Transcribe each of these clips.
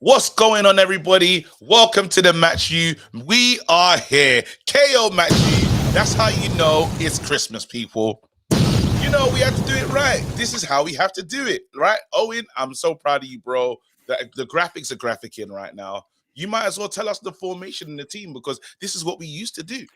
What's going on, everybody? Welcome to the Match You. We are here. KO Match You. That's how you know it's Christmas, people. You know, we have to do it right. This is how we have to do it, right? Owen, I'm so proud of you, bro. The graphics are graphicing right now. You might as well tell us the formation in the team because this is what we used to do.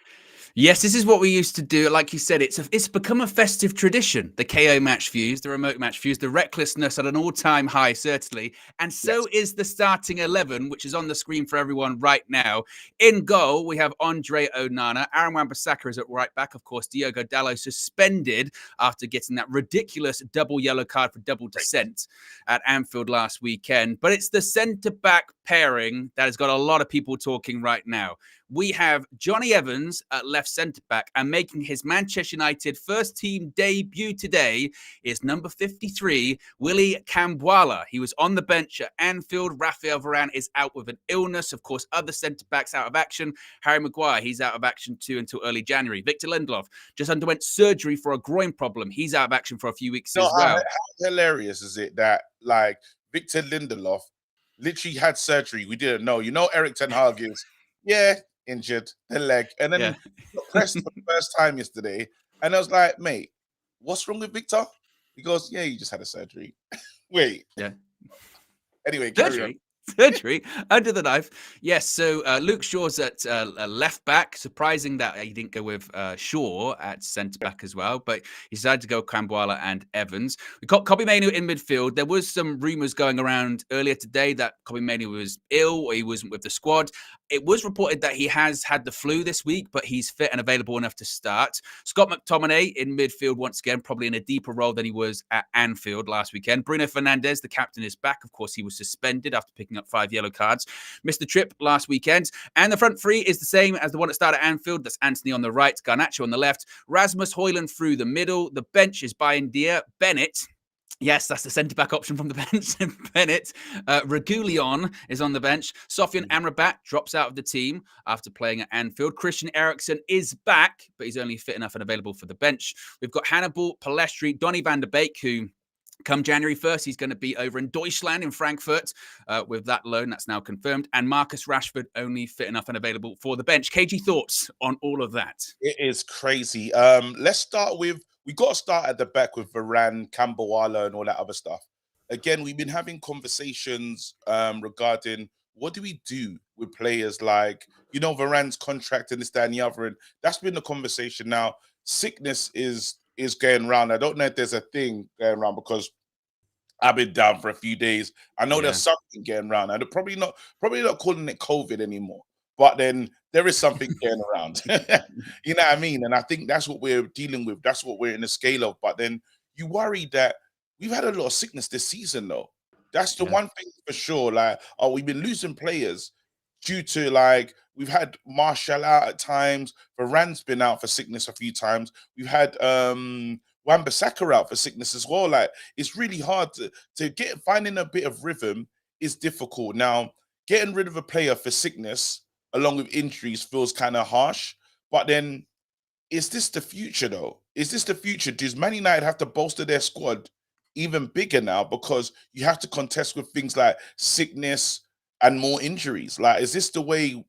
Yes, this is what we used to do. Like you said, it's become a festive tradition. The KO match views, the remote match views, the recklessness at an all-time high, certainly. And Yes. so is the starting 11, which is on the screen for everyone right now. In goal, we have Andre Onana. Aaron Wan-Bissaka is at right back. Of course, Diogo Dalot suspended after getting that ridiculous double yellow card for double dissent at Anfield last weekend. But it's the centre-back pairing that has got a lot of people talking right now. We have Johnny Evans at left centre back, and making his Manchester United first team debut today is number 53, Willy Kambwala. He was on the bench at Anfield. Raphael Varane is out with an illness. Of course, other centre backs out of action. Harry Maguire, he's out of action too until early January. Victor Lindelof just underwent surgery for a groin problem. He's out of action for a few weeks as well. How hilarious is it that, like, Victor Lindelof literally had surgery? We didn't know. You know, Eric Ten Hag is, injured the leg, and then got pressed for the first time yesterday, and I was like, mate, what's wrong with Victor? He goes, yeah, he just had a surgery. Wait. Yeah. Anyway, carry on. Surgery under the knife. Yes, so Luke Shaw's at left back. Surprising that he didn't go with Shaw at centre back as well, but he decided to go Kambwala and Evans. We got Kobbie Mainoo in midfield. There was some rumours going around earlier today that Kobbie Mainoo was ill or he wasn't with the squad. It was reported that he has had the flu this week, but he's fit and available enough to start. Scott McTominay in midfield once again, probably in a deeper role than he was at Anfield last weekend. Bruno Fernandes, the captain, is back. Of course, he was suspended after picking up 5 yellow cards. Missed the trip last weekend. And the front three is the same as the one that started at Anfield. That's Anthony on the right, Garnacho on the left, Rasmus Højlund through the middle. The bench is Bayindir, Bennett. Yes, that's the centre-back option from the bench. Bennett. Regulion is on the bench. Sofian Amrabat drops out of the team after playing at Anfield. Christian Eriksen is back, but he's only fit enough and available for the bench. We've got Hannibal, Palestri, Donny van der Beek, who come January 1st, he's going to be over in Deutschland in Frankfurt with that loan. That's now confirmed. And Marcus Rashford only fit enough and available for the bench. KG, thoughts on all of that? It is crazy. Let's start with, we got to start at the back with Varane, Kambawala, and all that other stuff. Again, we've been having conversations regarding what do we do with players like, you know, Varane's contract and this, that, and the other. And that's been the conversation. Now, sickness is going around. I don't know if there's a thing going around because I've been down for a few days. I know there's something going around. And they're probably not calling it COVID anymore. But then there is something going around. You know what I mean? And I think that's what we're dealing with. That's what we're in the scale of. But then you worry that we've had a lot of sickness this season, though. That's the one thing for sure. Like, we've been losing players due to, like, we've had Martial out at times. Varane's been out for sickness a few times. We've had Wan-Bissaka out for sickness as well. Like, it's really hard to get, finding a bit of rhythm is difficult. Now, getting rid of a player for sickness along with injuries feels kind of harsh. But then, is this the future, though? Is this the future? Does Man United have to bolster their squad even bigger now because you have to contest with things like sickness and more injuries? Like, is this the way?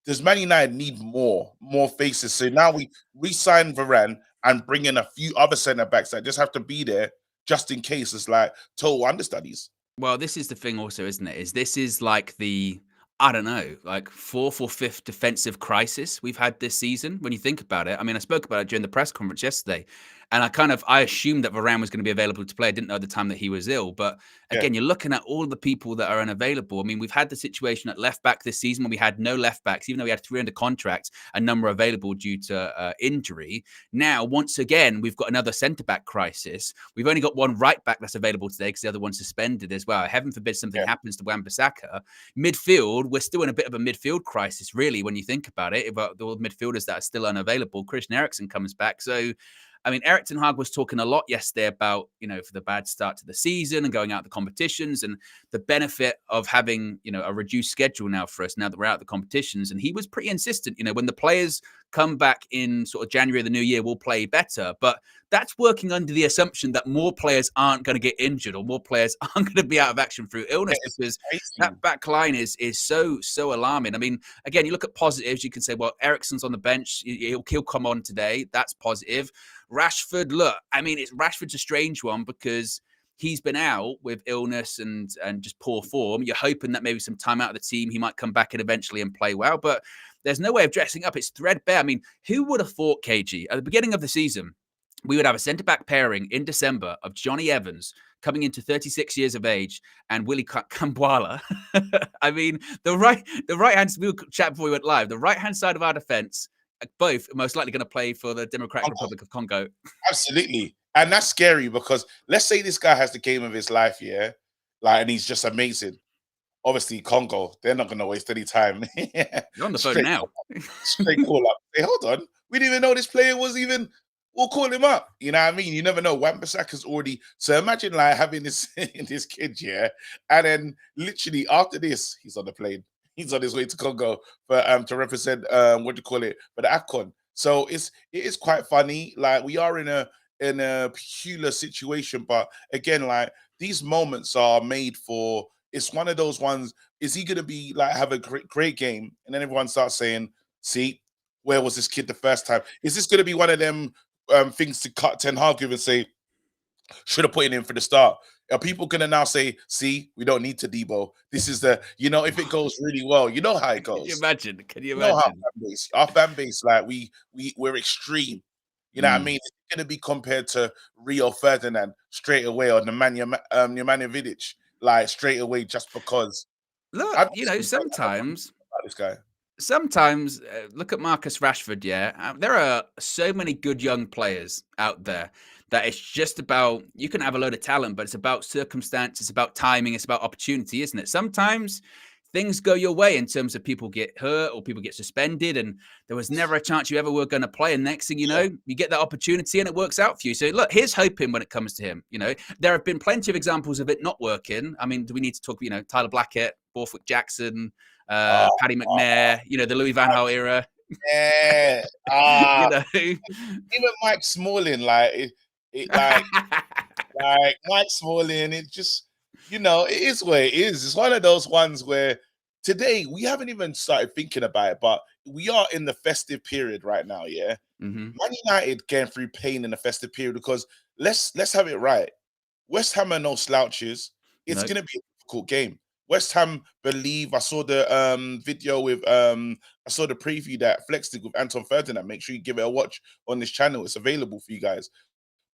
Does Man United need more faces? So now we re-sign Varane and bring in a few other centre backs that just have to be there just in case. It's like total understudies. Well, this is the thing also, isn't it? This is like the, I don't know, like 4th or 5th defensive crisis we've had this season. When you think about it, I mean, I spoke about it during the press conference yesterday, and I assumed that Varane was going to be available to play. I didn't know at the time that he was ill, but again, you're looking at all the people that are unavailable. I mean, we've had the situation at left back this season when we had no left backs, even though we had 3 under contract, a number available due to injury. Now, once again, we've got another centre back crisis. We've only got 1 right back that's available today because the other one's suspended as well. Heaven forbid something happens to Wan-Bissaka. Midfield, we're still in a bit of a midfield crisis, really, when you think about it. About the midfielders that are still unavailable, Christian Eriksen comes back. So I mean, Erik ten Hag was talking a lot yesterday about, for the bad start to the season and going out the competitions and the benefit of having, a reduced schedule now for us now that we're out the competitions. And he was pretty insistent, when the players come back in sort of January of the new year, we'll play better. But that's working under the assumption that more players aren't going to get injured or more players aren't going to be out of action through illness, because that back line is so alarming. I mean, again, you look at positives, you can say, well, Eriksen's on the bench. He'll come on today. That's positive. Rashford, look, I mean, Rashford's a strange one because he's been out with illness and just poor form. You're hoping that maybe some time out of the team, he might come back and eventually and play well. But there's no way of dressing up. It's threadbare. I mean, who would have thought, KG, at the beginning of the season, we would have a centre-back pairing in December of Johnny Evans coming into 36 years of age and Willy Kambwala. I mean, the right-hand, we were chatting before we went live, the right-hand side of our defence, both are most likely going to play for the Democratic Republic of Congo. Absolutely. And that's scary because let's say this guy has the game of his life, yeah? And he's just amazing. Obviously, Congo, they're not going to waste any time. You're on the phone now. Straight call up. Hey, hold on. We didn't even know this player was even... We'll call him up. You know what I mean? You never know. Wan-Bissaka's already... So imagine having this kid, yeah? And then literally after this, he's on the plane. He's on his way to Congo for to represent for the AFCON. So it is quite funny. We are in a peculiar situation, but again, these moments are made for. It's one of those ones. Is he gonna be have a great game, and then everyone starts saying, "See, where was this kid the first time?" Is this gonna be one of them things to cut Ten Hag and say, should have put it in for the start? Are people gonna now say, "See, we don't need to Debo. This is the if it goes really well, you know how it goes." Can you imagine? Can you imagine? imagine? Our fan base, we're extreme. You know what I mean? It's gonna be compared to Rio Ferdinand straight away, or Nemanja Vidic, straight away, just because. Look, sometimes this guy. Sometimes, look at Marcus Rashford, yeah? There are so many good young players out there that it's just about, you can have a load of talent, but it's about circumstance, it's about timing, it's about opportunity, isn't it? Sometimes things go your way in terms of people get hurt or people get suspended, and there was never a chance you ever were going to play. And next thing you know, you get that opportunity and it works out for you. So look, here's hoping when it comes to him. There have been plenty of examples of it not working. I mean, do we need to talk, Tyler Blackett, Borthwick Jackson, Paddy McNair, the Louis Van Gaal era. Yeah. Even Mike Smalling, like Mike Smalling, it just, it is where it is. It's one of those ones where today we haven't even started thinking about it, but we are in the festive period right now, yeah? Man United getting through pain in the festive period because let's have it right. West Ham are no slouches. It's going to be a difficult game. West Ham believe. I saw the video with I saw the preview that Flex did with Anton Ferdinand. Make sure you give it a watch on this channel. It's available for you guys.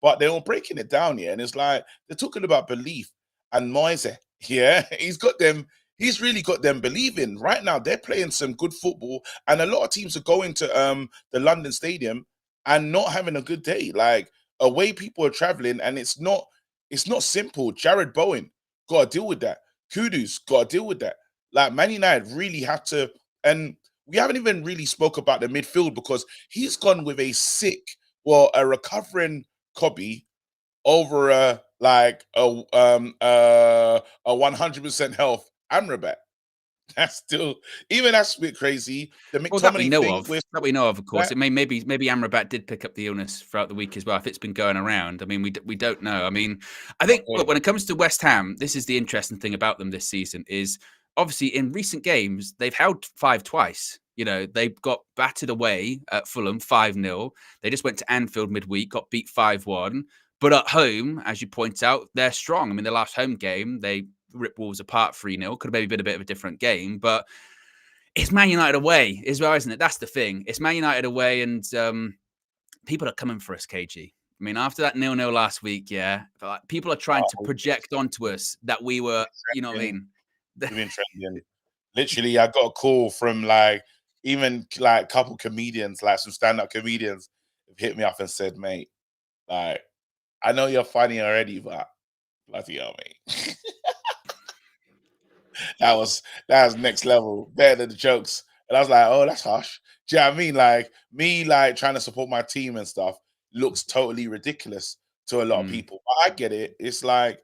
But they're all breaking it down here, and it's like they're talking about belief. And Moise, yeah, he's really got them believing. Right now, they're playing some good football, and a lot of teams are going to the London Stadium and not having a good day. Away people are traveling, and it's not simple. Jared Bowen got to deal with that. Kudu's got to deal with that. Man United really have to, and we haven't even really spoke about the midfield because he's gone with a recovering Kobe over a 100% health Amrabat. That's a bit crazy. The McTominay that we know of, of course. It maybe Amrabat did pick up the illness throughout the week as well. If it's been going around, I mean, we don't know. I mean, I think look, when it comes to West Ham, this is the interesting thing about them this season is obviously in recent games they've held 5 twice. They got battered away at Fulham 5-0. They just went to Anfield midweek, got beat 5-1. But at home, as you point out, they're strong. I mean, the last home game, they ripped Wolves apart 3-0. Could have maybe been a bit of a different game, but it's Man United away as well, isn't it? That's the thing. It's Man United away, and people are coming for us, KG. I mean, after that 0-0 last week, people are trying to project onto us that we were, you know what I mean? Literally, I got a call from even a couple comedians, some stand-up comedians, hit me up and said, "Mate, I know you're funny already, but bloody hell, mate." that was next level, better than the jokes. And I was like, "Oh, that's harsh." Do you know what I mean? Me trying to support my team and stuff. looks totally ridiculous to a lot of people. But I get it. It's like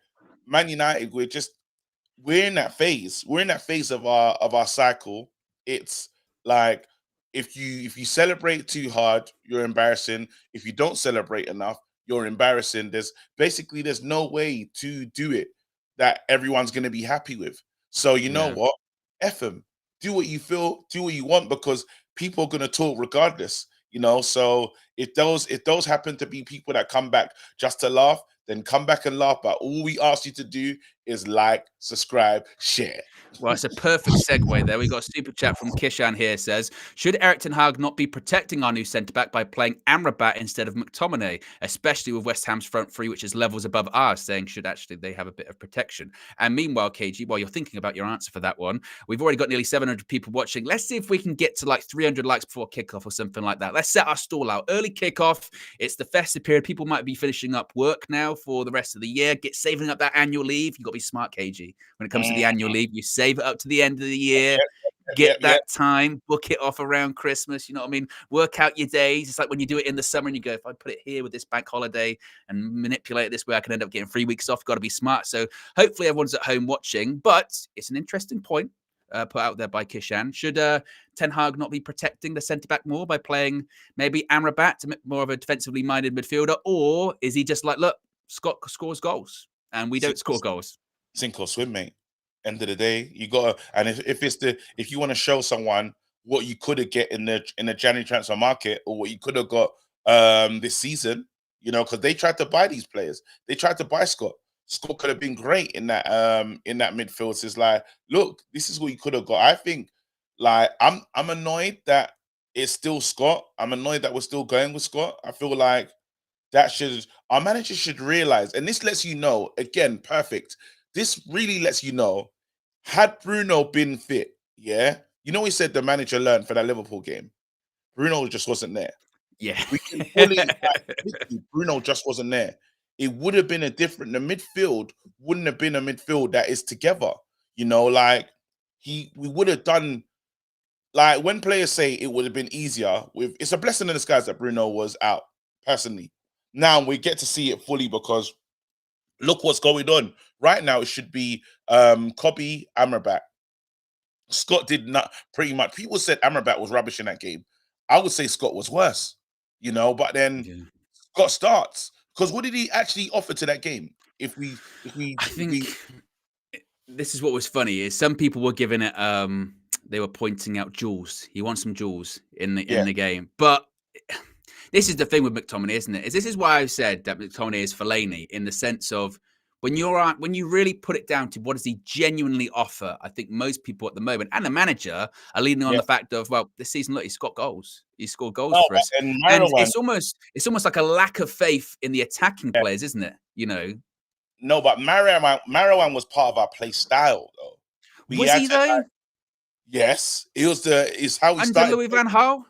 Man United, we're in that phase. We're in that phase of our cycle. It's like if you celebrate too hard, you're embarrassing. If you don't celebrate enough, you're embarrassing. There's no way to do it that everyone's gonna be happy with. So you know Yeah. what? F them. Do what you feel, do what you want, because people are gonna talk regardless. So if those happen to be people that come back just to laugh, then come back and laugh. But all we ask you to do is like, subscribe, share. Well, it's a perfect segue there. We got a super chat from Kishan here says, should Eric Ten Hag not be protecting our new centre-back by playing Amrabat instead of McTominay, especially with West Ham's front three, which is levels above ours, saying should actually they have a bit of protection? And meanwhile, KG, while you're thinking about your answer for that one, we've already got nearly 700 people watching. Let's see if we can get to like 300 likes before kickoff or something like that. Let's set our stall out. Early kickoff. It's the festive period. People might be finishing up work now for the rest of the year. Get saving up that annual leave. You've got to be smart, KG. When it comes to the annual leave, you save it up to the end of the year, get that time, book it off around Christmas. You know what I mean? Work out your days. It's like when you do it in the summer and you go, if I put it here with this bank holiday and manipulate it this way, I can end up getting 3 weeks off. Got to be smart. So hopefully everyone's at home watching. But it's an interesting point put out there by Kishan. Should Ten Hag not be protecting the centre-back more by playing maybe Amrabat, more of a defensively minded midfielder? Or is he just like, look, Scott scores goals and we don't score goals? Sink or swim, mate. End of the day, you gotta. And if you want to show someone what you could have get in the January transfer market, or what you could have got this season, because they tried to buy these players. They tried to buy Scott. Scott could have been great in that midfield. So it's like, look, this is what you could have got. I think, like, I'm annoyed that it's still Scott. I'm annoyed that we're still going with Scott. I feel like our manager should realize, and this lets you know, again, perfect. This really lets you know, had Bruno been fit, he said the manager learned for that Liverpool game. Bruno just wasn't there. Yeah. We can fully, Bruno just wasn't there. It would have been a different, the midfield wouldn't have been a midfield that is together. We would have done, like, when players say it would have been easier, it's a blessing in disguise that Bruno was out, personally. Now we get to see it fully because look what's going on. Right now, it should be Kobe, Amrabat. Scott did not pretty much. People said Amrabat was rubbish in that game. I would say Scott was worse, but then Scott starts. Because what did he actually offer to that game? I think this is what was funny is some people were giving it they were pointing out jewels. He wants some jewels in the game. But this is the thing with McTominay, isn't it? This is why I said that McTominay is Fellaini, in the sense of when you really put it down to what does he genuinely offer, I think most people at the moment and the manager are leaning on the fact of, well, this season, look, he's got goals. He scored goals for us. And it's almost like a lack of faith in the attacking players, isn't it? No, but Marouane was part of our play style, though. Was he though? Yes, it's how we under started. Louis van Gaal?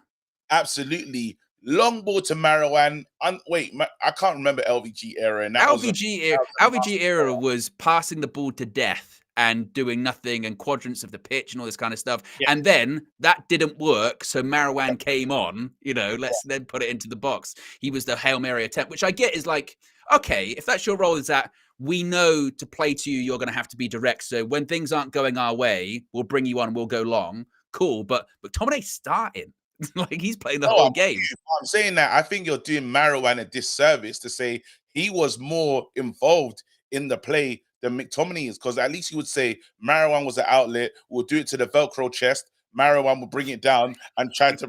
Absolutely. Long ball to Marouane. Wait, I can't remember LVG era. And LVG era was passing the ball to death and doing nothing and quadrants of the pitch and all this kind of stuff. Yeah. And then that didn't work. So Marouane came on, let's then put it into the box. He was the Hail Mary attempt, which I get is like, okay, if that's your role, is that we know to play to you, you're going to have to be direct. So when things aren't going our way, we'll bring you on, we'll go long. Cool. But McTominay's starting. Like, he's playing the whole game. I'm saying that I think you're doing Marouane a disservice to say he was more involved in the play than McTominay is, because at least you would say Marouane was an outlet. We'll do it to the Velcro chest. Marouane will bring it down and try to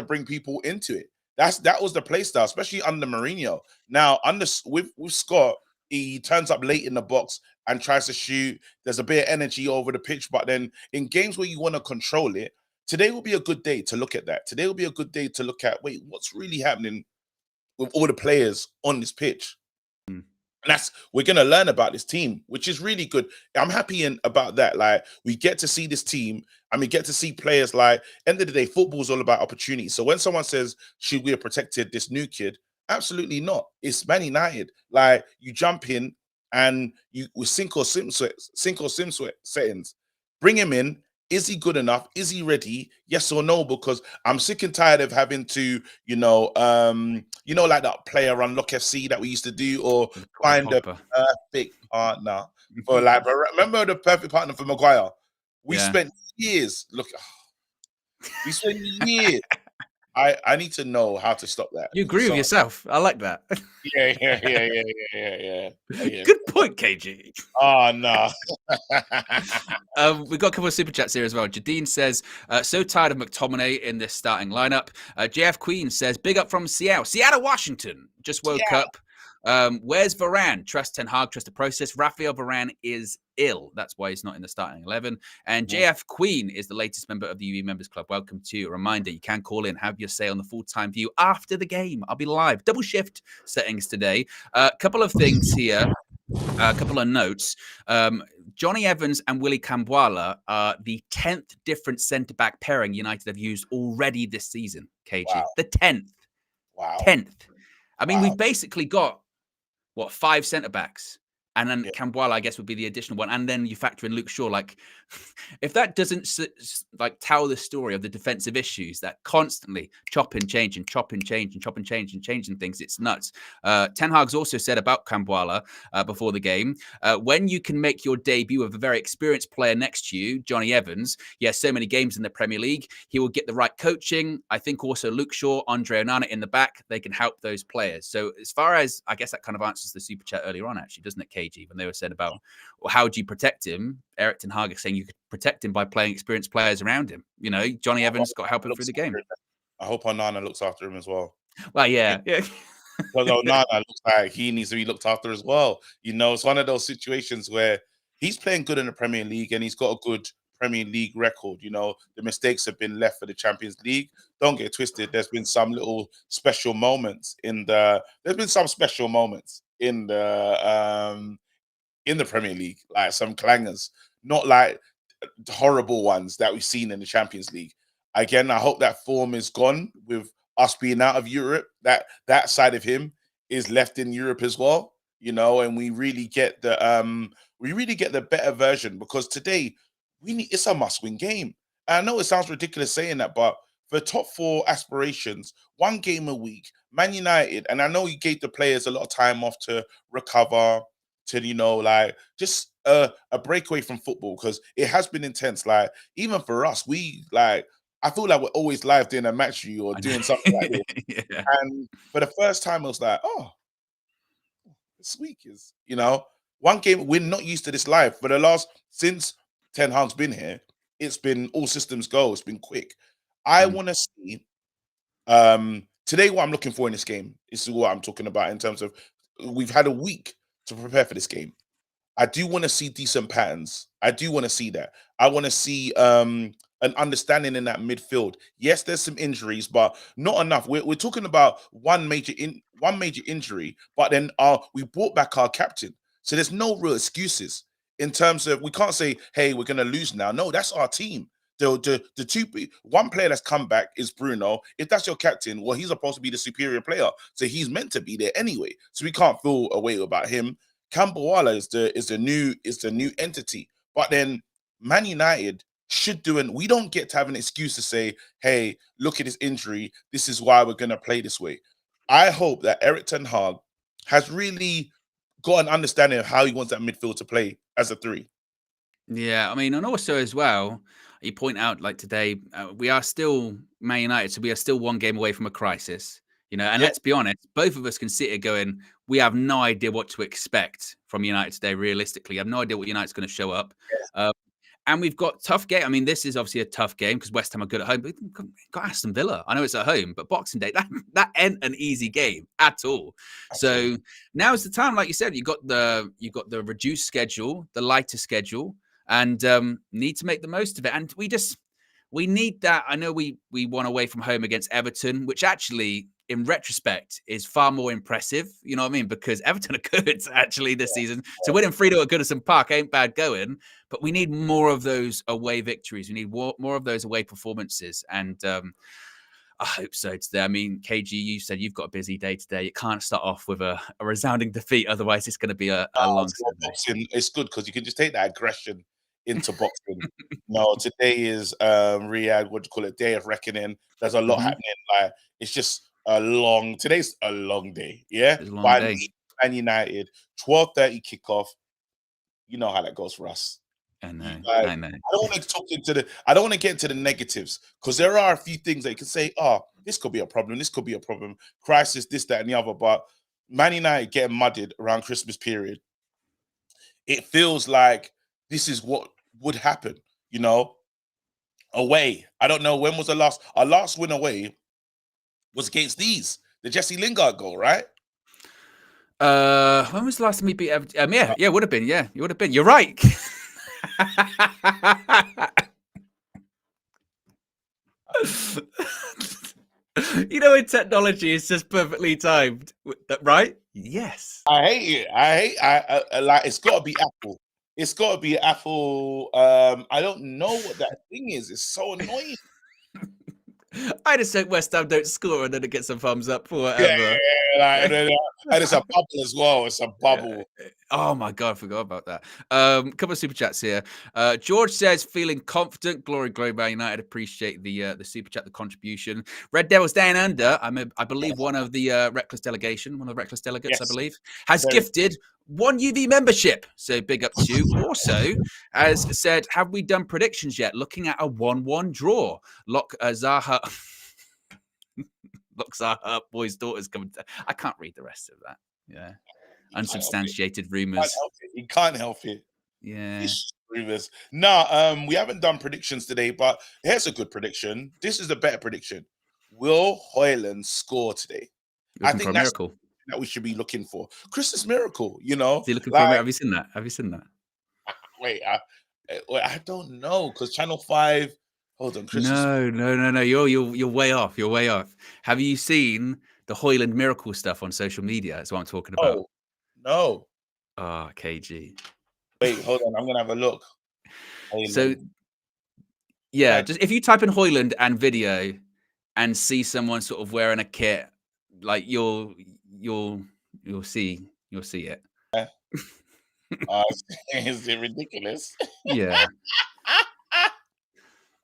bring people into it. That was the play style, especially under Mourinho. Now with Scott, he turns up late in the box and tries to shoot. There's a bit of energy over the pitch, but then in games where you want to control it, today will be a good day to look at that. Today will be a good day to look at, wait, what's really happening with all the players on this pitch? And we're going to learn about this team, which is really good. I'm happy about that. Like, we get to see this team and we get to see players. Like, end of the day, football is all about opportunity. So when someone says, should we have protected this new kid? Absolutely not. It's Man United. Like, you jump in and you with sink or swim settings, bring him in. Is he good enough? Is he ready? Yes or no? Because I'm sick and tired of having to, like that player on Lock FC that we used to do, or With Paul find the Pogba. perfect partner for like. Remember the perfect partner for Maguire? We Yeah. spent years. Look, we spent years. I need to know how to stop that. You agree with So yourself. I like that. yeah. Good point, KG. Oh no. We've got a couple of super chats here as well. Jadine says, so tired of McTominay in this starting lineup. JF Queen says, big up from Seattle, Washington. Just woke Yeah. up. Where's Varane? Trust Ten Hag, trust the process. Raphael Varane is ill. That's why he's not in the starting 11. And JF Queen is the latest member of the UV Members Club. Welcome to you. A reminder, you can call in, have your say on the full-time view after the game. I'll be live. Double shift settings today. A couple of things here. A couple of notes. Johnny Evans and Willy Cambuala are the 10th different centre-back pairing United have used already this season, KG. Wow. The 10th. Wow. 10th. I mean, Wow. we've basically got, 5 centre-backs? And then Yeah. Cambuala, I guess, would be the additional one. And then you factor in Luke Shaw. Like, if that doesn't tell the story of the defensive issues that constantly changing things, it's nuts. Ten Hag's also said about Cambuala before the game, when you can make your debut with a very experienced player next to you, Johnny Evans, he has so many games in the Premier League, he will get the right coaching. I think also Luke Shaw, Andre Onana in the back, they can help those players. So as far as, I guess that kind of answers the super chat earlier on, actually, doesn't it, KG? When they were saying about, well, how do you protect him? Eric Ten Hag is saying you could protect him by playing experienced players around him. You know, Johnny Evans got help him through the game. I hope Onana looks after him as well. Well, yeah. Because Onana looks like he needs to be looked after as well. You know, it's one of those situations where he's playing good in the Premier League and he's got a good Premier League record. You know, the mistakes have been left for the Champions League. Don't get twisted. There's been some little special moments in the Premier League, like some clangers, not like horrible ones that we've seen in the Champions League. Again, I hope that form is gone with us being out of Europe. That side of him is left in Europe as well, you know, and we really get the better version, because today it's a must-win game. And I know it sounds ridiculous saying that, but for top 4 aspirations, 1 game a week, Man United, and I know he gave the players a lot of time off to recover, to just a breakaway from football, because it has been intense. Like, even for us, I feel like we're always live doing a match review or doing something like this. Yeah. And for the first time, I was like, oh, this week is, 1 game. We're not used to this live. Since Ten Hag's been here, it's been all systems go. It's been quick. I want to see today what I'm looking for in this game. This is what I'm talking about in terms of, we've had a week to prepare for this game. I do want to see decent patterns. I do want to see that. I want to see an understanding in that midfield. Yes, there's some injuries, but not enough. We're talking about one major injury, but then we brought back our captain. So there's no real excuses in terms of, we can't say, hey, we're going to lose now. No, that's our team. One player that's come back is Bruno. If that's your captain, well, he's supposed to be the superior player, so he's meant to be there anyway. So we can't feel a way about him. Cambuala is the new entity, but then Man United should do, and we don't get to have an excuse to say, "Hey, look at this injury. This is why we're going to play this way." I hope that Eric Ten Hag has really got an understanding of how he wants that midfield to play as a 3. Yeah, I mean, and also as well, you point out like today, we are still Man United, so we are still 1 game away from a crisis. You know, and Yeah, let's be honest, both of us can sit here going, we have no idea what to expect from United today. Realistically, I have no idea what United's going to show up. And we've got tough game. I mean, this is obviously a tough game because West Ham are good at home. But we've got Aston Villa. I know it's at home, but Boxing Day, that ain't an easy game at all. So now is the time, like you said, you got the reduced schedule, the lighter schedule, and need to make the most of it. And we need that. I know we won away from home against Everton, which actually, in retrospect, is far more impressive. You know what I mean? Because Everton are good actually this season. So winning 3-0 at Goodison Park ain't bad going. But we need more of those away victories. We need more of those away performances. And I hope so today. I mean, KG, you said you've got a busy day today. You can't start off with a resounding defeat. Otherwise, it's going to be a long Sunday. It's good because you can just take that aggression into boxing. No, today is Riyadh, what do you call it? Day of reckoning. There's a lot happening. Like it's just today's a long day. Yeah. It's a long Bayern day. Munich, Man United, 12:30 kickoff. You know how that goes for us. I know. I don't want to I don't want to get into the negatives because there are a few things that you can say, oh, this could be a problem, this could be a problem, crisis, this, that, and the other. But Man United getting mudded around Christmas period, it feels like this is what would happen, you know, away. I don't know when was our last win away was against the Jesse Lingard goal, right? When was the last time we beat Everton? Yeah, it would have been. Yeah, it would have been. You're right. You know, in technology, it's just perfectly timed, right? Yes. I hate it. I like it's got to be Apple. It's got to be Apple. I don't know what that thing is. It's so annoying. I just hope West Ham don't score and then it gets a thumbs up for whatever. Yeah, and it's a bubble as well. It's a bubble. Oh my God, I forgot about that. Couple of super chats here. George says, feeling confident. Glory, glory, Man United. Appreciate the super chat, the contribution. Red Devils Down Under. I believe one of the reckless delegation, one of the reckless delegates, I believe, has gifted one UV membership. So big up to you. Also, as said, have we done predictions yet? Looking at a 1-1 draw. Lock Zaha. Lock Zaha up, boys, daughters coming. I can't read the rest of that. Yeah. Unsubstantiated rumors. You can't help it. Yeah. Rumors. No, we haven't done predictions today, but here's a good prediction. This is a better prediction. Will Højlund score today? I think that's miracle that we should be looking for. Christmas miracle, you know. Is he looking for a miracle? Have you seen that? Have you seen that? Wait, I don't know because Channel 5. Hold on, Christmas. No. You're way off. You're way off. Have you seen the Højlund miracle stuff on social media? That's what I'm talking about. Oh, no. Oh, KG. Wait, hold on. I'm gonna have a look. Højlund. So, yeah, just if you type in Højlund and video and see someone sort of wearing a kit, like you'll see it. Is it ridiculous? Yeah.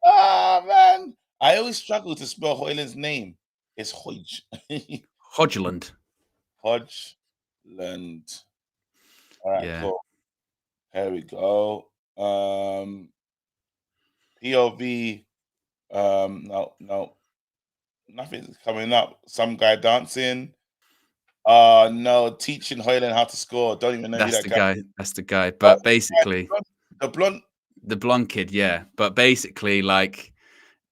Oh man, I always struggle to spell Højlund's name. It's Hodge. Hodgeland. Hodgeland. All right, cool. Here we go. POV. No. Nothing's coming up. Some guy dancing. No, teaching Højlund how to score. Don't even know who that guy is. That's the guy. But basically, the blonde kid, yeah. But basically, like,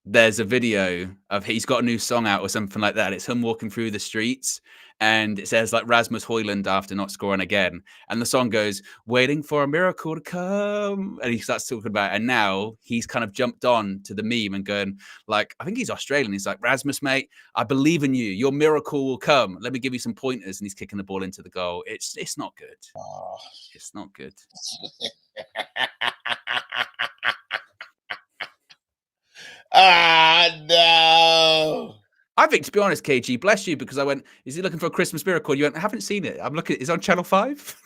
there's a video of he's got a new song out or something like that. It's him walking through the streets, and it says like Rasmus Højlund after not scoring again. And the song goes, "Waiting for a miracle to come," and he starts talking about it. And now he's kind of jumped on to the meme and going, like, I think he's Australian. He's like, "Rasmus, mate, I believe in you. Your miracle will come. Let me give you some pointers." And he's kicking the ball into the goal. It's not good. Oh. It's not good. No. I think, to be honest, KG, bless you, because I went, is he looking for a Christmas miracle? You went, I haven't seen it. I'm looking, it's on Channel 5.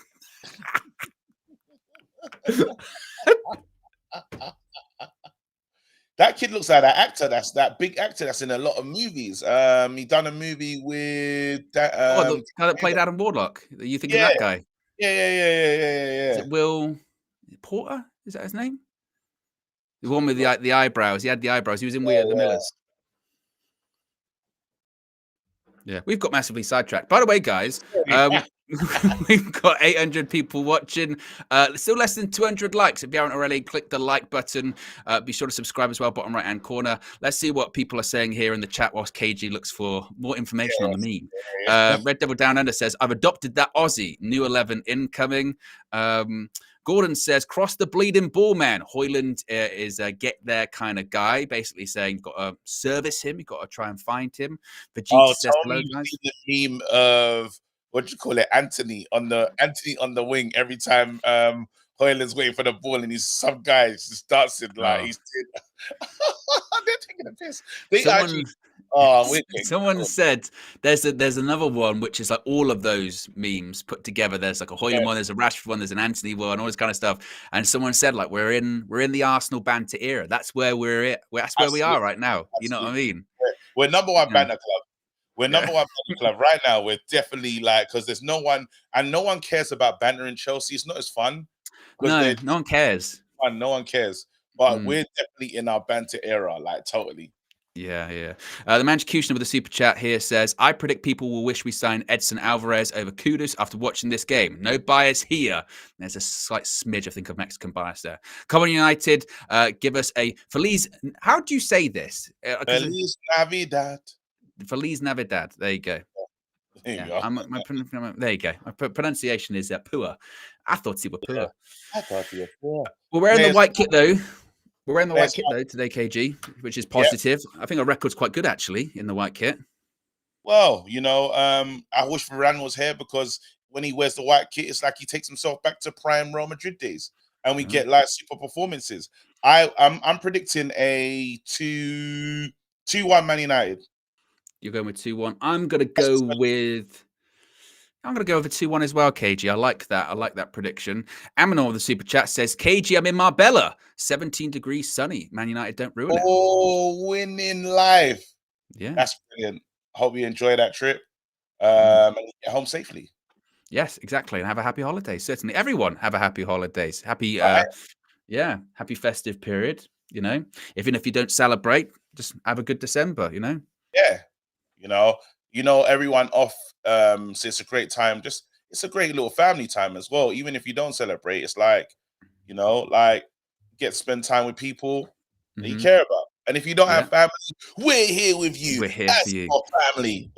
That kid looks like that actor. That's that big actor that's in a lot of movies. He done a movie with that. The guy that played Adam Warlock. Are you thinking of that guy? Yeah. Is it Will Porter? Is that his name? The one with the eyebrows. He had the eyebrows. He was in We Are the Millers. Yeah, we've got massively sidetracked. By the way, guys, we've got 800 people watching. Still less than 200 likes. If you haven't already, click the like button. Be sure to subscribe as well, bottom right-hand corner. Let's see what people are saying here in the chat whilst KG looks for more information on the meme. Red Devil Down Under says, I've adopted that Aussie. New 11 incoming. Gordon says, cross the bleeding ball, man. Højlund is a get there kind of guy, basically saying you've got to service him. You've got to try and find him. Vegeta says, hello, guys. The meme of, what do you call it, Anthony on the wing every time Højlund's waiting for the ball and he's some guy just dancing like he's they're taking a piss. Oh, wicked. Someone said there's another one which is like all of those memes put together. There's like a Hoyland Yeah, one, there's a Rashford one, there's an Anthony one, all this kind of stuff. And someone said like we're in the Arsenal banter era. That's where that's where we are absolutely. right now. You know what I Absolutely. mean? We're number one Yeah. banner club. We're Yeah. number one banner club right now. We're definitely like, because there's no one, and no one cares about banter in Chelsea. It's not as fun because No, they're no one cares. fun. No one cares. But Mm. we're definitely in our banter era, like totally. Yeah, yeah. The Managerial with the super chat here says, I predict people will wish we signed Edson Alvarez over Kudus after watching this game. No bias here. There's a slight smidge, I think, of Mexican bias there. Common United, give us a Feliz. How do you say this? Feliz Navidad. Feliz Navidad. There you go. There you Yeah, go. there you go. My pronunciation is poor. I thought you were poor. Yeah, I thought you were poor. We're wearing the white kit, though. We're wearing the white There's kit, though, today, KG, which is yeah. positive. I think our record's quite good, actually, in the white kit. Well, I wish Varane was here because when he wears the white kit, it's like he takes himself back to prime Real Madrid days, and we get like super performances. I'm predicting a 2-1 Man United. You're going with 2-1. I'm gonna go with a 2-1 as well, KG. I like that. I like that prediction. Aminor of the super chat says, KG, I'm in Marbella. 17 degrees sunny. Man United don't ruin it. Oh, winning life. Yeah. That's brilliant. Hope you enjoy that trip. And get home safely. Yes, exactly. And have a happy holiday. Certainly. Everyone have a happy holidays. Happy happy festive period. Even if you don't celebrate, just have a good December, Yeah. Everyone off. So it's a great time. It's a great little family time as well. Even if you don't celebrate, it's like, get to spend time with people that you care about. And if you don't have family, we're here with you. We're here That's for you. your family.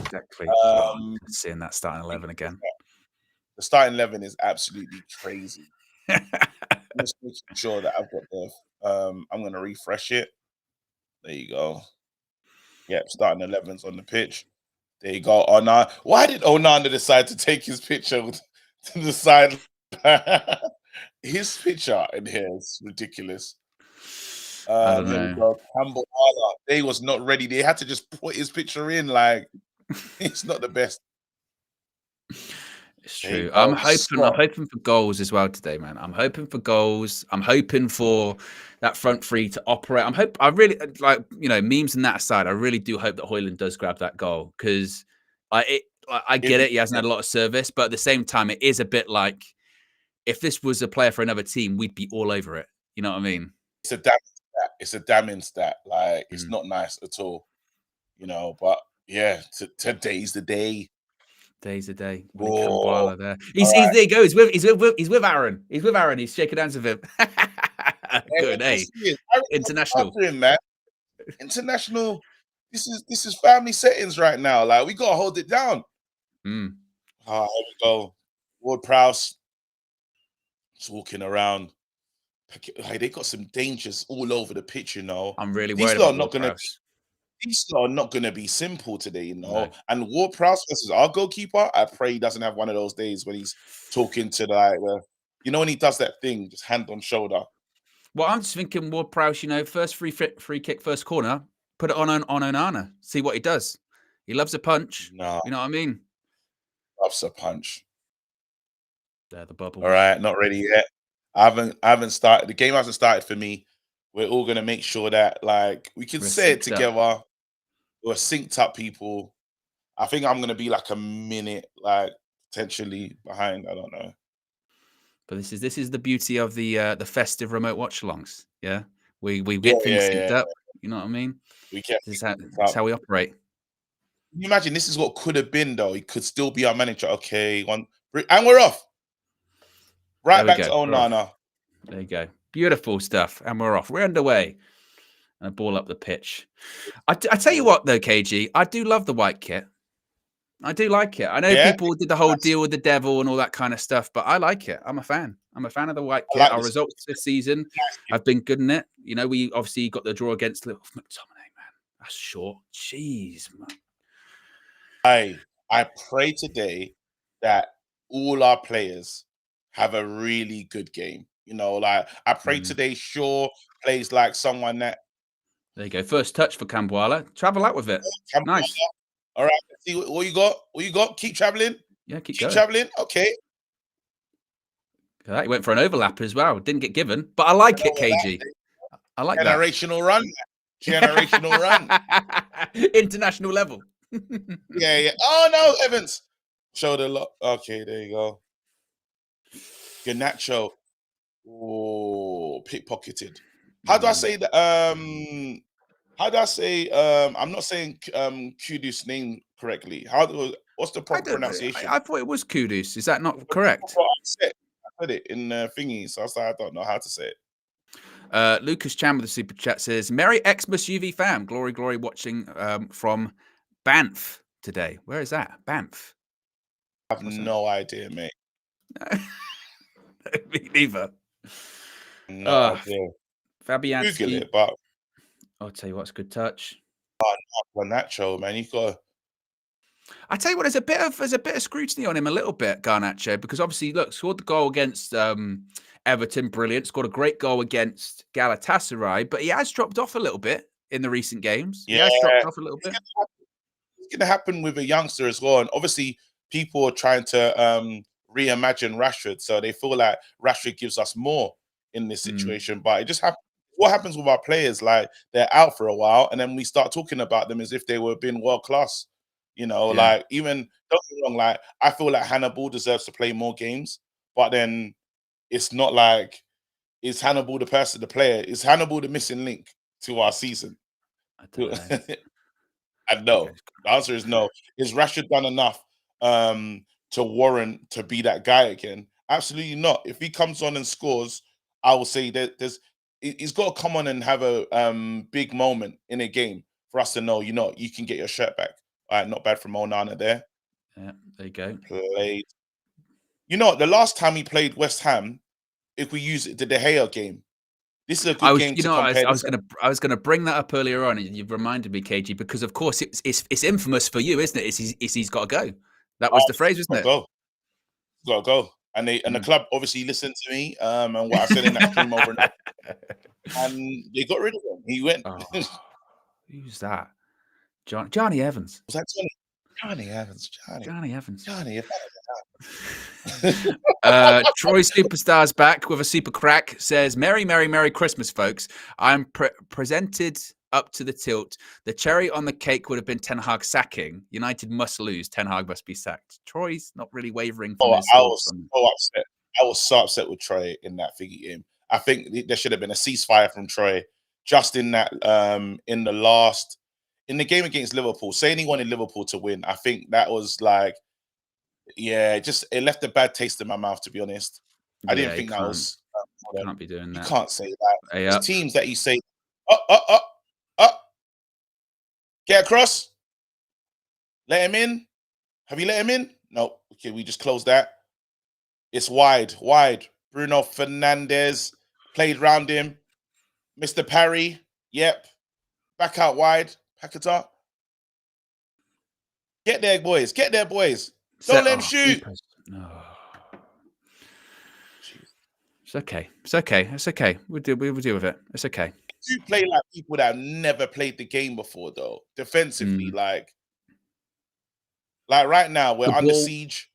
Exactly. Seeing that starting 11 again. The starting 11 is absolutely crazy. I'm just making sure that I've got I'm going to refresh it. There you go. Yep, starting 11's on the pitch. There you go. Why did Onana decide to take his picture to the side? His picture in here is ridiculous. I don't There know. we go. Camboala. They was not ready. They had to just put his picture in. Like, it's not the best. It's true. I'm hoping for goals as well today, man. I'm hoping for goals. I'm hoping for that front three to operate. I really like, memes and that aside, I really do hope that Hoyland does grab that goal because I get it. He hasn't had a lot of service, but at the same time, it is a bit like if this was a player for another team, we'd be all over it. You know what I mean? It's a damning stat. It's a damning stat. Like, it's not nice at all. But yeah, today's the day. Day's a day. Oh, there. There he goes. He's with Aaron. He's with Aaron. He's shaking hands with him. Good, hey. International. Him, man. International. This is family settings right now. Like, we gotta hold it down. Here we go. Ward-Prowse walking around. Like, they got some dangers all over the pitch, I'm really worried about Ward-Prowse. These are not going to be simple today, No. And Ward-Prowse versus our goalkeeper, I pray he doesn't have one of those days when he's talking to when he does that thing, just hand on shoulder. Well, I'm just thinking Ward-Prowse, first free kick, first corner, put it on Onana, see what he does. He loves a punch. No. You know what I mean? Loves a punch. There, the bubble. All right, not ready yet. I haven't started. The game hasn't started for me. We're all going to make sure that, like, we can say it together. We're synced up people. I think I'm going to be like a minute, like, potentially behind. I don't know. But this is the beauty of the festive remote watch-alongs. Yeah, we get things synced up. You know what I mean? This is how we operate. Can you imagine? This is what could have been, though. He could still be our manager. Okay, and we're off. Right back to Onana. There you go. Beautiful stuff, and we're off. We're underway. And a ball up the pitch. I tell you what, though, KG, I do love the white kit. I do like it. I know people did the whole deal with the devil and all that kind of stuff, but I like it. I'm a fan. I'm a fan of the white kit. Our results this season have been good in it. We obviously got the draw against McTominay, man. That's short. Jeez, man. I pray today that all our players have a really good game. I pray today Shaw plays like someone that There you go. First touch for Cambuala. Travel out with it. Nice. All right. Let's see what you got. What you got? Keep traveling. Yeah, keep Keep going. traveling. Okay. He went for an overlap as well. Didn't get given, but I like it, KG. I like that. Generational run. Generational run. International level. Yeah. Oh no, Evans. Showed a lot. Okay, there you go. Garnacho. Oh, pickpocketed. How do I say that? How do I say? I'm not saying Kudus' name correctly. What's the proper pronunciation? I thought it was Kudus. Is that not correct? I heard it in thingy, so I was like, I don't know how to say it. Lucas Chan with the super chat says, "Merry Xmas UV fam, glory, watching from Banff today. Where is that? Banff. I have no idea, mate. Me neither. No idea. Fabianski. Google it, but I'll tell you what's a good touch. Garnacho, man, you got. I tell you what, there's a bit of scrutiny on him a little bit, Garnacho, because obviously, look, scored the goal against Everton, brilliant. Scored a great goal against Galatasaray, but he has dropped off a little bit in the recent games. Yeah, he has dropped off a little bit. It's going to happen with a youngster as well, and obviously, people are trying to reimagine Rashford, so they feel like Rashford gives us more in this situation. But it just happens. What happens with our players? Like they're out for a while, and then we start talking about them as if they were being world class. You know, like even don't get me wrong, like I feel like Hannibal deserves to play more games, but then it's not like is Hannibal the person, the player? Is Hannibal the missing link to our season? I don't know. And no, the answer is no. Is Rashford done enough to warrant to be that guy again? Absolutely not. If he comes on and scores, I will say that he's got to come on and have a big moment in a game for us to know, you can get your shirt back. All right, not bad from Onana there. Yeah, there you go. Played. You know, the last time he played West Ham, if we use it, the De Gea game. This is a good game to compare. I was gonna bring that up earlier on, and you've reminded me, KG, because of course it's infamous for you, isn't it? He's got to go. That was the phrase, wasn't it? Got to go. And the club obviously listened to me and what I said in that stream over and they got rid of him. He went. Who's that? Johnny Evans. Was that Johnny Evans? Johnny Evans. Troy Superstars back with a super crack. Says, Merry Christmas, folks. I'm presented up to the tilt. The cherry on the cake would have been Ten Hag sacking. United must lose. Ten Hag must be sacked. Troy's not really wavering from his thoughts. So upset. I was so upset with Troy in that thingy game. I think there should have been a ceasefire from Troy just in that in the game against Liverpool, saying he wanted Liverpool to win. I think that was like, it left a bad taste in my mouth, to be honest. I didn't think that was. Can't be doing that. You can't say that. There's teams that you say, get across, let him in. Have you let him in? No. Okay, we just closed that. It's wide. Bruno Fernandes played round him. Mr. Parry, yep. Back out wide. Paquetá. Get there, boys. Don't let him shoot. It's okay. We'll deal with it. It's okay. You play like people that have never played the game before, though. Defensively, like right now, we're under siege.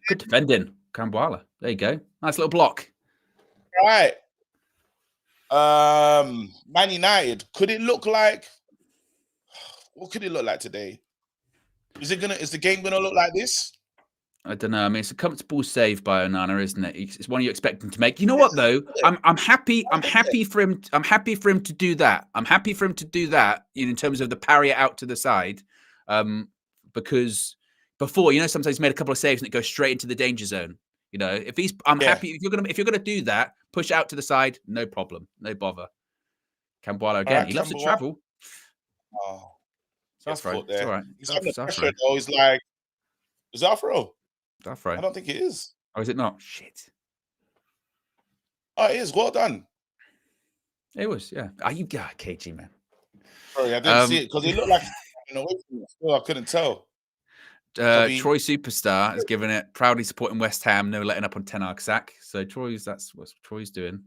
Good defending, Cambuala. There you go. Nice little block. Right. Man United. Could it look like? What could it look like today? Is the game gonna look like this? I don't know. I mean, it's a comfortable save by Onana, isn't it? It's one you expect him to make. You know what though? I'm happy for him. I'm happy for him to do that. I'm happy for him to do that in terms of the parry it out to the side, because before, sometimes he's made a couple of saves and it goes straight into the danger zone. I'm happy if you're gonna do that. Push out to the side, no problem, no bother. Cambuala again. He loves to travel. Oh. It's all right. He's under pressure though. He's like, is that throw? I don't think it is. Oh, is it not? Shit. Oh, it is. Well done. It was, yeah. You got KG, man. Sorry, I didn't see it because it looked like I couldn't tell. Troy Superstar has given it proudly supporting West Ham, no letting up on Ten Hag sack. So that's what Troy's doing.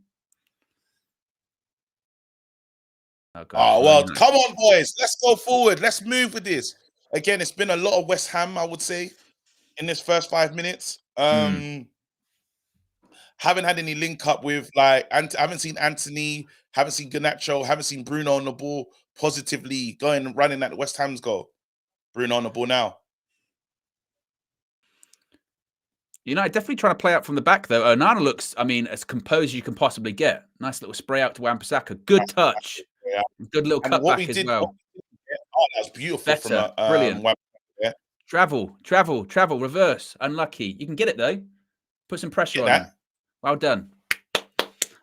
Oh, God. Oh, Well, well, come on, boys. Let's go forward. Let's move with this. Again, it's been a lot of West Ham, I would say, in this first 5 minutes. Haven't had any link up with, like, I haven't seen Anthony, haven't seen Garnacho, haven't seen Bruno on the ball positively going and running at West Ham's goal. Bruno on the ball now. United definitely trying to play out from the back, though. Onana looks, I mean, as composed as you can possibly get. Nice little spray out to Wan-Bissaka. Good touch. Yeah. Good little And what cutback we as did, well. that's beautiful Better. from Brilliant. yeah. Travel, reverse. Unlucky. You can get it, though. Put some pressure on him. Well done.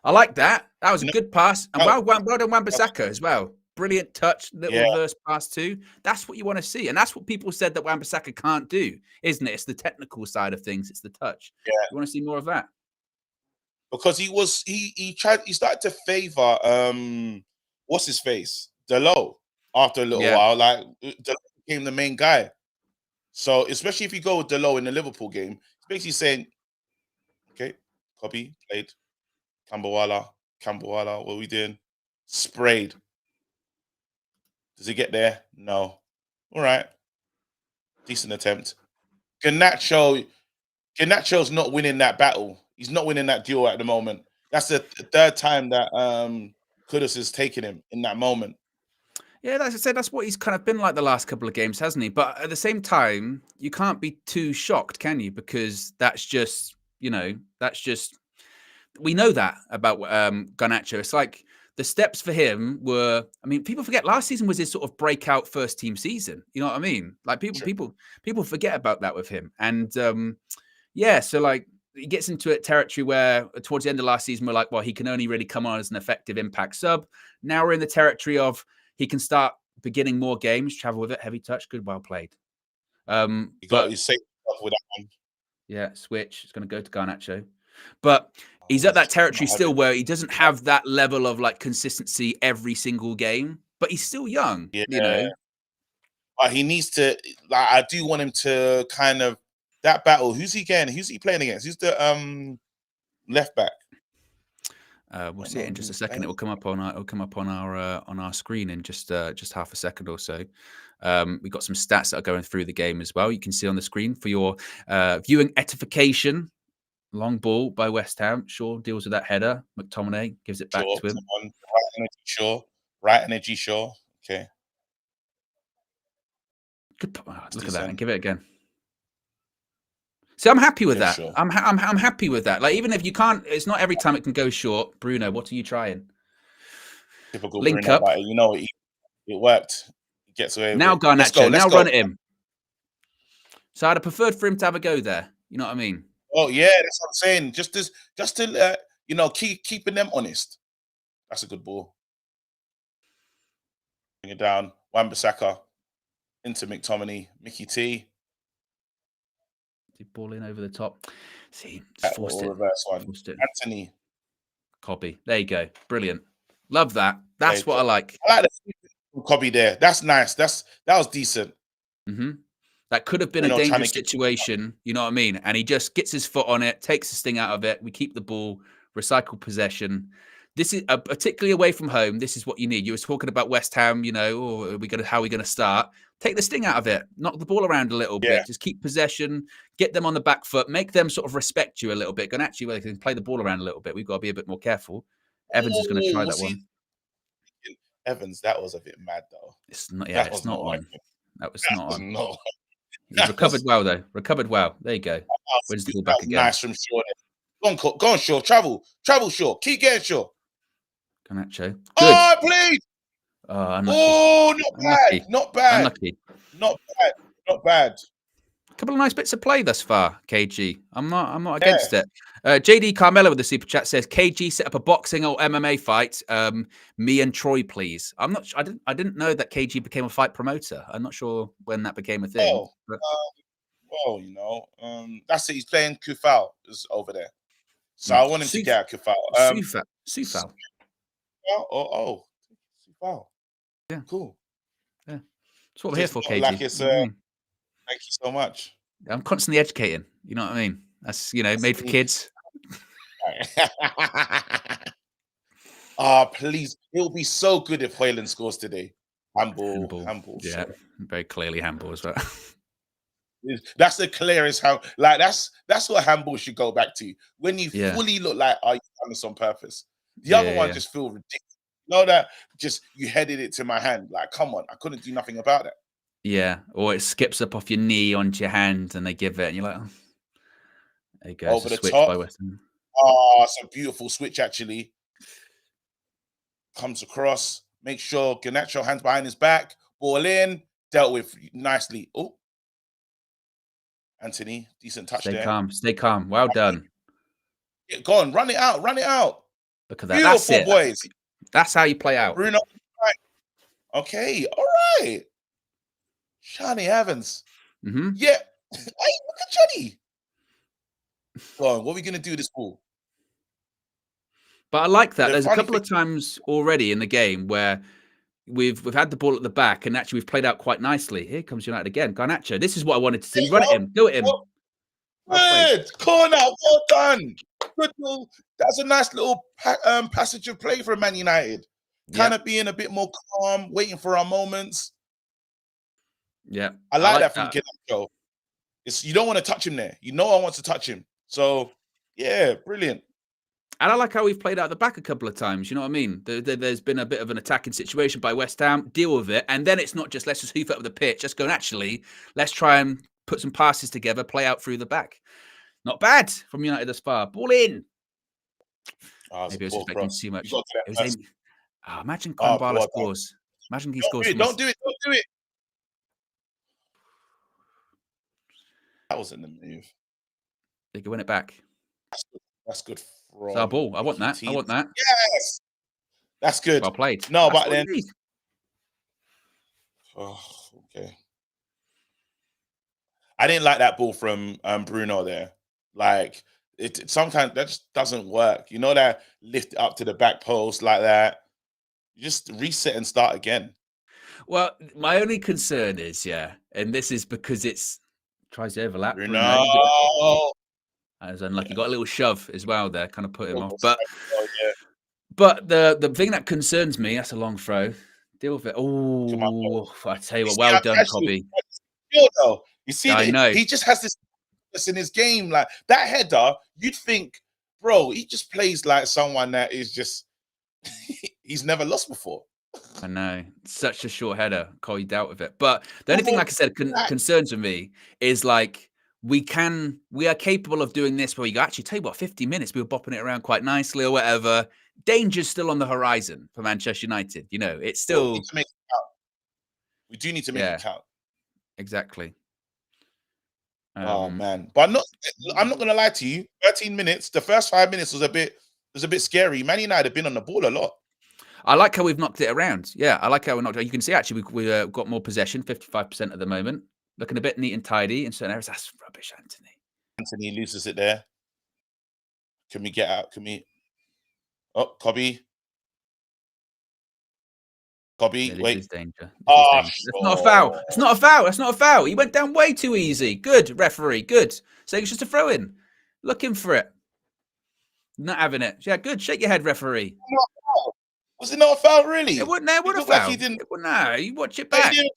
I like that. That was a good pass. And well done, Wan-Bissaka as well. Brilliant touch, little reverse pass too. That's what you want to see. And that's what people said that Wan-Bissaka can't do, isn't it? It's the technical side of things. It's the touch. Yeah. You want to see more of that? Because he started to favor what's his face? Delo after a little while. Like Delo became the main guy. So especially if you go with Delo in the Liverpool game, it's basically saying, okay, copy, played, Kambawala, what are we doing? Sprayed. Does he get there? No. All right. Decent attempt. Garnacho's not winning that battle. He's not winning that duel at the moment. That's the third time that Kudus has taken him in that moment. Yeah, as I said, that's what he's kind of been like the last couple of games, hasn't he? But at the same time, you can't be too shocked, can you? Because that's just, we know that about Garnacho. It's like the steps for him were, I mean, people forget last season was his sort of breakout first team season. You know what I mean? Like people forget about that with him. And so like he gets into a territory where towards the end of last season, we're like, well, he can only really come on as an effective impact sub. Now we're in the territory of he can start beginning more games, travel with it, heavy touch, good, well played. He got his safe with that one. Yeah, switch. It's going to go to Garnacho. But he's at that territory still where he doesn't have that level of like consistency every single game, but he's still young, But he needs to, like, I do want him to kind of, that battle, who's he playing against? Who's the left back? We'll see it in just a second. It will come up on our screen in just half a second or so. We've got some stats that are going through the game as well. You can see on the screen for your viewing edification. Long ball by West Ham. Shaw deals with that header. McTominay gives it back to him. Right energy, Shaw. Okay. Good. Look at that and give it again. See, I'm happy with that. Sure. I'm happy with that. Like, even if you can't, it's not every time it can go short. Bruno, what are you trying? Typical link Bruno, up. But it worked. He gets away now with it. Garnacho. Now run at him. So I'd have preferred for him to have a go there. You know what I mean? Oh yeah, that's what I'm saying. Just to keeping them honest. That's a good ball. Bring it down. Wan-Bissaka into McTominay, Mickey T. Ball in over the top. See, forced it. Reverse one. Anthony. Copy. There you go. Brilliant. Love that. That's what I like. I like the copy there. That's nice. That was decent. Mm-hmm. That could have been a dangerous situation. You know what I mean? And he just gets his foot on it, takes the sting out of it. We keep the ball, recycle possession. This is particularly away from home. This is what you need. You were talking about West Ham. How are we going to start? Take the sting out of it. Knock the ball around a little bit. Just keep possession. Get them on the back foot. Make them sort of respect you a little bit. And actually, they can play the ball around a little bit. We've got to be a bit more careful. Evans is going to try that one. Evans, that was a bit mad though. It's not. Yeah, it's not one. That was not one. No. He recovered well though. Recovered well. There you go. Wins the ball back again. Nice from Shaw. Go on, Shaw. Travel, Shaw. Keep getting Shaw. Garnacho. Good. Oh, please. Unlucky. Oh, not bad. Unlucky. Not bad. A couple of nice bits of play thus far, KG. I'm not against it. JD Carmelo with the super chat says KG set up a boxing or MMA fight. Me and Troy, please. I'm not. I didn't know that KG became a fight promoter. I'm not sure when that became a thing. That's it. He's playing Kufal is over there. So I want him to get Kufal. Sufal. Oh. Wow. Yeah. Cool. Yeah. That's what we're here for, KG. Like it's, thank you so much. I'm constantly educating. You know what I mean? That's made for kids. Please. It'll be so good if Hoyland scores today. Handball. Yeah, Sorry. very clearly handball as well. That's the clearest like that's what handball should go back to. When you fully look like, are you done this on purpose? The other one just feel ridiculous. You know that just you headed it to my hand. Like, come on, I couldn't do nothing about it. Yeah, or it skips up off your knee onto your hand and they give it, and you're like, oh. There you go. Over the Switch top. by West Ham. It's a beautiful switch actually. Comes across, make sure Garnacho hands behind his back, ball in, dealt with nicely. Oh, Anthony, decent touch there. Stay calm. Well done. Go on, run it out. Look at that. Beautiful, That's it, boys. That's how you play out. Bruno. Okay, all right. Johnny Evans. Yeah. Hey, look at Johnny. Go on, what are we gonna do with this ball? But I like that. There's a couple of times already in the game where we've had the ball at the back and actually we've played out quite nicely. Here comes United again. Garnacho. This is what I wanted to see. Run at him. Go at him. Good corner. Well done. Good. That's a nice little passage of play for Man United. Kind of being a bit more calm, waiting for our moments. Yeah, I like that from Garnacho. You don't want to touch him there. No one wants to touch him. So yeah, brilliant. And I like how we've played out the back a couple of times. You know what I mean? There's been a bit of an attacking situation by West Ham. Deal with it. And then it's not just let's just hoof up the pitch. Let's go and actually, let's try and put some passes together, play out through the back. Not bad from United thus far. Ball in. Maybe I was expecting too much. Imagine Kambala scores. Imagine he scores. Don't do it. That was in the move. They can win it back. That's good. It's our ball. I want that. Yes. That's good. Well played. No, but then. Oh, okay. I didn't like that ball from Bruno there. Like, it sometimes that just doesn't work. You know, that lift it up to the back post like that. You just reset and start again. Well, my only concern is, and this is because it's tries to overlap. Bruno. I was unlucky. Got a little shove as well there, kind of put him off. But the thing that concerns me, that's a long throw. Deal with it. Oh, I tell you what, well done, Cobby. You see, I know he just has this in his game. Like that header, you'd think, bro, he just plays like someone that is just he's never lost before. I know, such a short header. Cobby dealt with it. But the only thing, like I said, concerns with me is like we are capable of doing this where you go, actually, tell you what, 50 minutes, we were bopping it around quite nicely or whatever. Danger's still on the horizon for Manchester United. You know, it's still. We do need to make it count. Exactly. Oh man, but I'm not gonna lie to you. 13 minutes. The first 5 minutes was a bit scary. Man United have been on the ball a lot. I like how we've knocked it around. Yeah, I like how we knocked it. You can see actually we got more possession, 55% at the moment. Looking a bit neat and tidy in certain areas. That's rubbish, Anthony. Anthony loses it there. Can we get out? Can we? Oh, Cobby. Yeah, this is danger. That's not a foul. It's not a foul. That's not a foul. He went down way too easy. Good, referee. Good. Saying it's just a throw in. Looking for it. Not having it. Yeah, good. Shake your head, referee. Was it not a foul, really? It wasn't. It wasn't a foul. Like he didn't. No, you watch it back. He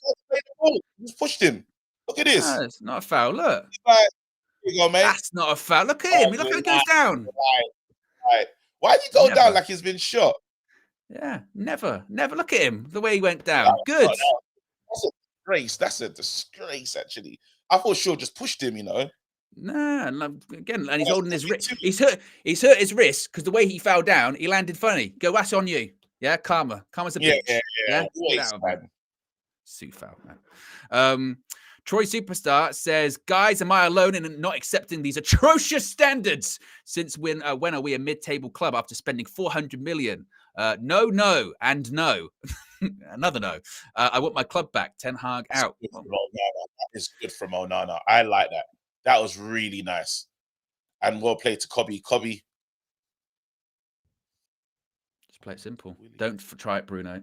just pushed him. Look at this. No, it's not a foul. Look. Here you go, mate. That's not a foul. Look at him. Look how he goes down. Right. Why did he go down like he's been shot? Yeah, never. Look at him. The way he went down. Good. That's a disgrace. That's a disgrace, actually. I thought Shaw just pushed him, you know. Nah, again, and he's holding his wrist. He's hurt his wrist because the way he fell down, he landed funny. Go, that's on you. Yeah, karma's a bitch. Yeah. Sue foul, man. Troy Superstar says, guys, am I alone in not accepting these atrocious standards? Since when are we a mid-table club after spending 400 million? No, and no. Another no. I want my club back. Ten Hag out. That is good from Onana. I like that. That was really nice. And well played to Cobby. Just play it simple. Don't try it, Bruno.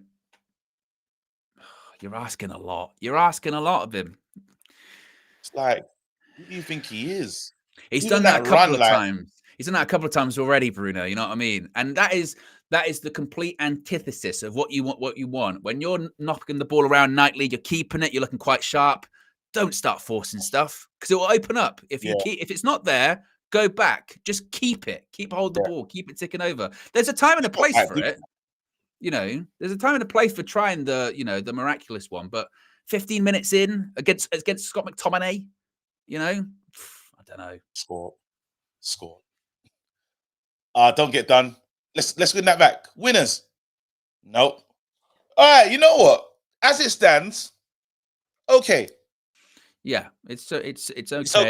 You're asking a lot. You're asking a lot of him. It's like, who do you think he is? He's done that a couple of times. He's done that a couple of times already, Bruno. You know what I mean? And that is that is the complete antithesis of what you want. What you want when you're knocking the ball around nightly, you're keeping it, you're looking quite sharp. Don't start forcing stuff because it will open up. If it's not there, go back. Just keep it. Keep hold the ball. Keep it ticking over. There's a time and a place for it. There's a time and a place for trying the miraculous one. But 15 minutes in against Scott McTominay, I don't know. Score. Don't get done. Let's win that back. Winners. Nope. All right. You know what? As it stands, okay. Yeah, it's okay.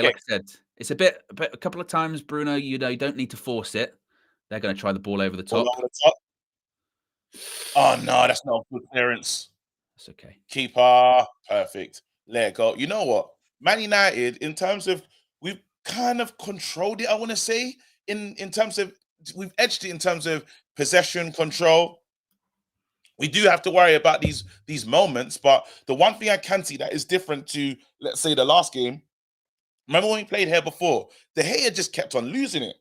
Like I said, it's a couple of times, Bruno. You don't need to force it. They're going to try the ball over the top. Oh no, that's not a good clearance. That's okay. Keeper, perfect. Let it go. You know what? Man United, in terms of, we've kind of controlled it. I want to say in terms of, we've edged it in terms of possession control. We do have to worry about these moments, but the one thing I can see that is different to, let's say, the last game. Remember when we played here before? De Gea just kept on losing it.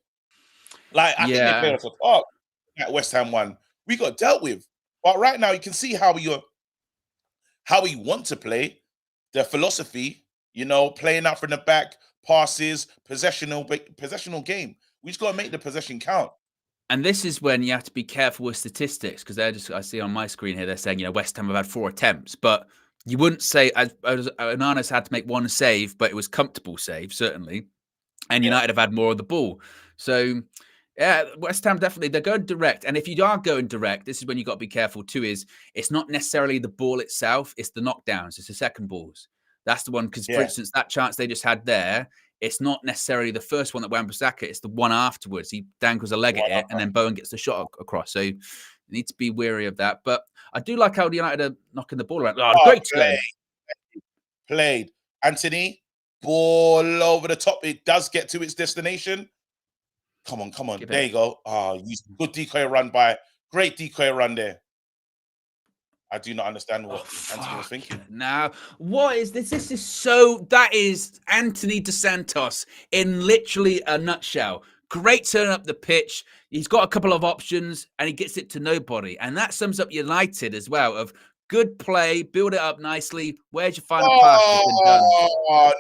Like, I think they played us up at West Ham one. We got dealt with. But right now, you can see how we want to play, the philosophy, playing out from the back, passes, possessional game. We just got to make the possession count. And this is when you have to be careful with statistics, because I see on my screen here, they're saying, West Ham have had 4 attempts, but you wouldn't say, Onana's had to make 1 save, but it was comfortable save, certainly. And United have had more of the ball. So, yeah, West Ham definitely, they're going direct. And if you are going direct, this is when you got to be careful too, is it's not necessarily the ball itself, it's the knockdowns, it's the second balls. That's the one, because, for instance, that chance they just had there, it's not necessarily the first one that Wan-Bissaka, it's the one afterwards. He dangles a leg at it, and then Bowen gets the shot across. So you need to be wary of that. But I do like how the United are knocking the ball around. Great play. Played. Anthony, ball over the top. It does get to its destination. Come on. There you go. Good decoy run by. Great decoy run there. I do not understand what Anthony was thinking. Now, what is this? That is Anthony Dos Santos in literally a nutshell. Great turn up the pitch. He's got a couple of options and he gets it to nobody. And that sums up United as well, of good play, build it up nicely. Where's your final pass?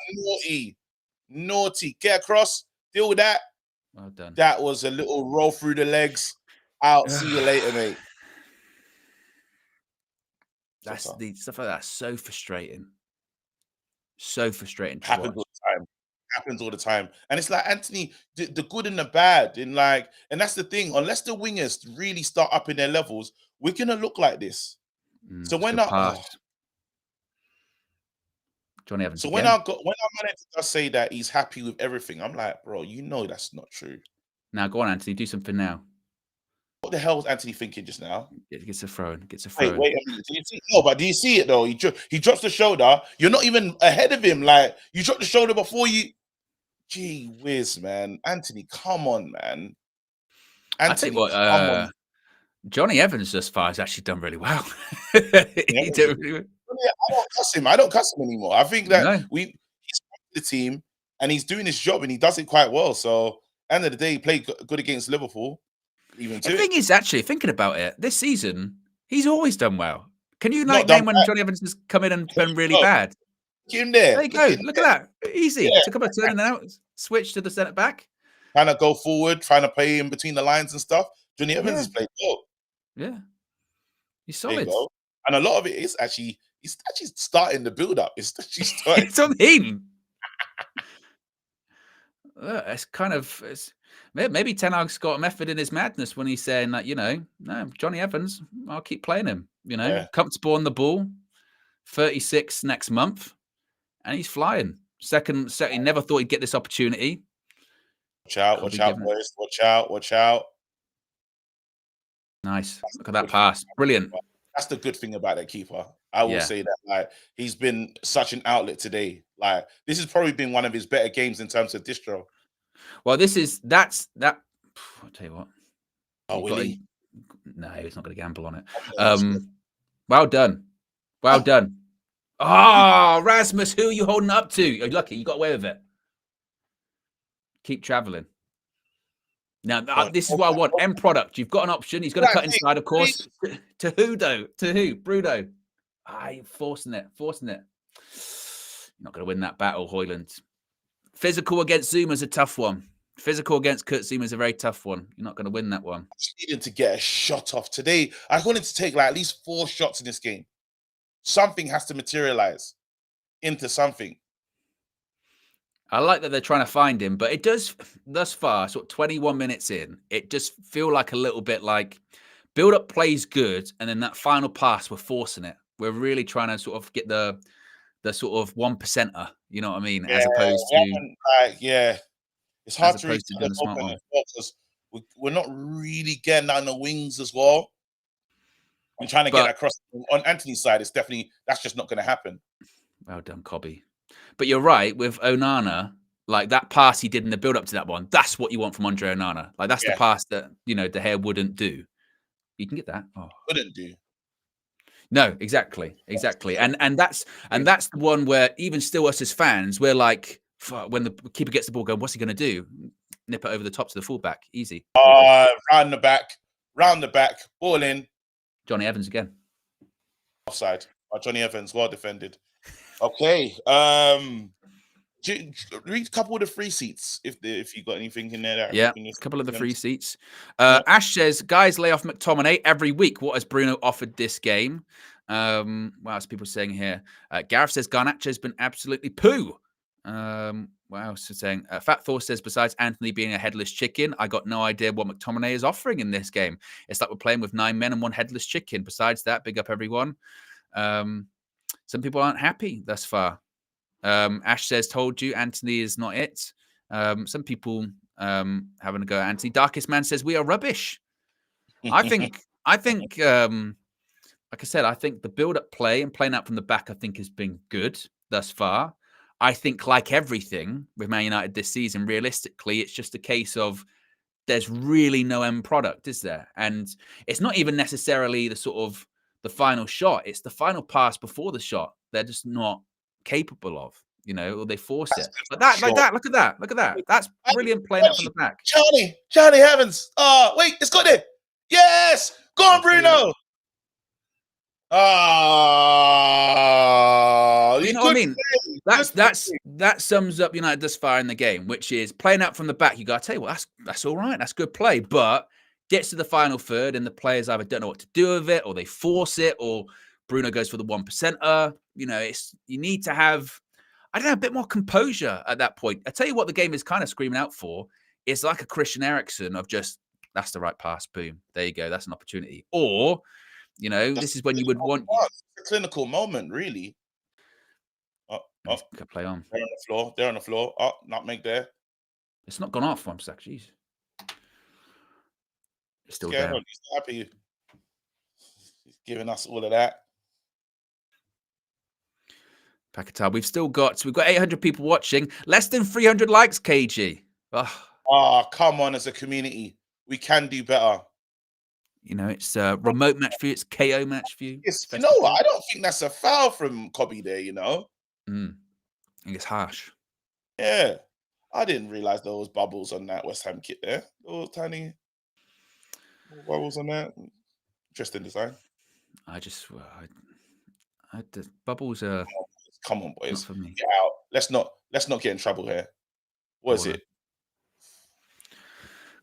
Naughty. Get across, deal with that. Well done. That was a little roll through the legs. Out. See you later, mate. That's the stuff like that. So frustrating. Happens all the time. And it's like, Anthony, the good and the bad. And that's the thing. Unless the wingers really start up in their levels, we're gonna look like this. So when Johnny Evans. So when our manager does say that he's happy with everything, I'm like, bro, that's not true. Now go on, Anthony, do something now. What the hell is Anthony thinking just now? Gets a throw in. Wait a minute. Do you see it though? He drops the shoulder. You're not even ahead of him. Like, you drop the shoulder before you. Gee whiz, man. Anthony, come on, man. Anthony, come on. Johnny Evans thus far has actually done really well. He did really well. I don't cuss him anymore. I think that he's the team and he's doing his job and he does it quite well. So, end of the day, he played good against Liverpool. The thing is, actually, thinking about it, this season, he's always done well. Can you name when Johnny Evans has come in and been really bad? Get him there. There you go. Look at that. Easy. Took up a turn and then out. Switch to the centre back. Trying to go forward, trying to play in between the lines and stuff. Johnny Evans has played well. Yeah. He's solid. And a lot of it is actually, he's actually starting the build up. It's actually starting. It's on him. It's kind of... Maybe Ten Hag's got method in his madness when he's saying that, no, Johnny Evans, I'll keep playing him, comfortable on the ball, 36 next month, and he's flying. Second, he never thought he'd get this opportunity. Watch out, boys. Watch out. Nice. Look at that pass. Brilliant. That's the good thing about that keeper. I will say that. Like, he's been such an outlet today. Like, this has probably been one of his better games in terms of distro. Well, that's that. I'll tell you what. No, he's not going to gamble on it. Well done. Oh, Rasmus, who are you holding up to? You're lucky you got away with it. Keep traveling. Now, Go on. this is what I want. End product. You've got an option. He's going to cut inside, of course. To who, though? To who? Bruno. You're forcing it. Forcing it. You're not going to win that battle, Hoyland. Physical against Zuma's a tough one. Physical against Kurt Zuma's a very tough one. You're not going to win that one. I just needed to get a shot off today. I wanted to take like at least 4 shots in this game. Something has to materialize into something. I like that they're trying to find him, but it does, thus far, sort of 21 minutes in, it just feel like a little bit like build-up plays good, and then that final pass, we're forcing it. We're really trying to sort of get the sort of 1%er, you know what I mean? Yeah, as opposed to, it's hard to doing the smart one. because we're not really getting down the wings as well. I'm trying to get across on Anthony's side. That's just not going to happen. Well done, Cobby. But you're right, with Onana, like that pass he did in the build-up to that one, that's what you want from Andre Onana. Like that's the pass that, De Gea wouldn't do. You can get that. Wouldn't do. No, exactly. And that's the one where even still us as fans, we're like, when the keeper gets the ball, going, what's he going to do? Nip it over the top to the fullback. Easy. Round the back, ball in. Johnny Evans again. Offside. Johnny Evans, well defended. Okay. Read a couple of the free seats if you got anything in there. A couple of the free seats. Ash says, guys, lay off McTominay every week. What has Bruno offered this game? What else are people saying here? Gareth says, Garnacho has been absolutely poo. What else is saying? Fat Thor says, besides Anthony being a headless chicken, I got no idea what McTominay is offering in this game. It's like we're playing with 9 men and 1 headless chicken. Besides that, big up everyone. Some people aren't happy thus far. Ash says, told you, Anthony is not it. Some people having a go at Anthony. Darkest Man says, we are rubbish. I think, like I said, I think the build-up play and playing out from the back, I think has been good thus far. I think, like everything with Man United this season, realistically, it's just a case of there's really no end product, is there? And it's not even necessarily the sort of the final shot. It's the final pass before the shot. They're just not capable of, or they force it. But look at that. That's brilliant playing out from the back. Johnny Evans. Oh, wait, it's got it. Yes. Go on, Bruno. You know what I mean? That sums up United thus far in the game, which is playing out from the back. You got to tell you what, that's all right. That's good play. But gets to the final third, and the players either don't know what to do with it, or they force it, or Bruno goes for the 1%er. You need to have, a bit more composure at that point. I tell you what, the game is kind of screaming out for. It's like a Christian Eriksen of just, that's the right pass. Boom. There you go. That's an opportunity. Or, this is when you would want a clinical moment, really. Play on. They're on the floor. Nutmeg there. It's not gone off, Wamsack. Jeez. It's still there. He's happy. He's giving us all of that. Paquetá. We've got 800 people watching. Less than 300 likes, KG. Come on, as a community. We can do better. It's a remote match for you. It's KO match for you. You know what? I don't think that's a foul from Cobby there, I think it's harsh. Yeah. I didn't realize there was bubbles on that West Ham kit there. Those tiny bubbles on that. Interesting design. The bubbles are... Come on, boys. For me. Get out. Let's not get in trouble here. What is it?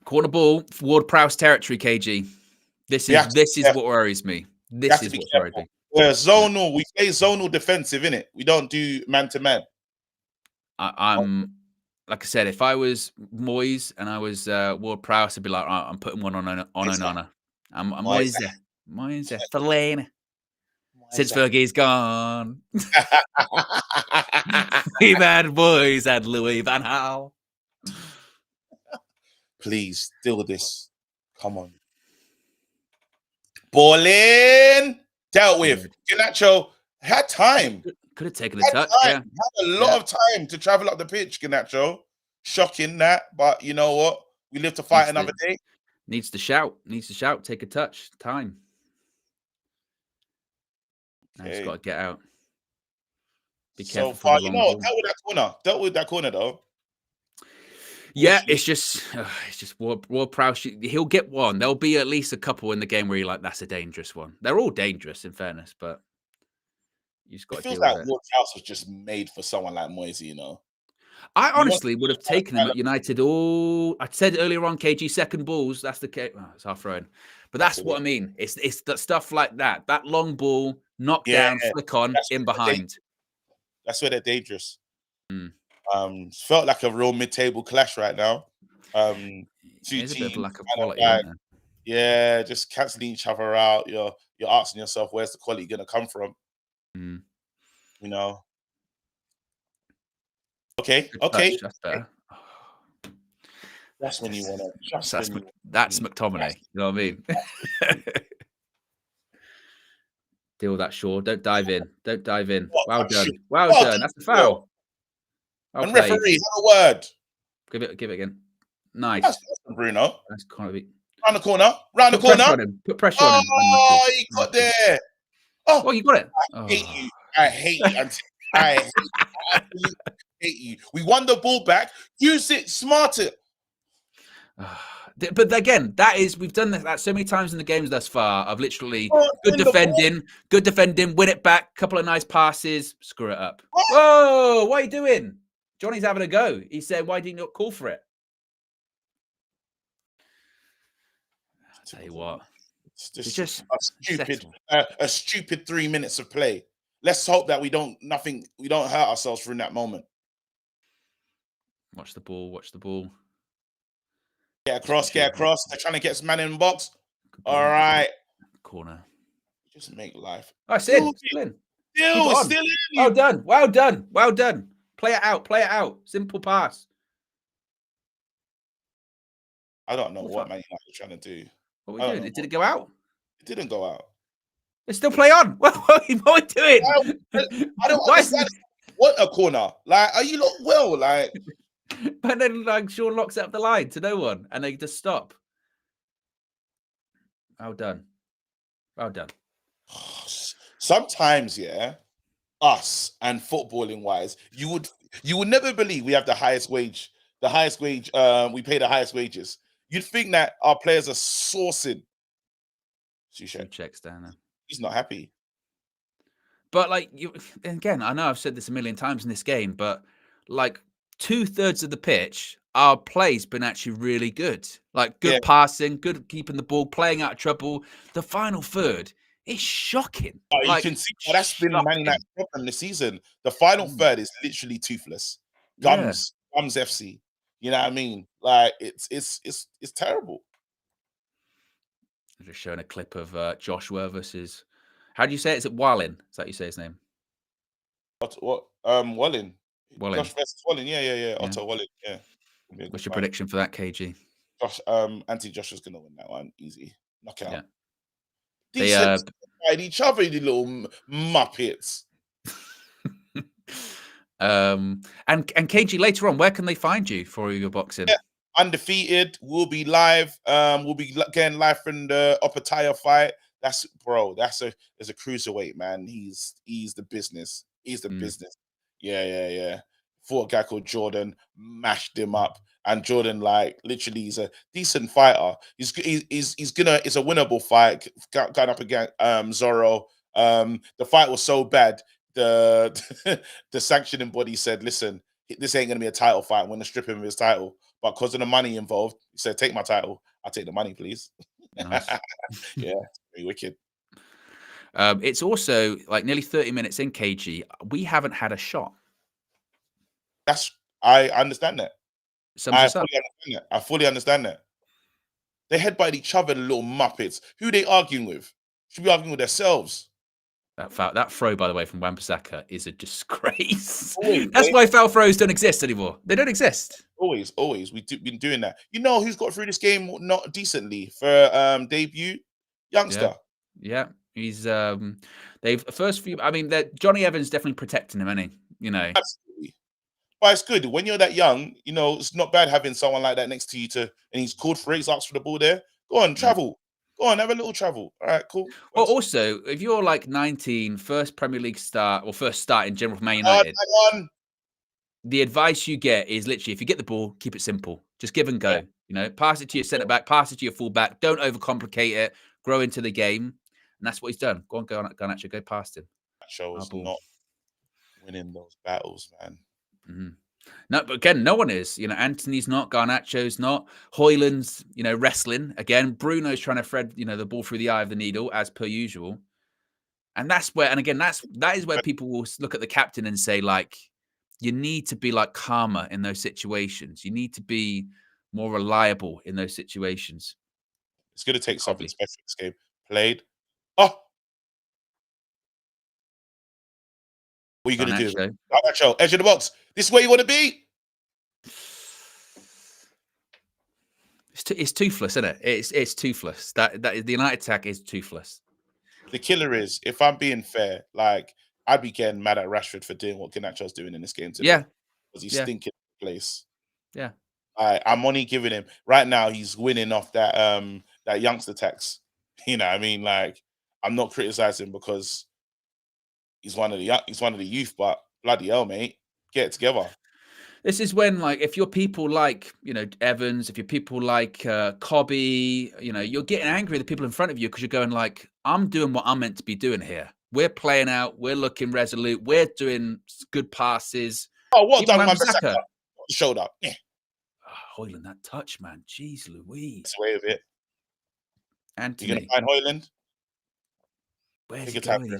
Corner ball, Ward-Prowse territory, KG. This is what worries me. This is what worries me. We're zonal. We play zonal defensive, innit? We don't do man-to-man. I'm like I said, if I was Moyes and I was Ward-Prowse, I'd be like, I'm putting one on Onana. I'm Moyes there. Fellaini. Since Fergie's gone. We've had boys at Louis Van Gaal. Please, deal with this. Come on. Ball in. Dealt with. Garnacho had time. Could have taken a touch. Yeah. Had a lot of time to travel up the pitch, Garnacho. Shocking that. But you know what? We live to fight another day. Needs to shout. Take a touch. Time. Now he's got to get out. Be careful. So far, dealt with that corner. Dealt with that corner, though. Yeah, Literally. it's just Ward-Prowse. He'll get one. There'll be at least a couple in the game where you're like, that's a dangerous one. They're all dangerous, in fairness, but you just It got to feels deal with like it. Ward-Prowse was just made for someone like Moisey, you know. I You want honestly would have taken him at United. I said earlier on, KG second balls. That's the case. Oh, it's half thrown, but that's that's it. what I mean. It's that stuff like that. That long ball, knock Yeah, down, flick on, that's in where they're behind. that's where they're dangerous. Mm. Felt like a real mid-table clash right now. Two There's a bit of a teams lack of kind of quality, like, isn't there? yeah, just canceling each other out. You're asking yourself, where's the quality gonna come from? Mm. You know. Okay, Good touch. okay. That's better. That's when you want to. Just when you. That's McTominay. You know what I mean? Deal with that, Shaw. Don't dive in. Don't dive in. What Well a done. shoot. Well What done. a That's a goal. foul. Well And played. referee, have a word. Give it again. That's Nice. Bruno. That's kind of it. Round the corner. Round the Put pressure corner. on him. Put pressure on him. Unlucky. Oh, he got Unlucky. there. Oh, Oh, you got it. I hate Oh. you. I hate you. I absolutely hate you. We won the ball back. Use it smarter. But again, we've done that so many times in the games thus far. Of literally good Win the ball. defending, win it back, couple of nice passes, screw it up. What? Whoa, what are you doing? Johnny's having a go. He said, "Why didn't you not call for it?" I'll tell you what, It's it's just just a stupid 3 minutes of play. Let's hope that we don't hurt ourselves through that moment. Watch the ball. Watch the ball. Get across. They're trying to get some man in the box. All right. Corner. Just make life. Oh, it's in. Still in. Still in. Well done. Well done. Well done. Play it out. Play it out. Simple pass. I don't know what Man United are trying to do. What are we doing? Did it go out? It didn't go out. It's still play on. What are we doing? I don't understand. What a corner. Like, are you not well? Like, but then like Sean locks up the line to no one and they just stop. Well done. Well done. Sometimes, yeah, us and footballing wise, you would never believe we have the highest wage. We pay the highest wages. You'd think that our players are sourcing. Two checks down there. He's not happy. But like again, I know I've said this a million times in this game, but like 2/3 of the pitch, our play's been actually really good. Like good passing, good keeping the ball, playing out of trouble. The final third is shocking. You can see that's been Man United's problem this season. The final third is literally toothless. Gums FC. You know what I mean? Like it's terrible. I'm just showing a clip of Joshua versus. How do you say it? Is it Wallin? Is that how you say his name? What? Wallin. Josh versus Wallin. Yeah. Otto Wallin. Yeah. What's your prediction for that, KG? Josh is gonna win that one. Easy. Knockout. Yeah. These fight each other, the little muppets. And KG, later on, where can they find you for your boxing? Yeah, undefeated. We'll be live. We'll be getting live from the upper tire fight. There's a cruiserweight, man. He's the business. He's the business. Yeah. Fought a guy called Jordan, mashed him up. And Jordan, like, literally, he's a decent fighter. It's a winnable fight. Going up against Zorro. The fight was so bad. The sanctioning body said, "Listen, this ain't gonna be a title fight. I'm gonna strip him of his title." But because of the money involved, he said, "Take my title. I'll take the money, please." Nice. Yeah, pretty wicked. It's also like nearly 30 minutes in, KG. We haven't had a shot. I understand that. I fully understand that. They headbutt each other, the little muppets. Who they arguing with? Should be arguing with themselves. That throw, by the way, from Wan-Bissaka is a disgrace. That's why foul throws don't exist anymore. They don't exist. Always. We've been doing that. You know who's got through this game not decently for debut? Youngster. Yeah. He's they've first few. I mean, Johnny Evans definitely protecting him, isn't he? You know. Absolutely. But it's good when you're that young. You know, it's not bad having someone like that next to you and he's called for it. He's asked for the ball there. Go on, travel. Go on, have a little travel. All right, cool. Well, also, if you're like 19, first Premier League start or first start in general for Man United, the advice you get is literally, if you get the ball, keep it simple. Just give and go. Yeah. You know, pass it to your centre back, pass it to your full back. Don't overcomplicate it. Grow into the game, and that's what he's done. Go on, Garnacho, go past him. Show Our is ball. not winning those battles, man. Mm-hmm. No, but again, no one is. You know, Anthony's not, Garnacho's not, Højlund's, you know, wrestling. Again, Bruno's trying to thread, you know, the ball through the eye of the needle as per usual. And that's where, and again, that is where people will look at the captain and say, like, you need to be like calmer in those situations. You need to be more reliable in those situations. It's going to take something Probably. special this game. Played. Oh, what are you going to do? Garnacho, edge of the box. This is where you want to be. It's toothless, isn't it? It's toothless. That the United attack is toothless. The killer is, if I'm being fair, like, I'd be getting mad at Rashford for doing what Garnacho's doing in this game today. Yeah. Because he's stinking the place. Yeah. I'm only giving him right now. He's winning off that that youngster tax. You know what I mean? Like, I'm not criticizing because he's one of the youth, but bloody hell, mate, get it together. This is when, like, if you're people like, you know, Evans, if you're people like Cobby, you know, you're getting angry at the people in front of you because you're going like, I'm doing what I'm meant to be doing here. We're playing out. We're looking resolute. We're doing good passes. Oh, well Even done, man. Wan-Bissaka. Showed up. Yeah. Oh, Højlund, that touch, man. Jeez Louise. That's the way of it. Anthony. You going to find Højlund? Where's he going?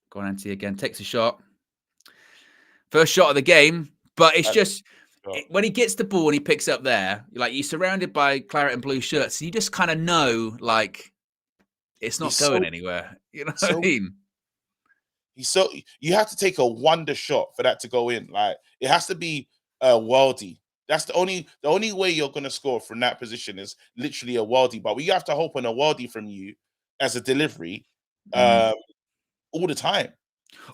Go on, Anthony again. Takes a shot. First shot of the game, but it's just when he gets the ball and he picks up there, like, you're surrounded by claret and blue shirts, and you just kind of know, like, it's not going anywhere. You know what I mean? You have to take a wonder shot for that to go in. Like, it has to be worldy. That's the only way you're gonna score from that position is literally a worldy. But we have to hope on a worldy from you as a delivery all the time.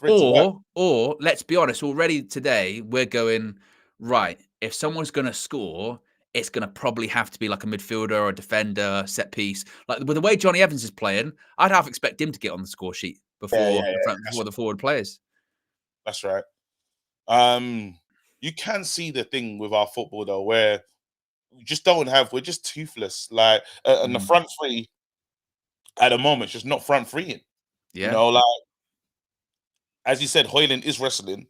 Or let's be honest, already today we're going, right, if someone's going to score, it's going to probably have to be like a midfielder or a defender, set piece. Like, with the way Johnny Evans is playing, I'd half expect him to get on the score sheet before the forward players. That's right. You can see the thing with our football though, where we're just toothless. Like, and the front three at the moment, just not front freeing. Yeah. You know, like, as you said, Højlund is wrestling.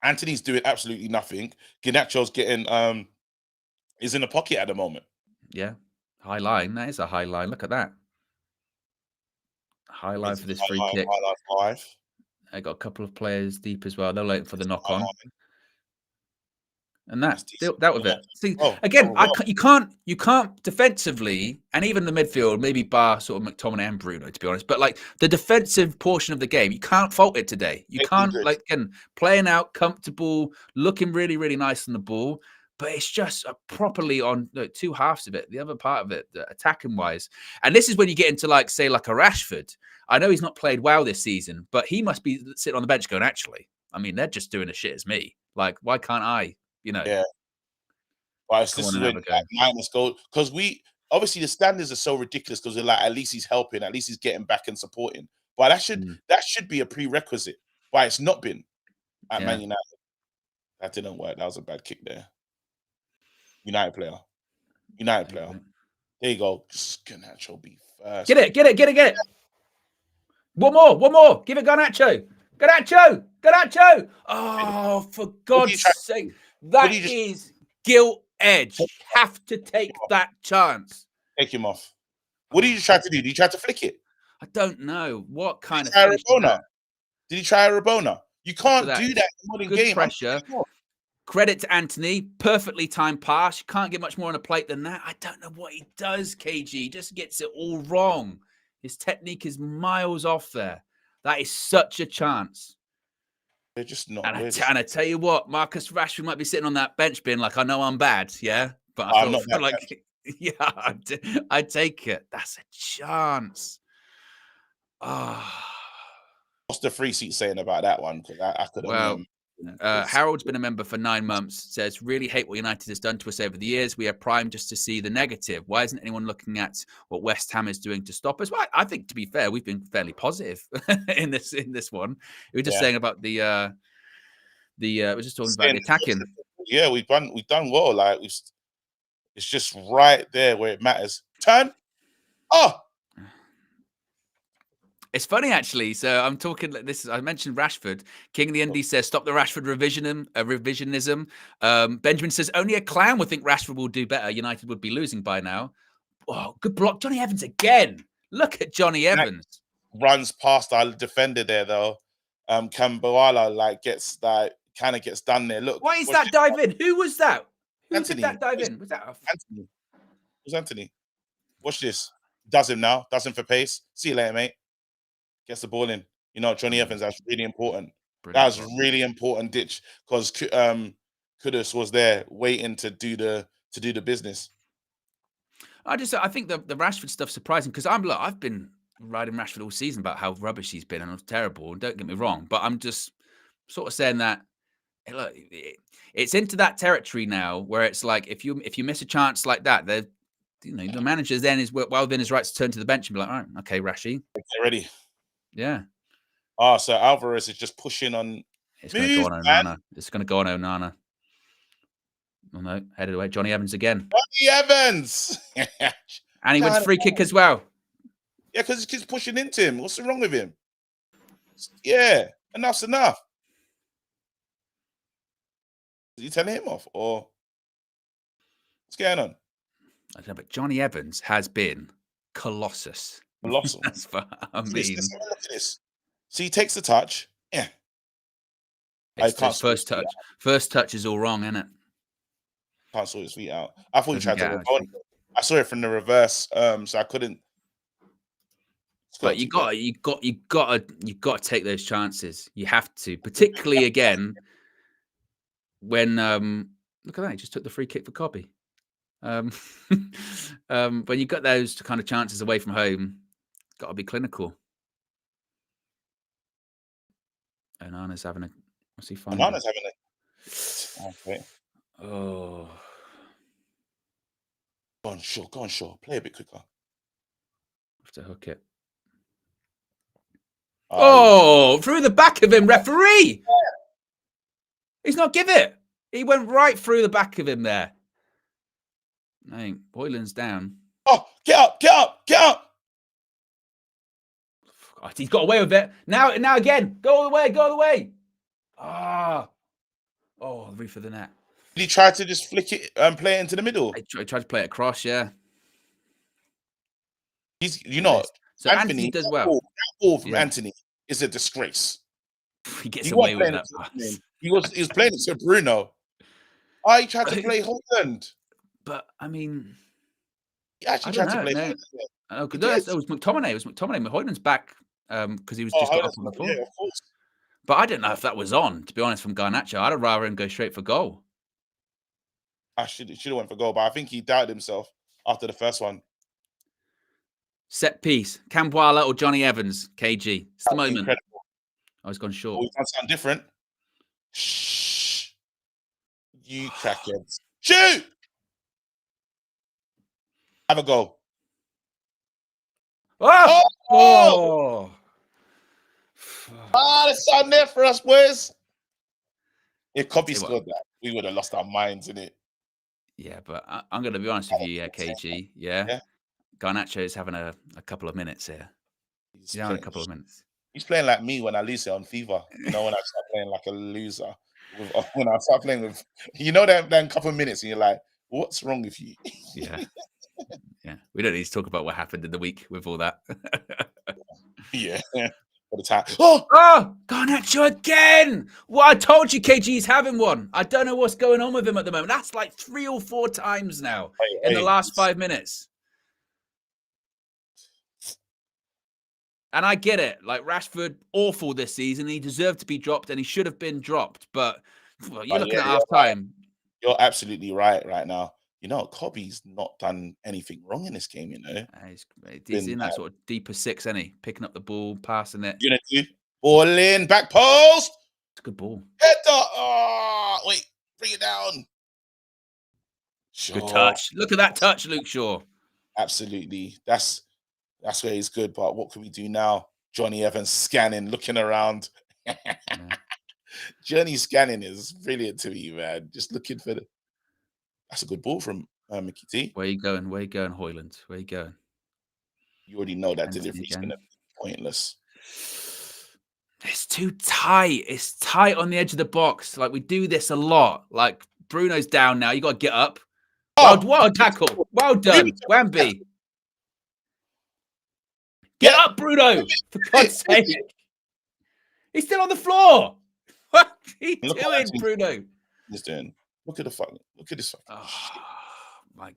Anthony's doing absolutely nothing. Garnacho's getting is in the pocket at the moment. Yeah. High line. That is a high line. Look at that. High line for this free kick. High line 5. I got a couple of players deep as well. They're waiting for the knock on. And that was it. See, again, you can't defensively, and even the midfield, maybe bar sort of McTominay and Bruno, to be honest. But like the defensive portion of the game, you can't fault it today. You can't, like, again, playing out comfortable, looking really, really nice on the ball. But it's just properly on two halves of it. The other part of it, attacking wise, and this is when you get into, like, say, like a Rashford. I know he's not played well this season, but he must be sitting on the bench going, actually, I mean, they're just doing as shit as me. Like, why can't I? You know, yeah. But this is when minus goal, because we obviously the standards are so ridiculous because we're like, at least he's helping, at least he's getting back and supporting. But that should be a prerequisite. But it's not been at Man United. That didn't work. That was a bad kick there. United player. There you go. Garnacho be first. Get it. One more. Give it Garnacho. Oh, for God's sake. That is gilt edge. You have to take that chance. Take him off. What did you try to do? Did you try to flick it? I don't know. What kind of Rabona? Did he try a Rabona? You can't do that in the modern game. Pressure. Credit to Anthony. Perfectly timed pass. You can't get much more on a plate than that. I don't know what he does, KG. He just gets it all wrong. His technique is miles off there. That is such a chance. They're just not. And I tell you what, Marcus Rashford might be sitting on that bench being like, I know I'm bad, yeah? But I feel like, bad. Yeah, I take it. That's a chance. What's the free seat saying about that one? Because I could have Harold's been a member for 9 months. Says, really hate what United has done to us over the years. We are primed just to see the negative. Why isn't anyone looking at what West Ham is doing to stop us? Well, I think, to be fair, we've been fairly positive in this one. We were just saying about we're just talking about the attacking. Yeah, we've done well. Like it's just right there where it matters. Turn. Oh. It's funny, actually. So I'm talking like this. I mentioned Rashford. King of the Indies says, stop the Rashford revisionism. Benjamin says, only a clown would think Rashford will do better. United would be losing by now. Oh, good block. Johnny Evans again. Look at Johnny Evans. Runs past our defender there, though. Kambuala, like, kind of gets done there. Look. Why is that dive in? Who was that? Who Anthony. did that dive in? Was that Anthony? It was Anthony. Watch this. Does him now. Does him for pace. See you later, mate. Gets the ball in. You know, Johnny Evans, that's really important. Brilliant. That was really important ditch because Kudus was there waiting to do the business. I think the Rashford stuff's surprising because I've been riding Rashford all season about how rubbish he's been and terrible. Don't get me wrong, but I'm just sort of saying that look, it's into that territory now where it's like if you miss a chance like that, the manager then is well within his right to turn to the bench and be like, all right, okay, Rashi, get ready. Yeah. Oh, so Alvarez is just pushing on. It's going to go on Onana. It's going to go on Onana. Oh, no, headed away. Johnny Evans again. Johnny Evans! And he wins free kick as well. Yeah, because he's pushing into him. What's wrong with him? Yeah, enough's enough. Is he telling him off? Or what's going on? I don't know, but Johnny Evans has been colossal. That's what I mean. Look at this. So he takes the touch. Yeah. First touch. First touch is all wrong, isn't it? Can't sort his feet out. I thought he tried to record. I saw it from the reverse, so I couldn't. But you got to take those chances. You have to, particularly again when look at that, he just took the free kick for Cobby. When you got those kind of chances away from home, got to be clinical. Onana's having a. What's he finding? Onana's having a. Okay. Oh. Go on, Shaw. Play a bit quicker. Have to hook it. Oh, Yeah. Through the back of him, referee. He's not give it. He went right through the back of him there. No, Boylan's down. Oh, get up. Oh, he's got away with it. Now again. Go all the way. Ah. Oh, the roof of the net. Did he try to just flick it and play it into the middle? He tried to play it across, yeah. So Anthony does well. That ball from Anthony is a disgrace. He gets away with that pass. He was playing it to Bruno. Oh, he tried to play Holland. But I mean, he actually tried to play Holland. No, that was McTominay. It was McTominay. Hoyland's back because he was just got up on the floor. Yeah, of course. But I don't know if that was on, to be honest, from Garnacho. I'd have rather him go straight for goal. I should have went for goal, but I think he doubted himself after the first one. Set piece. Kambuala or Johnny Evans, KG. It's the moment. Incredible. Oh, he's gone short. Oh, he's done something different. Shh. You crackheads. Shoot! Have a go. Oh! There's something there for us, boys. If Cobby scored that, we would have lost our minds in it. Yeah, but I'm going to be honest with you, KG. Yeah. Garnacho is having a couple of minutes here. He's having a couple of minutes. He's playing like me when I lose it on FIFA. When I start playing like a loser. When I start playing with, that couple of minutes and you're like, what's wrong with you? Yeah. We don't need to talk about what happened in the week with all that. Yeah. For the time. Oh, Garnacho again. Well, I told you KG's having one. I don't know what's going on with him at the moment. That's like 3 or 4 times now in the last 5 minutes. And I get it. Like Rashford, awful this season. He deserved to be dropped and he should have been dropped. But you're looking at half time. You're absolutely right now. Cobby's not done anything wrong in this game, He's in that sort of deeper 6, isn't he? Picking up the ball, passing it. Unity. Ball in, back post. a good ball. Header. Oh, wait, bring it down. Sure. Good touch. Look at that touch, Luke Shaw. Absolutely. That's where he's good. But what can we do now? Johnny Evans scanning, looking around. Yeah. Johnny scanning is brilliant to me, man. Just looking for the. That's a good ball from Mickey T. Where you going? Where you going, Hoyland? Where you going? You already know that Anthony delivery is again. going to be pointless. It's too tight. It's tight on the edge of the box. Like, we do this a lot. Like, Bruno's down now. You got to get up. Well tackle. Well done, Wamby. Get up, Bruno! For God's sake. He's still on the floor. What are you doing, Bruno? He's doing. Look at the fuck. Look at this. Oh, my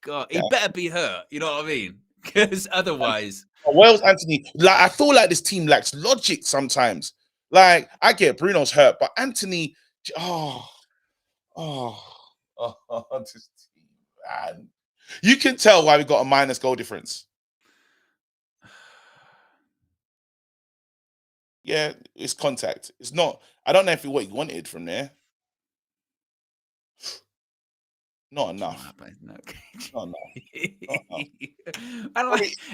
God. He better be hurt. You know what I mean? Because otherwise. Wales Anthony, like, I feel like this team lacks logic sometimes. Like, I get Bruno's hurt, but Anthony, this team, man. You can tell why we got a minus goal difference. Yeah, it's contact. It's not. I don't know if it's what you wanted from there. Not enough. Not enough.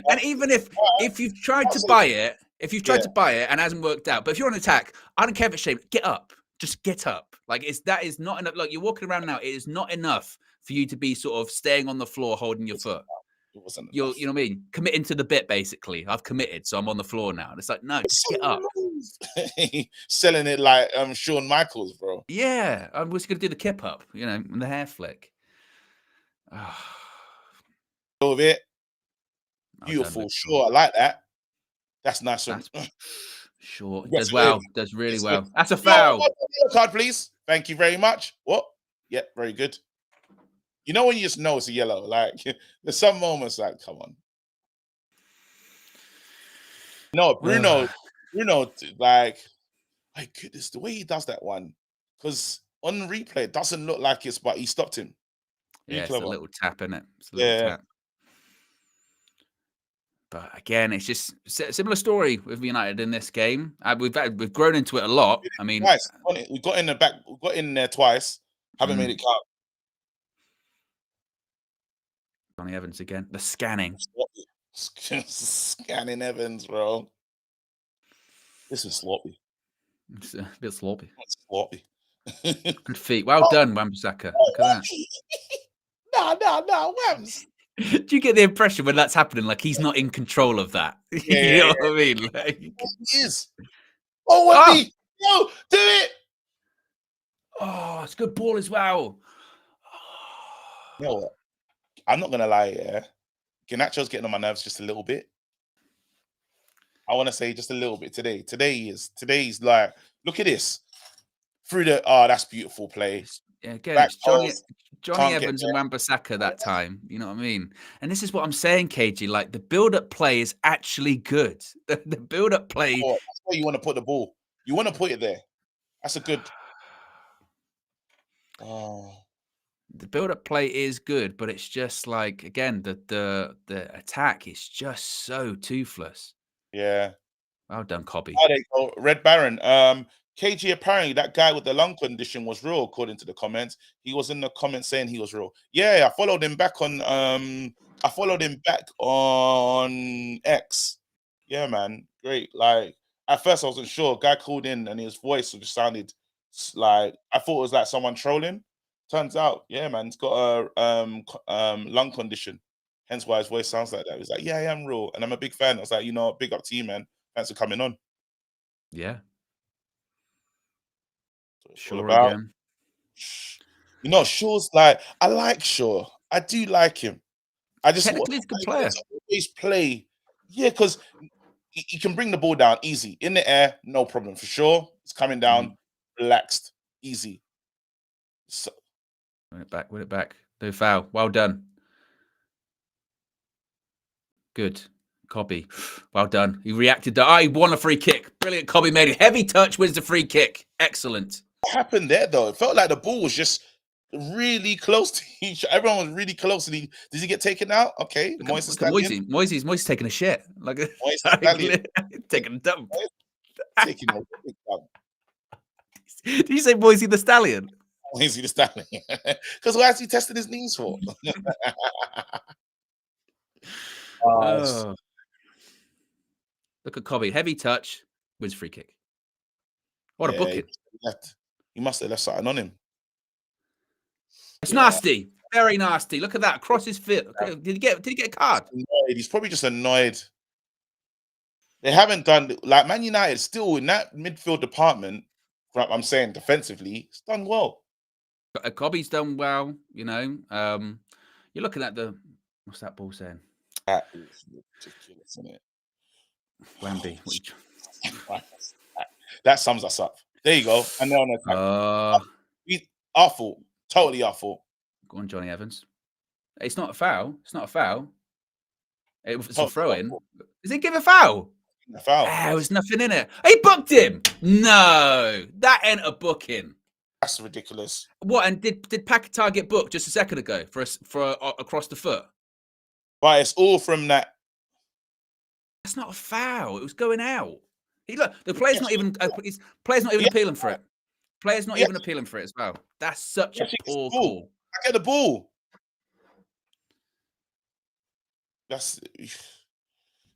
And even if you've tried to buy it, and it hasn't worked out, but if you're on attack, I don't care if it's shaped. Get up. Just get up. Like, that is not enough. Look, you're walking around now. It is not enough for you to be sort of staying on the floor holding your foot. It wasn't. You know what I mean? Committing to the bit, basically. I've committed, so I'm on the floor now. And it's like, no, just get up. Selling it like Shawn Michaels, bro. Yeah, I'm just gonna do the kip up, you know, and the hair flick. Of it. Beautiful, sure. I like that. That's nice. Sure, does well, does really well. That's a foul. Yellow card, please. Thank you very much. What? Yeah, very good. You know when you just know it's a yellow. Like, there's some moments like, come on. No, Bruno, like, my goodness, the way he does that one, because on the replay, it doesn't look like it's, but he stopped him. Yeah, it's a little tap, isn't it? It's a little tap. But again, it's just a similar story with United in this game. We've grown into it a lot. I mean, twice. We got in the back. We got in there twice. Haven't made it count. Johnny Evans again. The scanning. Scanning Evans, bro. This is sloppy. It's a bit sloppy. It's sloppy. Good feet. Well done, Wan-Bissaka. Look at that. No, Wams. Do you get the impression when that's happening, like he's not in control of that? Yeah, you know what I mean? Like, he is. Oh, no, do it. Oh, it's a good ball as well. You know what? I'm not gonna lie, yeah. Garnacho's getting on my nerves just a little bit. I want to say just a little bit today. Today's like, look at this. Through the that's beautiful play. Yeah, again, it's Johnny Evans and Wan-Bissaka that time. You know what I mean? And this is what I'm saying, KG. Like, the build-up play is actually good. The build-up play. Oh, that's where you want to put the ball. You want to put it there. That's a good. The build-up play is good, but it's just like, again, the attack is just so toothless. Yeah. Well done, Cobby. Oh, there you go. Red Baron. KG, apparently that guy with the lung condition was real, according to the comments. He was in the comments saying he was real. Yeah, I followed him back on X. Yeah, man. Great. Like, at first I wasn't sure. Guy called in and his voice just sounded like, I thought it was like someone trolling. Turns out, yeah, man, he's got a lung condition. Hence why his voice sounds like that. He's like, yeah, I am real. And I'm a big fan. I was like, big up to you, man. Thanks for coming on. Yeah. Sure again. Shaw's like, I like Shaw. I do like him. I just technically he's a good player. Always play. Yeah, because he can bring the ball down easy. In the air, no problem. For sure. It's coming down, relaxed, easy. So win it back. No foul. Well done. Good. Cobby. Well done. He reacted. He won a free kick. Brilliant. Cobby made it. Heavy touch, wins the free kick. Excellent. What happened there, though? It felt like the ball was just really close to each. Everyone was really close. Did he get taken out? Okay. Moises taking a shit. Like taking a dump. Taking a big dump. Did you say Boise the Stallion? Boise the Stallion. Because why is he testing his knees for? Oh. Look at Cobby. Heavy touch, wins free kick. What a booking. He must have left something on him. It's nasty. Very nasty. Look at that. Across his foot. Did he get a card? He's probably just annoyed. They haven't done, like, Man United still in that midfield department, I'm saying defensively, it's done well. Cobby's done well, you know. You're looking at what's that ball saying? That is ridiculous, isn't it? Wemby. That sums us up. There you go. And they're on attack. Our fault. Totally our fault. Go on, Johnny Evans. It's not a foul. It's not a foul. It's a throw-in. Does he give a foul? A foul. There was nothing in it. He booked him. No, that ain't a booking. That's ridiculous. What? And did Paquetá get booked just a second ago for across the foot? But it's all from that. That's not a foul. It was going out. Look, the player's not even. Player's not even appealing for it. Player's not even appealing for it as well. That's such a poor call. I get the ball.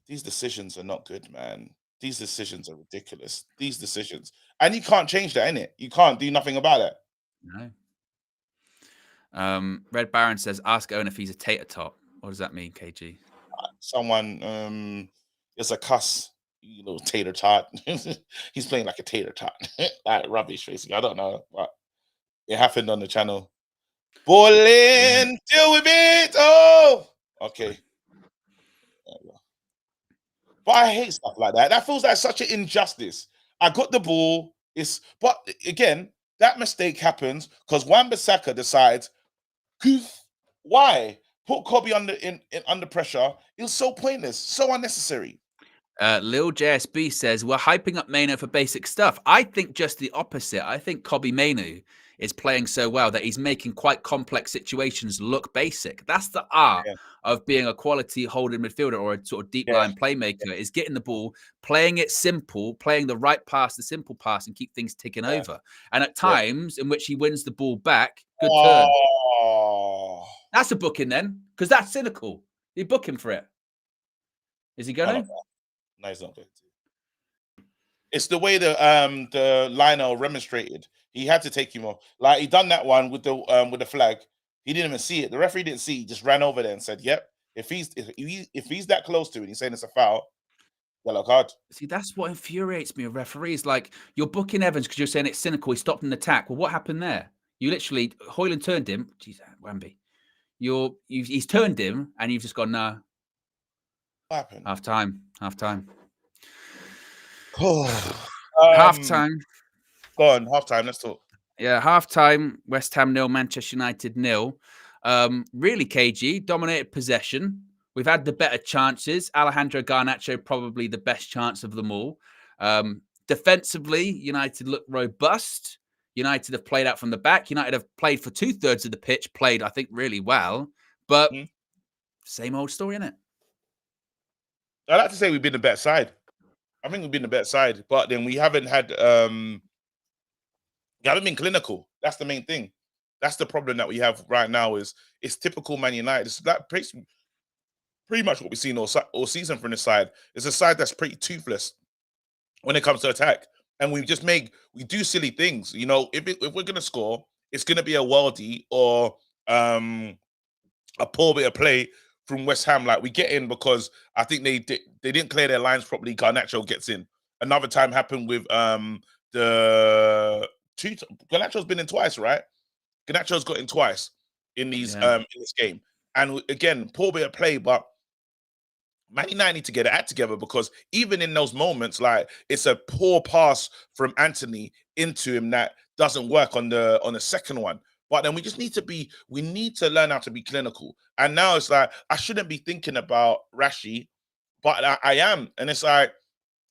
These decisions are not good, man. These decisions are ridiculous. These decisions. And you can't change that, innit? You can't do nothing about it. No. Red Baron says, ask Owen if he's a tater tot. What does that mean, KG? Someone, it's a cuss, you little tater tot. He's playing like a tater tot. Like rubbish, basically. I don't know, but it happened on the channel. Bowling, deal with it. Oh, okay. But I hate stuff like that. That feels like such an injustice. I got the ball. But again, that mistake happens because Wan-Bissaka decides, why put Kobe under pressure? It was so pointless, so unnecessary. Lil JSB says we're hyping up Mano for basic stuff. I think just the opposite. I think Kobe Manu is playing so well that he's making quite complex situations look basic. That's the art of being a quality holding midfielder or a sort of deep line playmaker, is getting the ball, playing it simple, playing the right pass, the simple pass, and keep things ticking over. And at times in which he wins the ball back, good turn. That's a booking then, because that's cynical. You book him for it. Is he going to? No, he's not going to. It's the way the liner remonstrated. He had to take him off. Like, he done that one with the flag. He didn't even see it. The referee didn't see. He just ran over there and said, "Yep, if he's that close to it, he's saying it's a foul. Well, card." See, that's what infuriates me with referees. Like, you're booking Evans because you're saying it's cynical. He stopped an attack. Well, what happened there? You literally Hoyland turned him. Jeez, Wemby. He's turned him, and you've just gone, nah. What happened? Half time. Half time. Go on, half time. Let's talk. Yeah, half time. West Ham 0, Manchester United 0. Really, KG dominated possession. We've had the better chances. Alejandro Garnacho probably the best chance of them all. Defensively, United look robust. United have played out from the back. United have played for 2/3 of the pitch. Played, I think, really well. But same old story, innit? I'd like to say we've been the better side. I think we've been the better side, but then we haven't had. We haven't been clinical. That's the main thing. That's the problem that we have right now. It's typical Man United. It's that pretty much what we've seen all season from this side. It's a side that's pretty toothless when it comes to attack, and we do silly things. You know, if we're gonna score, it's gonna be a worldie or a poor bit of play from West Ham. Like, we get in because I think they didn't clear their lines properly. Garnacho gets in. Another time happened with Garnacho's been in twice, right? Garnacho's got in twice in these in this game. And again, poor bit of play, but Man United need to get it act together, because even in those moments, like, it's a poor pass from Anthony into him that doesn't work on the second one. But then we need to learn how to be clinical. And now it's like, I shouldn't be thinking about Rashi, but I am. And it's like,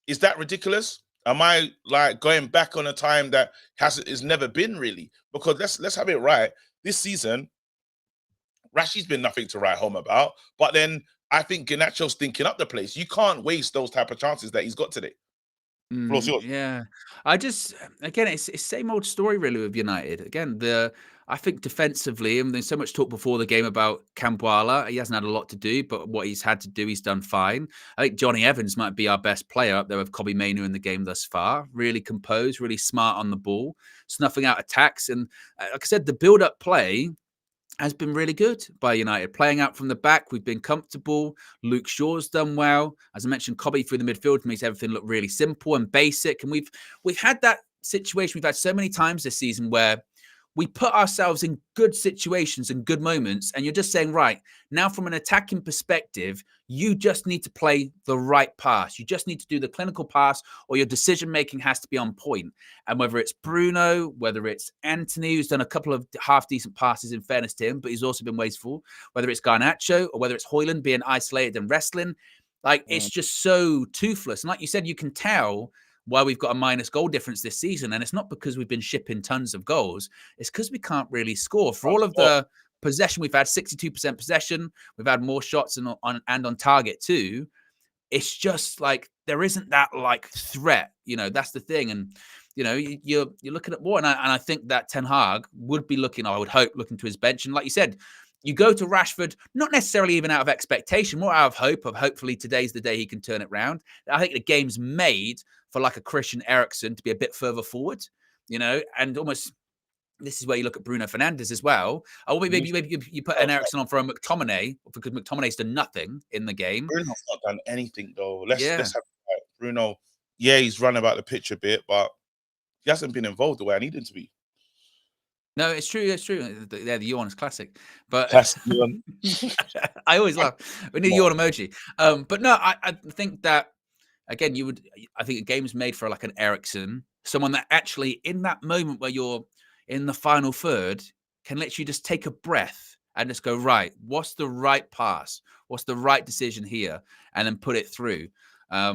is that ridiculous? Am I like going back on a time that has never been, really? Because let's have it right. This season, Rashi's been nothing to write home about. But then I think Garnacho's thinking up the place. You can't waste those type of chances that he's got today. Floor's yours. Yeah. I just again, it's same old story really with United. Again, I think defensively, and there's so much talk before the game about Cambuala. He hasn't had a lot to do, but what he's had to do, he's done fine. I think Johnny Evans might be our best player up there with Kobbie Mainoo in the game thus far. Really composed, really smart on the ball, snuffing out attacks. And like I said, the build-up play has been really good by United. Playing out from the back, we've been comfortable. Luke Shaw's done well. As I mentioned, Kobbie through the midfield makes everything look really simple and basic. And we've had that situation we've had so many times this season where we put ourselves in good situations and good moments, and you're just saying, right, now from an attacking perspective, you just need to play the right pass. You just need to do the clinical pass, or your decision-making has to be on point. And whether it's Bruno, whether it's Anthony, who's done a couple of half-decent passes in fairness to him, but he's also been wasteful, whether it's Garnacho, or whether it's Højlund being isolated and wrestling, like, it's just so toothless. And like you said, you can tell why we've got a minus goal difference this season. And it's not because we've been shipping tons of goals. It's because we can't really score. For all of the possession, we've had 62% possession. We've had more shots and on target too. It's just like there isn't that like threat. That's the thing. And you're looking at more. And I think that Ten Hag would be looking, I would hope, looking to his bench. And like you said, you go to Rashford, not necessarily even out of expectation, more out of hope of hopefully today's the day he can turn it around. I think the game's made for like a Christian Eriksen to be a bit further forward, and almost this is where you look at Bruno Fernandes as well. Oh, maybe you put an Eriksen on for a McTominay because McTominay's done nothing in the game. Bruno's not done anything though. Yeah. Let's have Bruno. Yeah, he's run about the pitch a bit, but he hasn't been involved the way I need him to be. No, it's true. It's true. The yawn is classic, but I always laugh. We need a yawn emoji. But no, I think that again, I think a game's made for like an Eriksen, someone that actually in that moment where you're in the final third can literally just take a breath and just go, right, what's the right pass? What's the right decision here? And then put it through. But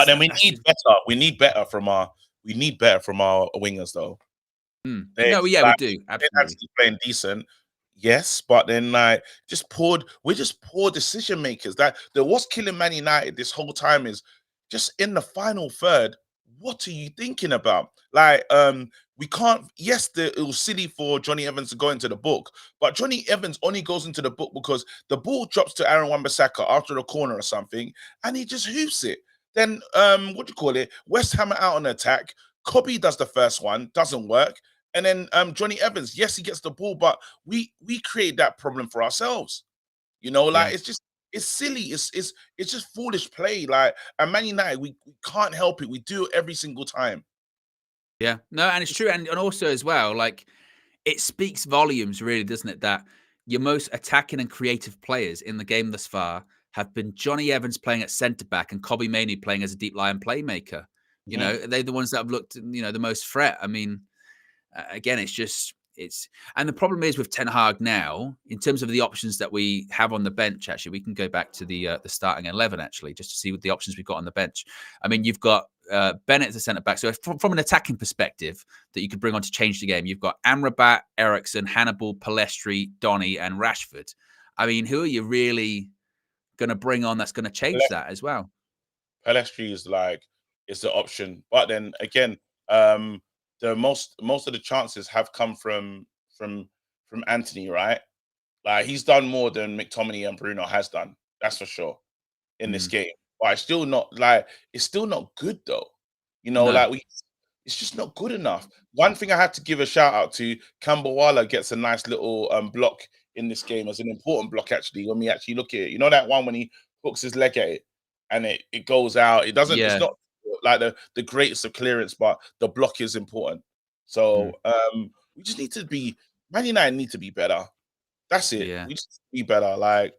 then we need better. We need better from our wingers though. No, yeah, we do. Absolutely. Playing decent. Yes, but then we're just poor decision makers. What's killing Man United this whole time is just in the final third. What are you thinking about? Like, we can't. Yes, it was silly for Johnny Evans to go into the book, but Johnny Evans only goes into the book because the ball drops to Aaron Wan-Bissaka after the corner or something, and he just hoofs it. Then, West Ham are out on attack. Kobbie does the first one, doesn't work. And then Johnny Evans, yes, he gets the ball, but we create that problem for ourselves. It's silly. It's just foolish play. Like, at Man United, we can't help it. We do it every single time. Yeah, no, and it's true. And also as well, like, it speaks volumes, really, doesn't it? That your most attacking and creative players in the game thus far have been Johnny Evans playing at centre-back and Kobbie Mainoo playing as a deep line playmaker. They're the ones that have looked, the most threat. I mean, again, and the problem is with Ten Hag now, in terms of the options that we have on the bench, actually, we can go back to the starting 11, actually, just to see what the options we've got on the bench. I mean, you've got Bennett as a centre-back. So from an attacking perspective that you could bring on to change the game, you've got Amrabat, Eriksen, Hannibal, Pellistri, Donny, and Rashford. I mean, who are you really going to bring on that's going to change that as well? Pellistri is the option. But then, again, most of the chances have come from Anthony, right? Like, he's done more than McTominay and Bruno has done. That's for sure in this game. But it's still not good though. It's just not good enough. One thing I have to give a shout out to, Cambuala gets a nice little block in this game, as an important block actually, when we actually look at it. That one when he hooks his leg at it and it goes out. It doesn't, it's not like the greatest of clearance, but the block is important. So we just need to be, Man United need to be better. That's it. Yeah. We just need to be better. Like,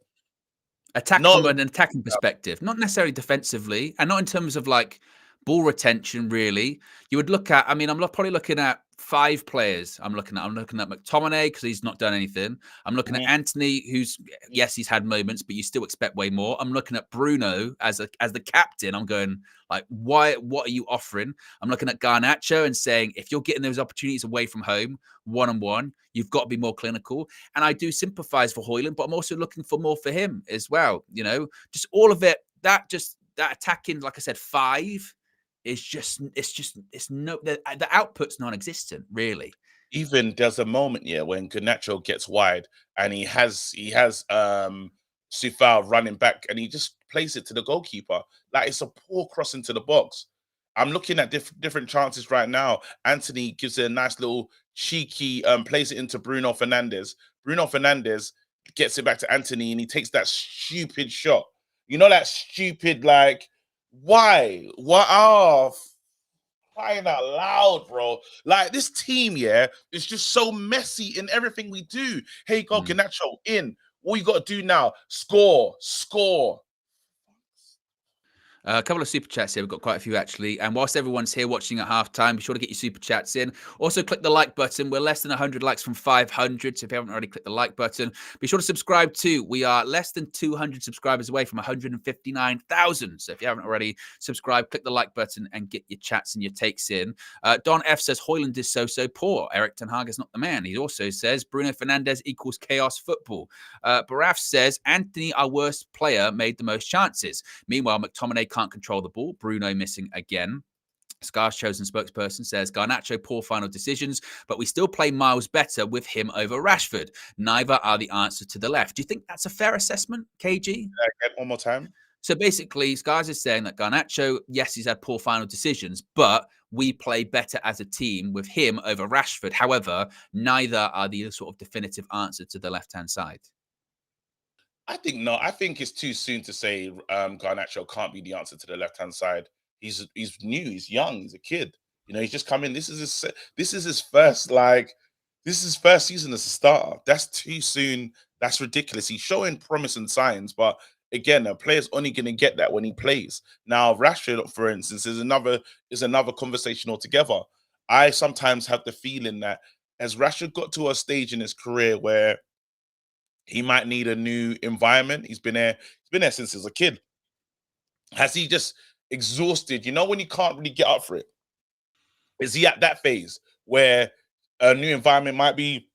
from an attacking perspective, not necessarily defensively, and not in terms of like ball retention, really. You would look at, I mean, I'm probably looking at 5 players. I'm looking at McTominay because he's not done anything. I'm looking at Anthony, who's, yes, he's had moments, but you still expect way more. I'm looking at Bruno as the captain. I'm going like, what are you offering? I'm looking at Garnacho and saying, if you're getting those opportunities away from home, one-on-one, you've got to be more clinical. And I do sympathize for Højlund, but I'm also looking for more for him as well. Just all of it, that attacking, like I said, 5 it's no, the output's non-existent, really. Even there's a moment, yeah, when Garnacho gets wide and he has Sufal running back and he just plays it to the goalkeeper. Like it's a poor cross into the box. I'm looking at different chances right now. Anthony gives it a nice little cheeky plays it into Bruno Fernandes. Bruno Fernandes gets it back to Anthony and he takes that stupid shot. You know that stupid, like, why? What? Oh, crying out loud, bro. Like this team, yeah, is just so messy in everything we do. Hey, go Garnacho in. All you got to do now, score, score. A couple of super chats here. We've got quite a few actually. And whilst everyone's here watching at halftime, be sure to get your super chats in. Also, click the like button. We're less than 100 likes from 500. So if you haven't already clicked the like button, be sure to subscribe too. We are less than 200 subscribers away from 159,000. So if you haven't already subscribed, click the like button and get your chats and your takes in. Don F says Hoyland is so poor. Eric Ten Hag is not the man. He also says Bruno Fernandes equals chaos football. Baraf says Anthony, our worst player, made the most chances. Meanwhile, McTominay can't control the ball. Bruno missing again. Scar's chosen spokesperson says Garnacho poor final decisions, but we still play miles better with him over Rashford. Neither are the answer to the left. Do you think that's a fair assessment, KG? One more time. So basically, Scars is saying that Garnacho, yes, he's had poor final decisions, but we play better as a team with him over Rashford. However, neither are the sort of definitive answer to the left-hand side. I think no. I think it's too soon to say Garnacho can't be the answer to the left hand side. He's new. He's young. He's a kid. You know, he's just come in. This is his first season as a starter. That's too soon. That's ridiculous. He's showing promise and signs, but again, a player's only going to get that when he plays. Now, Rashford, for instance, is another conversation altogether. I sometimes have the feeling that as Rashford got to a stage in his career where he might need a new environment. He's been there since he was a kid. Has he just exhausted? You know, when you can't really get up for it. Is he at that phase where a new environment might be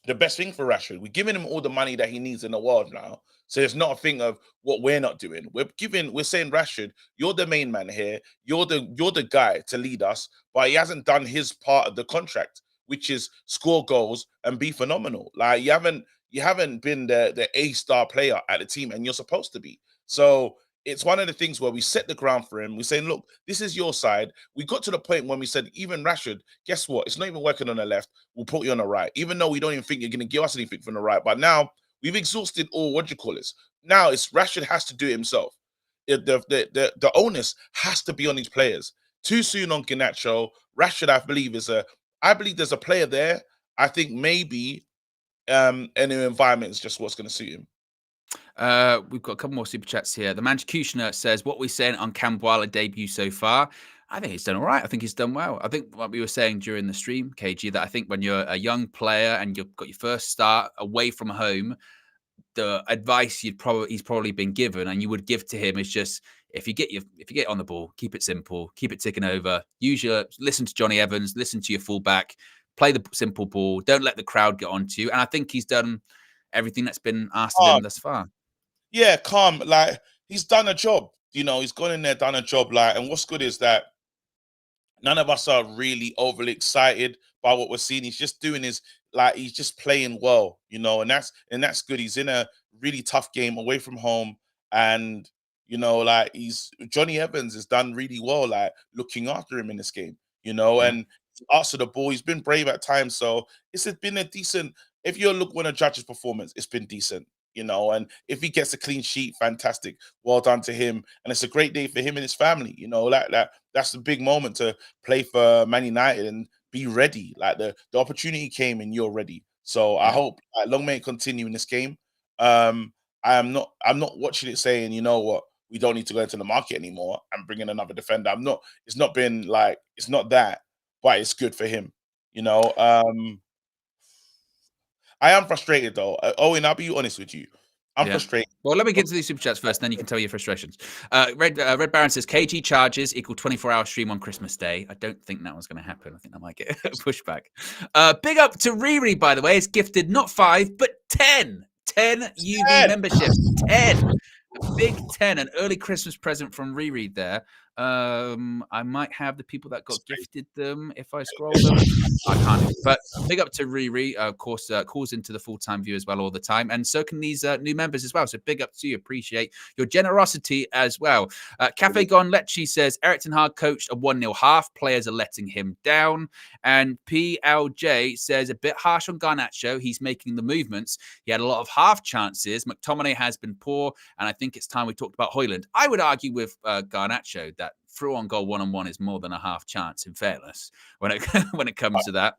the best thing for Rashford? We're giving him all the money that he needs in the world now. So it's not a thing of what we're not doing. We're saying, Rashford, you're the main man here. You're the guy to lead us, but he hasn't done his part of the contract, which is score goals and be phenomenal. Like you haven't been the A-star player at the team, and you're supposed to be. So it's one of the things where we set the ground for him. We're saying, look, this is your side. We got to the point when we said, even Rashford, guess what? It's not even working on the left. We'll put you on the right, even though we don't even think you're going to give us anything from the right. But now we've exhausted all, what do you call it? Now it's Rashford has to do it himself. The onus has to be on these players. Too soon on Garnacho. Rashford, I believe there's a player there. I think maybe a new environment is just what's going to suit him. We've got a couple more super chats here. The Manchcutioner says, what we're saying on Camboala debut so far, I think he's done all right. I think he's done well. I think what we were saying during the stream, KG, that I think when you're a young player and you've got your first start away from home, the advice he's probably been given and you would give to him is just, if you get on the ball, keep it simple, keep it ticking over, listen to Johnny Evans, listen to your fullback, play the simple ball, don't let the crowd get onto you. And I think he's done everything that's been asked of him thus far. Yeah, calm. Like, he's done a job. You know, he's gone in there, done a job. Like, and what's good is that none of us are really overly excited by what we're seeing. He's just doing he's just playing well, you know, and that's good. He's in a really tough game away from home, and you know, like Johnny Evans has done really well, like looking after him in this game, you know, and after the ball, he's been brave at times. So it's been a decent. If you look when a judge's performance, it's been decent. You know, and if he gets a clean sheet, fantastic. Well done to him. And it's a great day for him and his family. You know, that's a big moment to play for Man United and be ready. Like the opportunity came and you're ready. So I hope long may it continue in this game. I'm not watching it saying, you know what, we don't need to go into the market anymore and bring in another defender. It's not that, but it's good for him. You know, I am frustrated though. Owen, I'll be honest with you. I'm frustrated. Well, let me get to these super chats first, and then you can tell your frustrations. Red Baron says KG charges equal 24-hour stream on Christmas Day. I don't think that was going to happen. I think that might get a pushback. Big up to Riri, by the way. It's gifted not 5, but 10 UV memberships. 10. A big 10, an early Christmas present from Riri there. I might have the people that got gifted them if I scroll them. I can't. But big up to Riri, of course, calls into the full-time view as well all the time. And so can these new members as well. So big up to you. Appreciate your generosity as well. Cafe Gon Lecce says, Eric Ten Hag coached a 1-0 half. Players are letting him down. And PLJ says, a bit harsh on Garnacho. He's making the movements. He had a lot of half chances. McTominay has been poor. And I think it's time we talked about Højlund. I would argue with Garnacho that through on goal 1-on-1 is more than a half chance, in fairness, when it comes to that.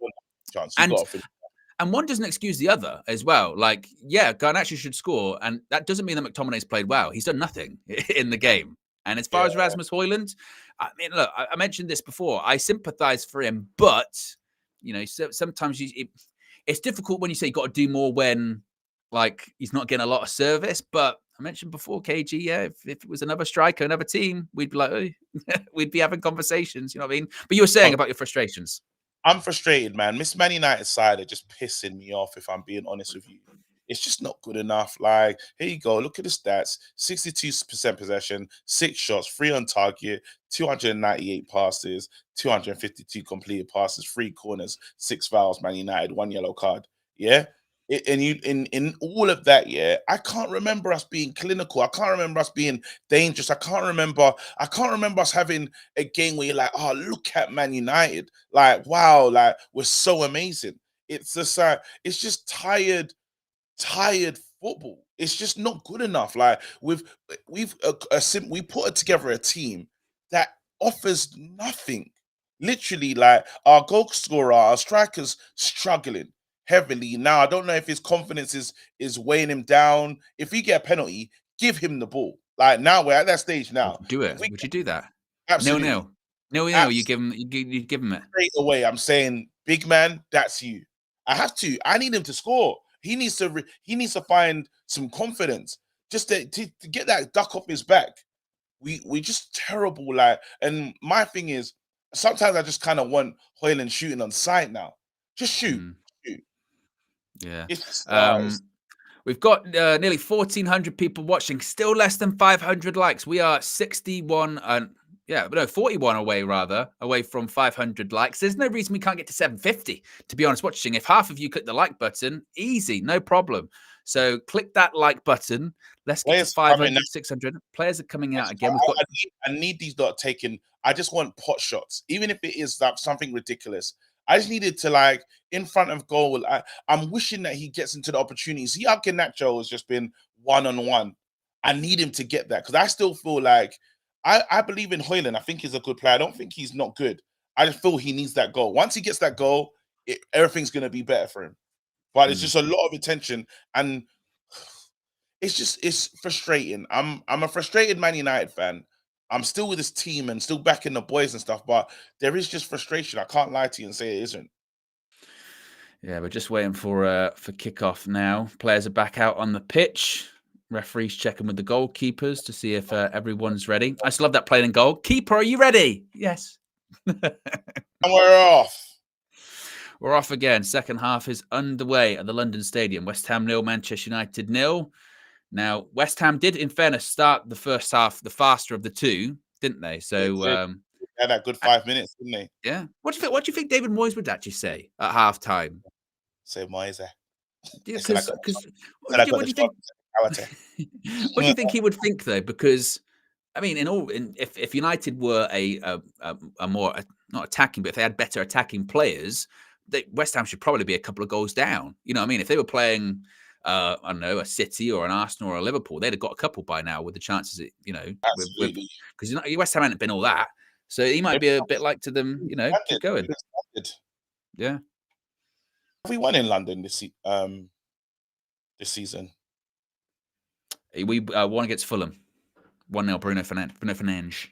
And one doesn't excuse the other as well. Like, yeah, Garnacho should score, and that doesn't mean that McTominay's played well. He's done nothing in the game. And as far as Rasmus Højlund, I mean, look, I mentioned this before. I sympathise for him, but you know, sometimes it's difficult when you say you got to do more when, like, he's not getting a lot of service. But I mentioned before, KG, yeah, if it was another striker, another team, we'd be like, oh, we'd be having conversations. You know what I mean? But you were saying about your frustrations. I'm frustrated, man. Miss Man United side are just pissing me off, if I'm being honest with you. It's just not good enough. Like, here you go. Look at the stats. 62% possession, 6 shots, 3 on target, 298 passes, 252 completed passes, 3 corners, 6 fouls, Man United, 1 yellow card. Yeah? In all of that, yeah, I can't remember us being clinical. I can't remember us being dangerous. I can't remember us having a game where you're like, oh, look at Man United. Like, wow, like, we're so amazing. It's just it's just tired football. It's just not good enough. Like, we put together a team that offers nothing. Literally, like, our goal scorer, our strikers struggling heavily. Now, I don't know if his confidence is weighing him down. If we get a penalty, give him the ball. Like, now we're at that stage now. Do it. Would you do that? Absolutely. No, you give him it. Straight away, I'm saying, big man, that's you. I have to. I need him to score. He needs to find some confidence just to get that duck off his back. We just terrible. Like, and my thing is, sometimes I just kind of want Højlund shooting on sight now. Just shoot. Yeah. It's we've got nearly 1,400 people watching, still less than 500 likes. We are 41 and 41 away from 500 likes. There's no reason we can't get to 750, to be honest, watching. If half of you click the like button, easy, no problem. So click that like button. Let's get to 500, 600. Players are coming out again. I need these not taken. I just want pot shots, even if it is like something ridiculous. I just needed to, like, in front of goal. I'm wishing that he gets into the opportunities. See how Garnacho has just been one-on-one. I need him to get that, because I still feel like I believe in Højlund. I think he's a good player. I don't think he's not good. I just feel he needs that goal. Once he gets that goal, everything's going to be better for him. But it's just a lot of attention, and it's frustrating. I'm a frustrated Man United fan. I'm still with this team and still backing the boys and stuff, but there is just frustration. I can't lie to you and say it isn't. Yeah, we're just waiting for kickoff now. Players are back out on the pitch. Referees checking with the goalkeepers to see if everyone's ready. I just love that playing in goal. Keeper, are you ready? Yes. And we're off. We're off again. Second half is underway at the London Stadium. West Ham 0, Manchester United 0. Now, West Ham did, in fairness, start the first half the faster of the two, didn't they? So they had that good 5 minutes, didn't they? Yeah. What do you think David Moyes would actually say at halftime? Say Moyes. What do you think? What do you think he would think, though? Because, I mean, if United were a more not attacking, but if they had better attacking players, West Ham should probably be a couple of goals down. You know what I mean? If they were playing, I don't know, a City or an Arsenal or a Liverpool, they'd have got a couple by now with the chances, because West Ham hadn't been all that. So he might be a bit like to them, keep going. Yeah. Have we won in London this season? We won against Fulham. 1-0, Bruno Fernandes.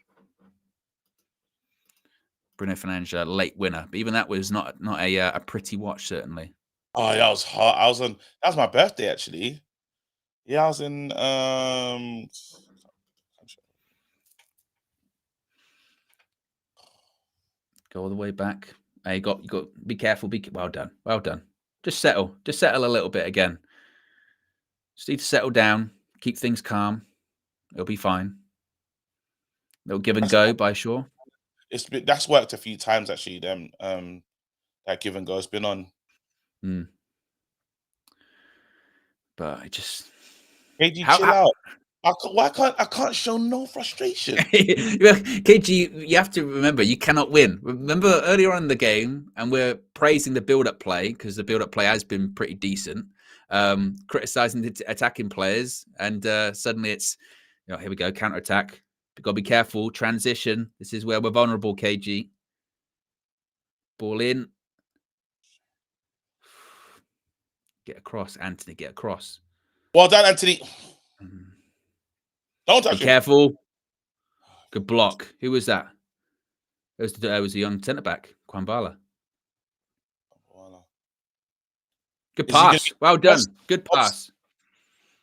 Bruno Fernandes, late winner. But even that was not a pretty watch, certainly. Oh, that was hot. That was my birthday, actually. Yeah, I was in go all the way back. You got be careful. Well done. Just settle a little bit again. Just need to settle down. Keep things calm. It'll be fine. Little give and go by Shaw. That's worked a few times actually. That give and go has been on. But I just KG, chill out. I can't show no frustration. KG, you have to remember you cannot win. Remember earlier on in the game, and we're praising the build-up play because the build-up play has been pretty decent. Criticizing the attacking players, and suddenly it's, here we go, counter attack. We've got to be careful. Transition. This is where we're vulnerable. KG, ball in. Get across, Anthony. Get across. Well done, Anthony. Don't touch him. Be careful. Good block. Who was that? It was the young centre back, Kwambala. Good pass. Well done. Good pass.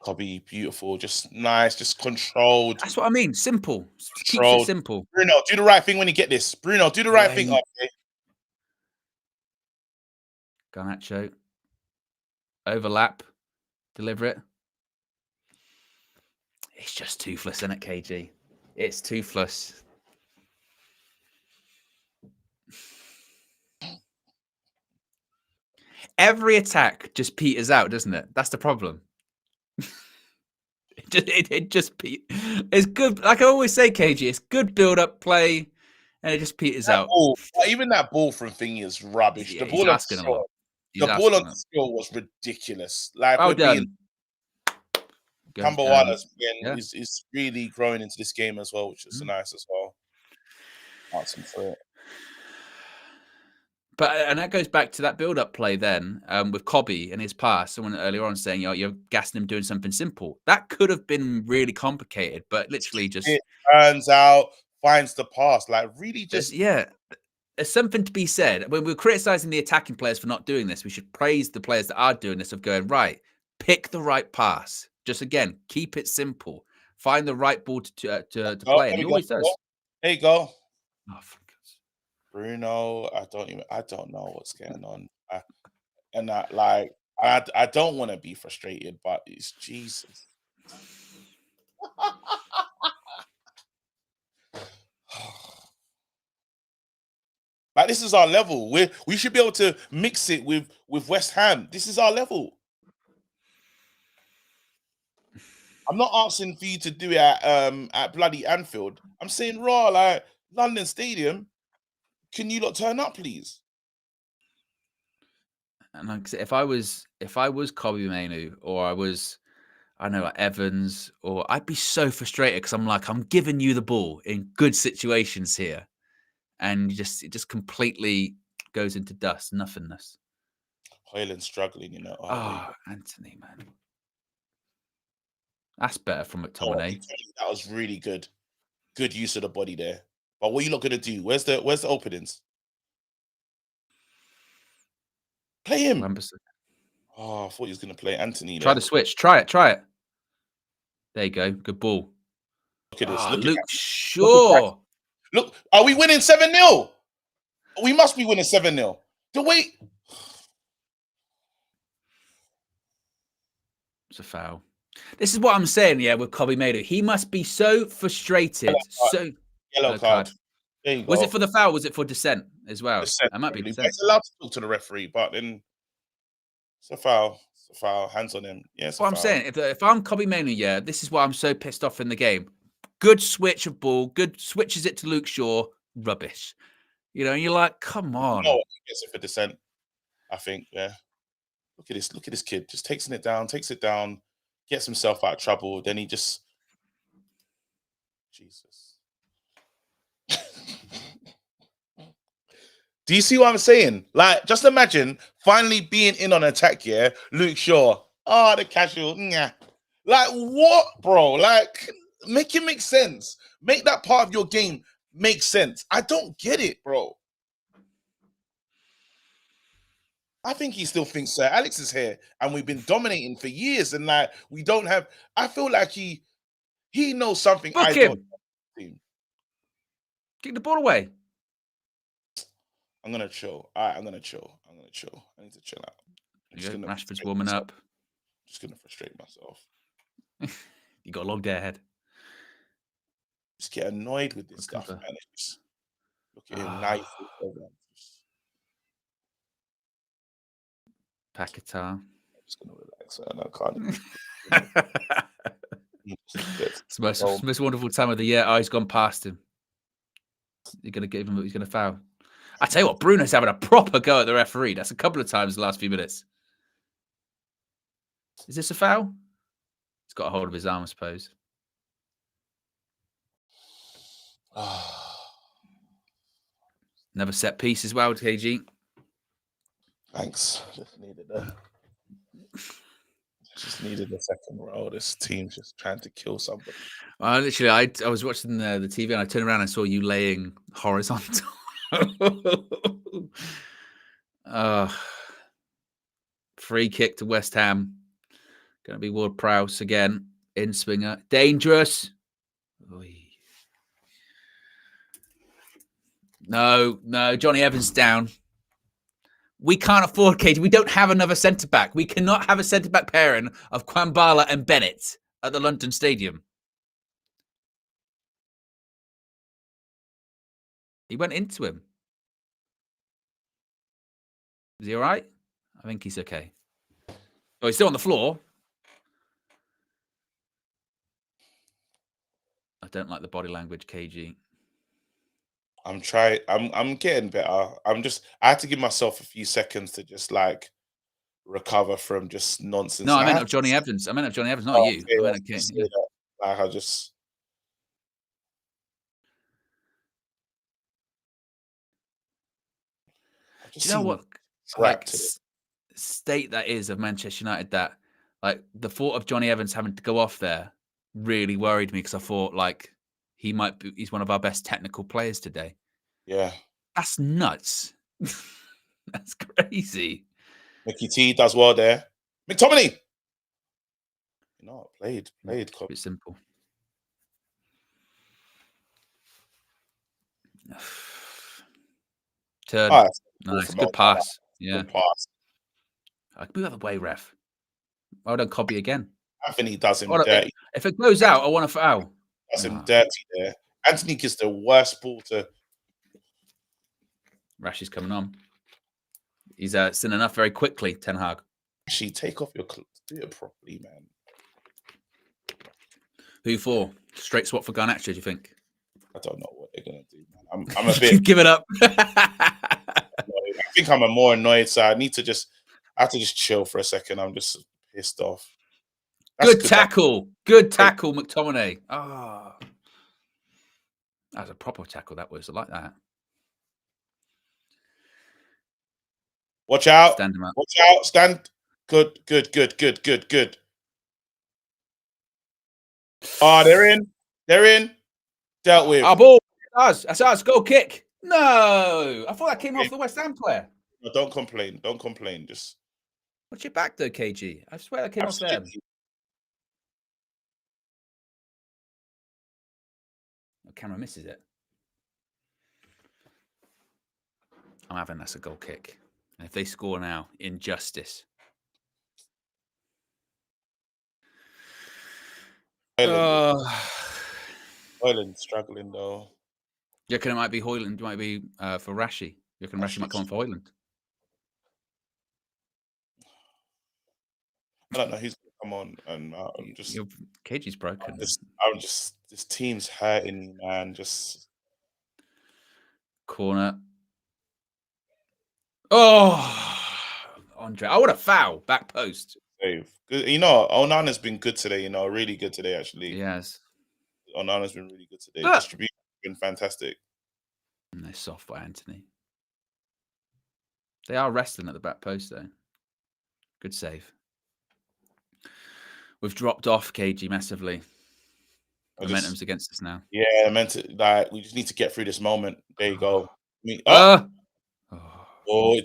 Cobby, beautiful. Just nice. Just controlled. That's what I mean. Simple. Keeps it simple. Bruno, do the right thing when you get this. Bruno, do the right thing. Okay. Garnacho. Overlap. Deliver it. It's just toothless, isn't it, KG? It's toothless. Every attack just peters out, doesn't it? That's the problem. It's good. Like I always say, KG, it's good build-up play, and it just peters out. Even that ball from Thingy is rubbish. Yeah, The ball on the skill was ridiculous. Like, well done. Kambawala's is really growing into this game as well, which is nice as well. Awesome for it. And that goes back to that build-up play then with Cobby and his pass. Someone earlier on saying, you're gassing him doing something simple. That could have been really complicated, but literally just... It turns out, finds the pass. Like, really just... There's something to be said. When we're criticizing the attacking players for not doing this, we should praise the players that are doing this of going, right, pick the right pass. Just, again, keep it simple. Find the right ball to play. And he always does. There you go. Oh, Bruno, I don't know what's going on. I don't want to be frustrated, but it's Jesus. Like, this is our level. We should be able to mix it with West Ham. This is our level. I'm not asking for you to do it at bloody Anfield. I'm saying raw, like London Stadium. Can you not turn up, please? And like I said, if I was Kobbie Mainoo, or I was, I don't know, like Evans, or I'd be so frustrated because I'm giving you the ball in good situations here, and it just completely goes into dust, nothingness. Hoyland's struggling, Anthony, man, that's better from McTominay. That was really good. Good use of the body there. But what are you not gonna do? Where's the openings? Play him. Oh, I thought he was gonna play Anthony. Try the switch. Try it. There you go. Good ball. Look at this. Look Luke Shaw. Look, are we winning 7-0? We must be winning 7-0. Wait. It's a foul. This is what I'm saying, with Kobbie Mainoo. He must be so frustrated. Yellow card. There you go. Was it for the foul? Was it for dissent as well? Dissent, that might be dissent. It's allowed to talk to the referee, but then it's a foul. It's a foul. Hands on him. Yeah, it's what I'm saying. If I'm Kobbie Mainoo, this is why I'm so pissed off in the game. Good switch of ball. Good switches it to Luke Shaw. Rubbish. And you're like, come on. No, he gets it for dissent. I think. Yeah. Look at this. Look at this kid. Just takes it down, gets himself out of trouble. Then he just. Jesus. Do you see what I'm saying? Like, just imagine finally being in on attack, Luke Shaw. The casual. Like, what, bro? Like, make it make sense. Make that part of your game make sense. I don't get it, bro. I think he still thinks Sir Alex is here, and we've been dominating for years, and like, we don't have. I feel like he knows something. Book him. Kick the ball away. I'm gonna chill. All right, I'm gonna chill. I need to chill out. Rashford's warming up. I'm just gonna frustrate myself. You got a long day ahead. get annoyed with this stuff, man. It's just look at him nice. Paquetá. I'm just gonna relax, man. I can't. It's the most wonderful time of the year. Oh, he's gone past him. You're gonna give him. He's gonna foul. I tell you what, Bruno's having a proper go at the referee. That's a couple of times the last few minutes. Is this a foul? He's got a hold of his arm, I suppose. Another set piece as well, KG. Thanks. Just needed a second row. This team's just trying to kill somebody. Literally, I was watching the TV and I turned around and I saw you laying horizontal. Free kick to West Ham. Going to be Ward-Prowse again. In swinger. Dangerous. Oy. No. Johnny Evans down. We can't afford KG. We don't have another centre-back. We cannot have a centre-back pairing of Kwambala and Bennett at the London Stadium. He went into him. Is he all right? I think he's okay. Oh, he's still on the floor. I don't like the body language, KG. I'm trying. I'm getting better. I had to give myself a few seconds to just like recover from just nonsense. No, I meant of Johnny Evans. I meant of Johnny Evans, not you. Okay, I meant okay. Yeah. Like I just. Do you know what like state that is of Manchester United? That like the thought of Johnny Evans having to go off there really worried me because I thought like he's one of our best technical players today. Yeah, that's nuts. That's crazy. Mickey T does well there. McTominay. Played. It's simple. Turn. Oh, nice. Good pass. Yeah. Good pass. I can move out of the way, ref. Well done, Cobby again. Anthony does him dirty. If it goes out, I want a foul. Does him dirty there. Anthony gets the worst ball to. Rash is coming on. He's seen enough very quickly, Ten Hag. Actually, take off your clothes. Do it properly, man. Who for? Straight swap for Garnacho, do you think? I don't know what they're going to do, man. I'm a bit... Give it up. I think I'm more annoyed, so I have to just chill for a second. I'm just pissed off. Good tackle. Good tackle, McTominay. Oh. That was a proper tackle, that was. I like that. Watch out. Stand him up. Watch out. Stand. Good. Oh, they're in. Dealt with. Our ball. That's ours. Goal kick. No. I thought that came off the West Ham player. No, don't complain. Just watch your back though, KG. I swear that came off them. The camera misses it. I'm having that's a goal kick. And if they score now, injustice. Hoyland struggling though. You reckon it might be Hoyland? It might be for Rashi. You reckon Rashi might come on for Hoyland? I don't know who's going to come on, and KG's broken. This team's hurting me, man. Just corner. Oh, Andre! I want a foul. Back post. Save. Good. Onana's been good today. Really good today. Actually, yes. Onana's been really good today. Distribution has been fantastic. And they're soft by Anthony. They are wrestling at the back post though. Good save. We've dropped off KG massively. Momentum's against us now. Yeah, we just need to get through this moment. There you go. It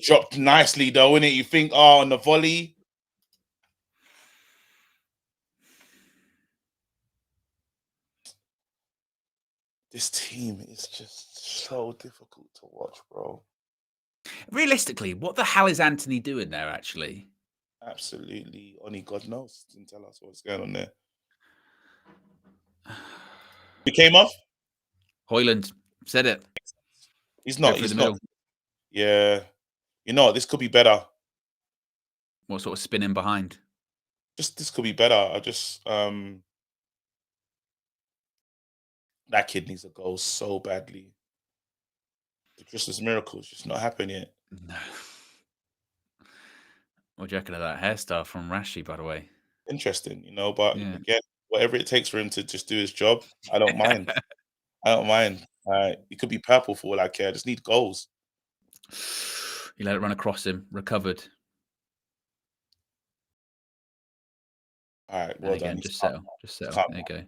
dropped nicely though, innit? You think, on the volley. This team is just so difficult to watch, bro. Realistically, what the hell is Anthony doing there, actually? Absolutely. Only God knows. Didn't tell us what's going on there. He came off? Hoyland said it. He's Go not. through He's the not. middle. Yeah. You know, this could be better. What sort of spinning behind? Just this could be better. I just that kid needs a goal so badly. The Christmas miracle is just not happening yet. No. What do you reckon of that hairstyle from Rashi, by the way? Interesting, you know, but Yeah. again, whatever it takes for him to just do his job, I don't mind. I don't mind. It could be purple for all I care. I just need goals. He let it run across him, recovered. All right, And well again, done. just settle. Just settle. Calm There you go. down.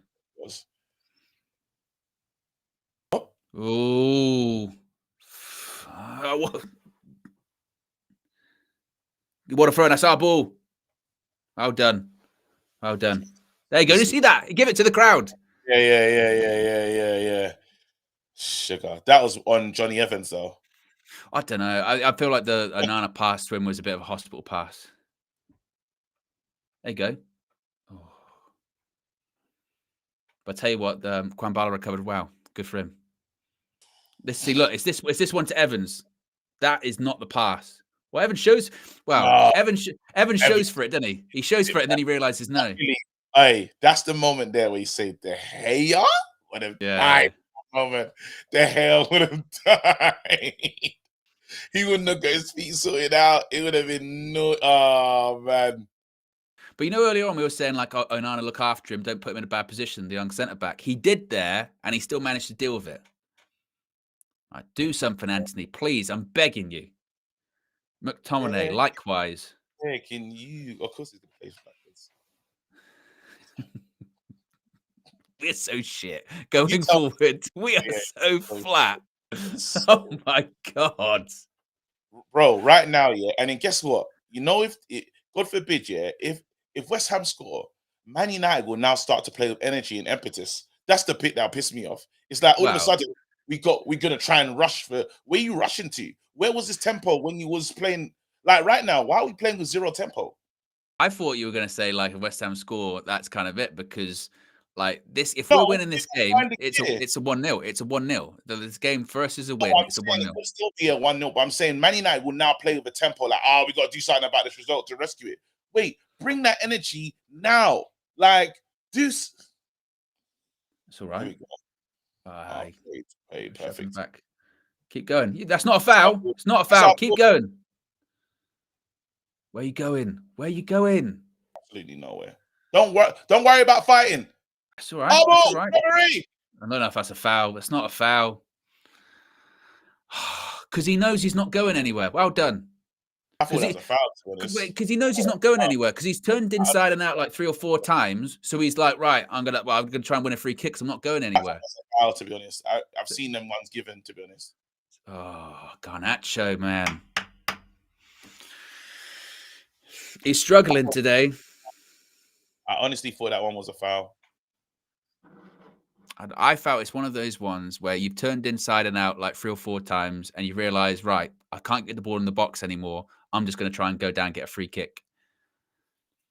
Oh. What a throw. That's our ball. Well done. Well done. There you go. You see that? Give it to the crowd. Yeah. Sugar. That was on Johnny Evans, though. I don't know. I feel like the Onana pass to him was a bit of a hospital pass. There you go. Oh. But I tell you what, Kwambala recovered well. Good for him. Let's see. Look, it's this one to Evans. That is not the pass. Well, Evans shows. Well, Evans shows for it, doesn't he? He shows for it, and then he realizes no. Hey, that's the moment there where you say the hell would have died. Moment, the hell would have died. He wouldn't have got his feet sorted out. It would have been no. Oh man. But you know, earlier on we were saying like, Onana, look after him, don't put him in a bad position. The young centre back, he did there, and he still managed to deal with it. Right, do something, Anthony, please. I'm begging you. McTominay, likewise. Yeah, can you? Of course, he's gonna play backwards. We're so shit going forward. We are so flat. Oh my god, bro! Right now, yeah. And then guess what? You know, if God forbid, yeah, if West Ham score, Man United will now start to play with energy and impetus. That's the bit that pissed me off. It's like all of a sudden we're gonna try and rush for. Where are you rushing to? Where was this tempo when you was playing? Like right now, why are we playing with zero tempo? I thought you were going to say like a West Ham score. That's kind of it because like this, if we're winning this game, it's a 1-0. It's a 1-0. This game for us is a win. It's a 1-0. It will still be a 1-0. But I'm saying Man United will now play with a tempo like, we got to do something about this result to rescue it. Wait, bring that energy now. Like, do. It's all right. Perfect. Back. Keep going. That's not a foul. It's not a foul. Keep going. Where are you going? Where are you going? Absolutely nowhere. Don't worry about fighting. That's all right. That's all right. Referee. I don't know if that's a foul. That's not a foul. Because he knows he's not going anywhere. Well done. I thought that was a foul. Because he knows he's not going anywhere. Because he's turned inside and out like 3 or 4 times. So he's like, right, I'm gonna try and win a free kick. So I'm not going anywhere. That's a foul, to be honest. I've seen them ones given, to be honest. Oh, Garnacho, man. He's struggling today. I honestly thought that one was a foul. I felt it's one of those ones where you've turned inside and out like 3 or 4 times and you realise, right, I can't get the ball in the box anymore. I'm just going to try and go down and get a free kick.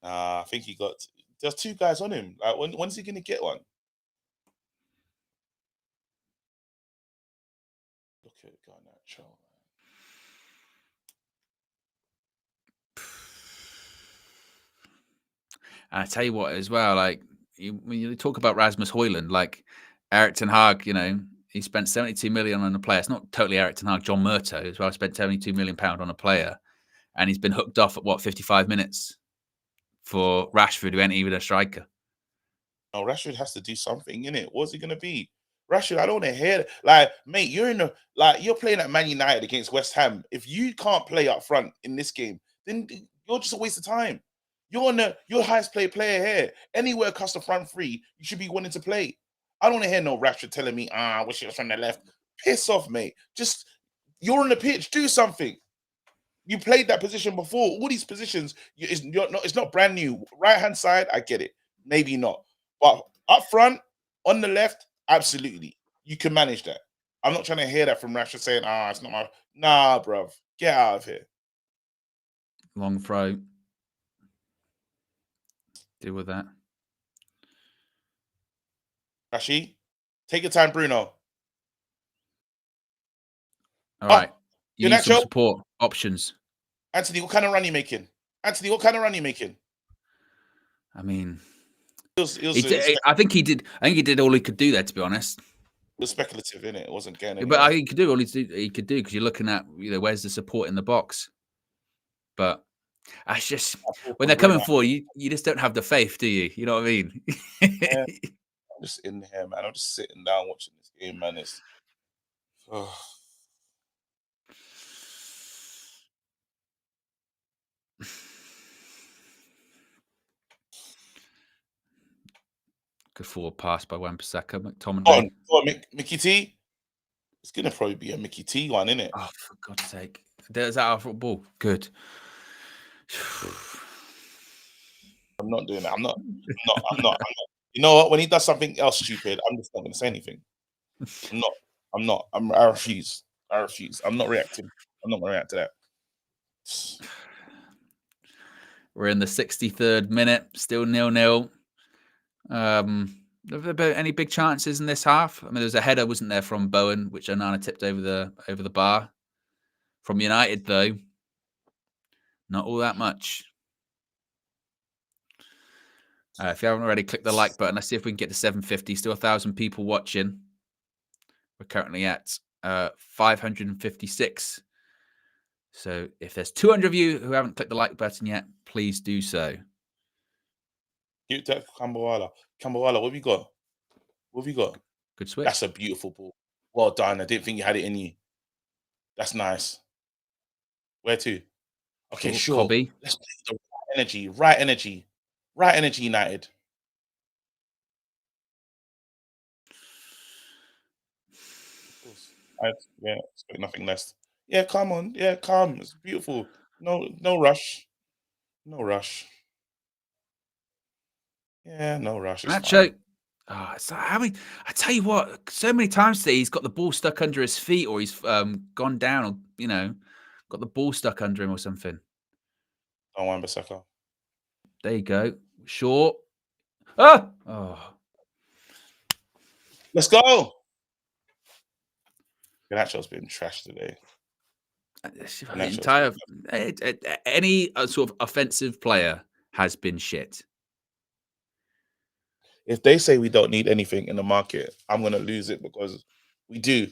I think there's 2 guys on him. Like, when's he going to get one? Look at Garnacho. And I tell you what, as well, like when you talk about Rasmus Højlund, like Erik ten Hag, you know, he spent 72 million on a player. It's not totally Erik ten Hag. John Murto as well spent 72 million pound on a player, and he's been hooked off at 55 minutes for Rashford, who ain't even a striker. No, Rashford has to do something, innit? What's he gonna be? Rashford, I don't want to hear like, mate, you're playing at Man United against West Ham. If you can't play up front in this game, then you're just a waste of time. You're highest paid player here. Anywhere across the front three, you should be wanting to play. I don't want to hear no Rashford telling me, I wish it was from the left. Piss off, mate. Just you're on the pitch, do something. You played that position before. All these positions, it's not brand new. Right hand side, I get it. Maybe not, but up front, on the left, absolutely, you can manage that. I'm not trying to hear that from Rashford saying, it's not my. Nah, bruv, get out of here. Long throw. Deal with that. Rashi, take your time, Bruno. All Oh, right. You need some Garnacho. support options. Anthony, what kind of run you making? Anthony, what kind of run you making? I mean, It was I think he did. I think he did all he could do there, to be honest. speculative, innit? It wasn't getting But I anywhere. think he could do all he could do because you're looking at where's the support in the box. But that's just when they're coming for you, you just don't have the faith, do you? You know what I mean? Yeah, I'm just in here, man. I'm just sitting down watching this game, man. It's Good forward pass by Wan-Bissaka, Go McTominay. on, Mickey T. It's gonna probably be a Mickey T one, isn't it? Oh, for God's sake! There's that football. Good. I'm not doing that. I'm not. You know what? When he does something else stupid, I'm just not gonna say anything. I'm not. I refuse. I refuse. I'm not reacting. I'm not gonna react to that. We're in the 63rd minute, still 0-0. Any big chances in this half? I mean, there's a header, wasn't there, from Bowen, which Onana tipped over the bar. From United, though, not all that much. If you haven't already, click the like button. Let's see if we can get to 750. Still 1,000 people watching. We're currently at 556. So if there's 200 of you who haven't clicked the like button yet, please do so. Give that Kambawala. Kambawala, what have you got? What have you got? Good switch. That's a beautiful ball. Well done. I didn't think you had it in you. That's nice. Where to? Okay, sure. Cobby. Let's play the right energy. Right energy. Right energy, United. Of course. I expect nothing less. Yeah, come on. Yeah, calm. It's beautiful. No rush. No rush. Yeah, no rush. It's fine. Oh, I tell you what, so many times today he's got the ball stuck under his feet, or he's gone down, or got the ball stuck under him or something. Don't want Wan-Bissaka. There you go. Short. Oh. Let's go. Garnacho's been trashed today. Any sort of offensive player has been shit. If they say we don't need anything in the market, I'm gonna lose it because we do.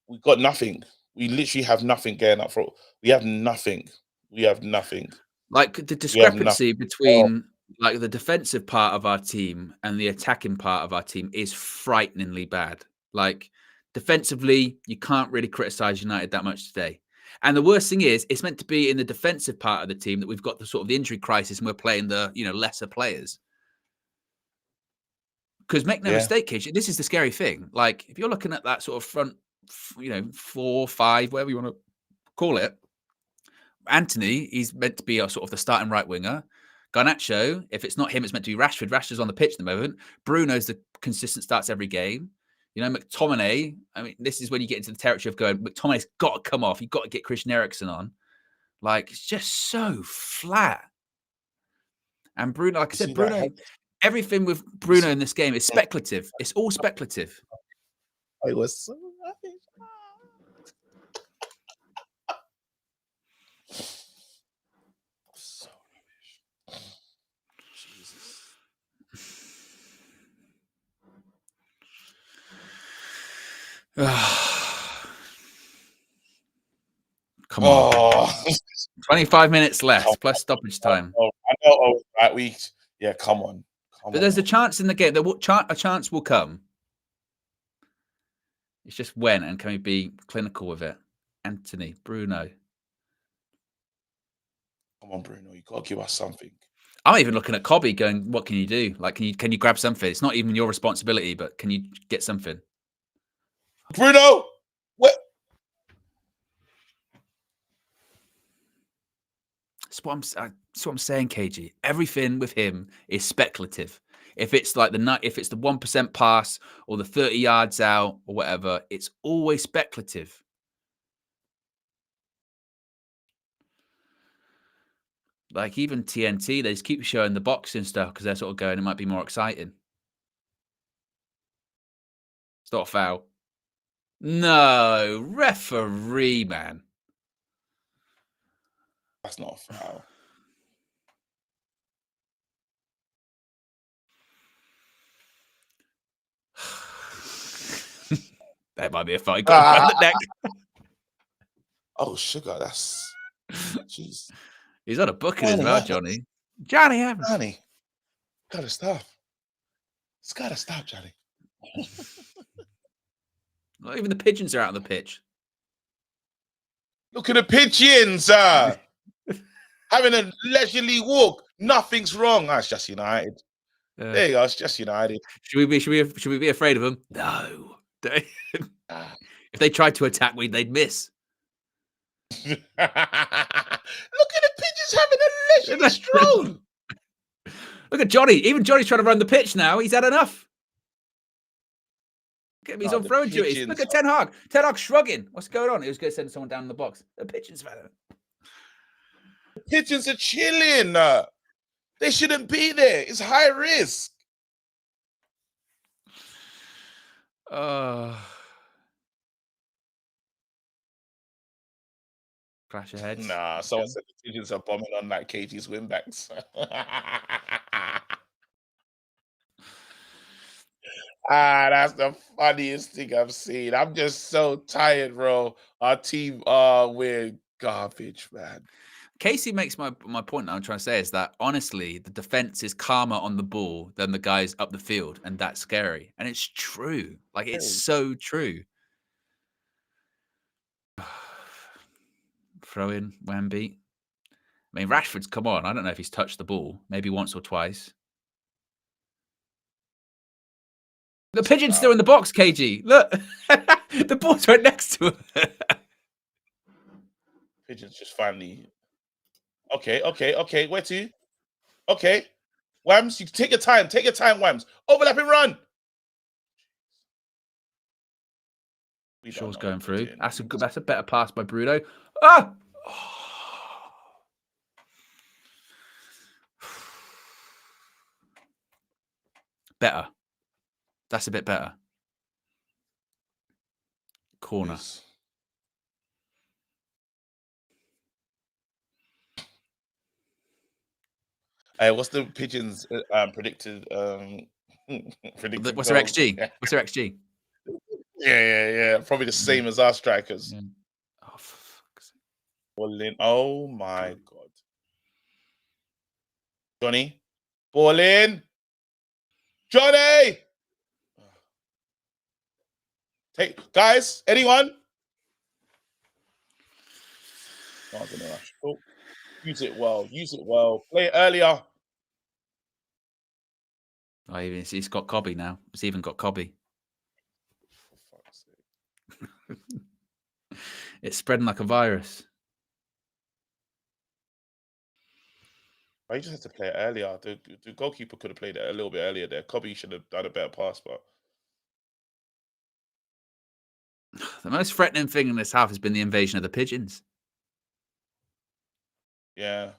We got nothing. We literally have nothing going up front. We have nothing. We have nothing. Like the discrepancy between like the defensive part of our team and the attacking part of our team is frighteningly bad. Like defensively, you can't really criticize United that much today. And the worst thing is, it's meant to be in the defensive part of the team that we've got the sort of the injury crisis and we're playing the lesser players. Because make no mistake, KJ, this is the scary thing. Like if you're looking at that sort of front, 4, 5, whatever you want to call it, Anthony, he's meant to be a sort of the starting right winger. Garnacho, if it's not him, it's meant to be Rashford. Rashford's on the pitch at the moment. Bruno's the consistent starts every game. McTominay, I mean, this is when you get into the territory of going, McTominay's got to come off. You've got to get Christian Eriksen on. Like, it's just so flat. And Bruno, like I said, Bruno, everything with Bruno in this game is speculative. It's all speculative. I was so happy. So rubbish. Jesus. Come on. 25 minutes left, plus stoppage time. I know. Right, yeah, come on. But there's a chance in the game. A chance will come. It's just when, and can we be clinical with it? Anthony, Bruno. Come on, Bruno. You got to give us something. I'm even looking at Cobby going, what can you do? Like, can you grab something? It's not even your responsibility, but can you get something? Bruno! What? That's what I'm saying, KG. Everything with him is speculative. If it's like the 1% pass or the 30 yards out or whatever, it's always speculative. Like even TNT, they just keep showing the boxing stuff because they're sort of going, it might be more exciting. It's not a foul. No, referee, man. That's not a foul. That might be a fight. Got him around the neck. Oh, sugar, that's... Jeez. He's on a booking as well, Johnny. Johnny Evans. Johnny, gotta stop. It's gotta stop, Johnny. Not even the pigeons are out on the pitch. Look at the pigeons, having a leisurely walk. Nothing's wrong. It's just United. There you go. It's just United. Should we be afraid of them? No. If they tried to attack me, they'd miss. Look at the pigeons having a leisurely stroll. Look at Johnny. Even Johnny's trying to run the pitch now. He's had enough. Look at him. He's on throwing duties. Look at Ten Hag. Ten Hag shrugging. What's going on? He was going to send someone down in the box. The pigeons have had it. The pigeons are chilling. They shouldn't be there. It's high risk. Crash ahead. Nah, someone said the pigeons are bombing on like KG's win backs. That's the funniest thing I've seen. I'm just so tired, bro. Our team, we're garbage, man. Casey makes my point that I'm trying to say is that honestly, the defense is calmer on the ball than the guys up the field, and that's scary. And it's true. Like, it's so true. Throw in Wemby. I mean, Rashford's come on. I don't know if he's touched the ball, maybe once or twice. The pigeon's still in the box, KG. Look, the ball's right next to him. Pigeons just finally. Okay. Where to? Okay. Whams, you take your time. Take your time, Whams. Overlap and run. Shaw's going through. That's a better pass by Bruno. Ah! Better. That's a bit better. Corner. Yes. Hey, what's the pigeons predicted? Predicted What's their XG? What's their XG? Yeah. Probably the same as our strikers. Yeah. Oh, for fuck's sake. Oh my god. Johnny. Ball in. Johnny! Take, guys, anyone? Not gonna rush. Oh, use it well. Play it earlier. Oh, he's got Cobby now. It's even got Cobby. For fuck's sake. It's spreading like a virus. I just had to play it earlier. The goalkeeper could have played it a little bit earlier there. Cobby should have done a better pass, but the most threatening thing in this half has been the invasion of the pigeons. Yeah.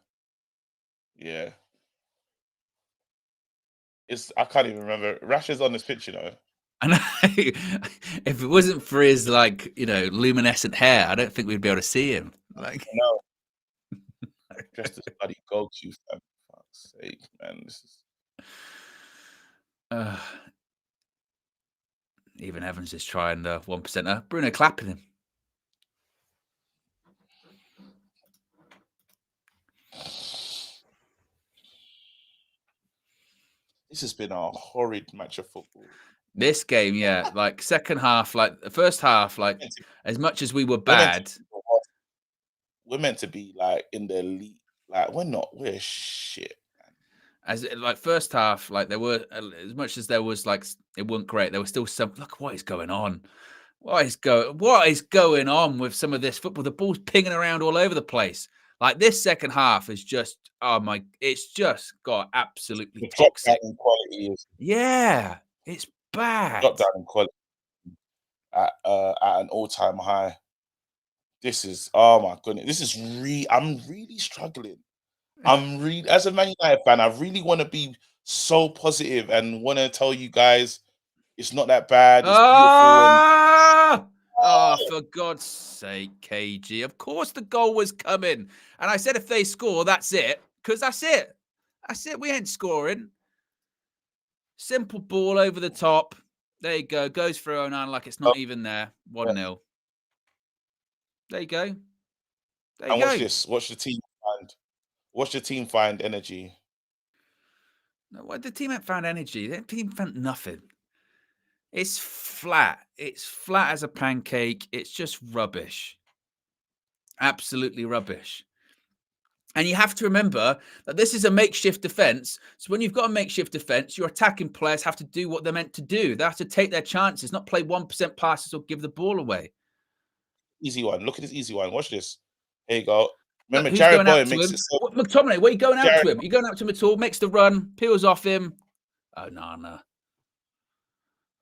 I can't even remember. Rashford's on this pitch, you know. I know. If it wasn't for his luminescent hair, I don't think we'd be able to see him. No. Just a bloody goalkeeper. For fuck's sake, man. This is. Even Evans is trying the 1%er. Bruno clapping him. This has been a horrid match of football. This game, yeah, second half, the first half, as much as we were bad. We're meant to be in the elite. We're not. We're shit. As first half, there were as much as there was it wasn't great. There was still some. Look, what is going on? What is going on with some of this football? The ball's pinging around all over the place. This second half is just it's just got absolutely toxic. Drop down in quality is. Yeah, it's bad. Drop down in quality at an all-time high. This is, oh my goodness. This is I'm really struggling. As a Man United fan, I really want to be so positive and want to tell you guys it's not that bad. It's beautiful. Oh, for God's sake, KG. Of course the goal was coming. And I said if they score, that's it. Because that's it. That's it. We ain't scoring. Simple ball over the top. There you go. Goes for 09 like it's not even there. 1-0. There you go. There you And go. watch this. Watch the team find. Watch the team find energy. No, the team ain't found energy. The team found nothing. It's flat. It's flat as a pancake. It's just rubbish. Absolutely rubbish. And you have to remember that this is a makeshift defense. So when you've got a makeshift defense, your attacking players have to do what they're meant to do. They have to take their chances, not play 1% passes or give the ball away. Easy one. Look at this easy one. Watch this. Here you go. Look, Remember, who's Jared going out Bowen to makes him? it so. McTominay, where are you going out Jared, to him? You're going out to him at all, makes the run, peels off him. Oh, no.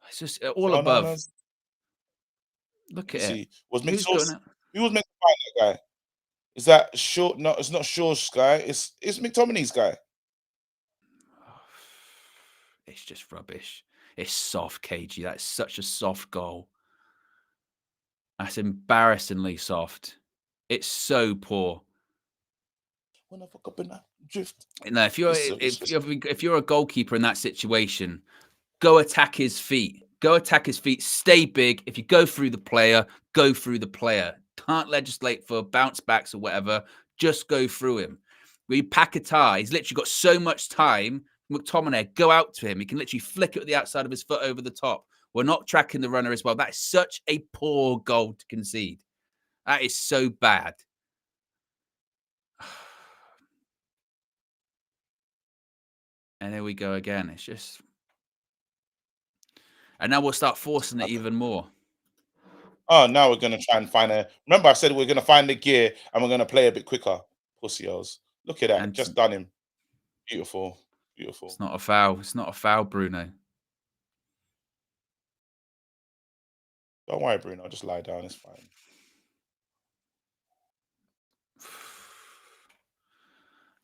It's just all above. No. Look at See, it. was Who's going McSauce? out? Who was meant to find that guy? Is that Shaw? No, it's not Shaw's guy. It's McTominay's guy. It's just rubbish. It's soft, KG. That's such a soft goal. That's embarrassingly soft. It's so poor. When I fuck up in that drift. No, if you're a goalkeeper in that situation, go attack his feet. Go attack his feet. Stay big. If you go through the player, go through the player. Can't legislate for bounce backs or whatever. Just go through him. We Paquetá, he's literally got so much time. McTominay, go out to him. He can literally flick it with the outside of his foot over the top. We're not tracking the runner as well. That is such a poor goal to concede. That is so bad. And there we go again. It's just... And now we'll start forcing it even more. Oh, now we're going to try and find a... Remember, I said we're going to find the gear and we're going to play a bit quicker. Pussios. Look at that. And just done him. Beautiful. Beautiful. It's not a foul. It's not a foul, Bruno. Don't worry, Bruno. Just lie down. It's fine.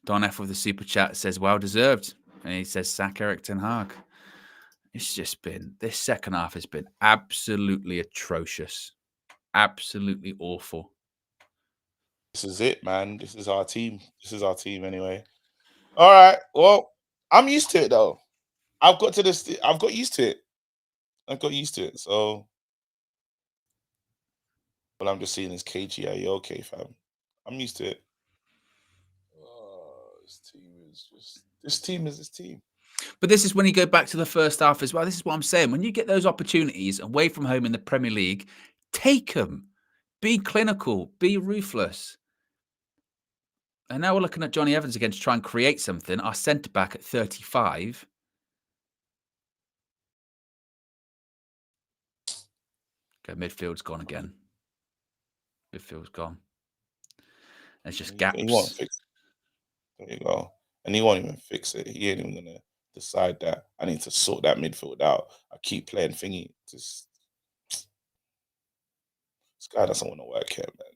Don F with the super chat says, well deserved. And he says, sack Eric Ten Hag. It's just been... This second half has been absolutely atrocious. Absolutely awful. This is it, man. This is our team. This is our team anyway. All right. Well, I'm used to it, though. I've got used to it. I've got used to it. So, but I'm just seeing this KG. Are you okay, fam? I'm used to it. This team is this team. But this is when you go back to the first half as well. This is what I'm saying. When you get those opportunities away from home in the Premier League, take them. Be clinical. Be ruthless. And now we're looking at Johnny Evans again to try and create something. Our centre-back at 35. Okay, midfield's gone again. Midfield's gone. There's just gaps. He won't fix it. There you go. And he won't even fix it. He ain't even going to decide that I need to sort that midfield out. I keep playing thingy. This guy doesn't want to work here, man.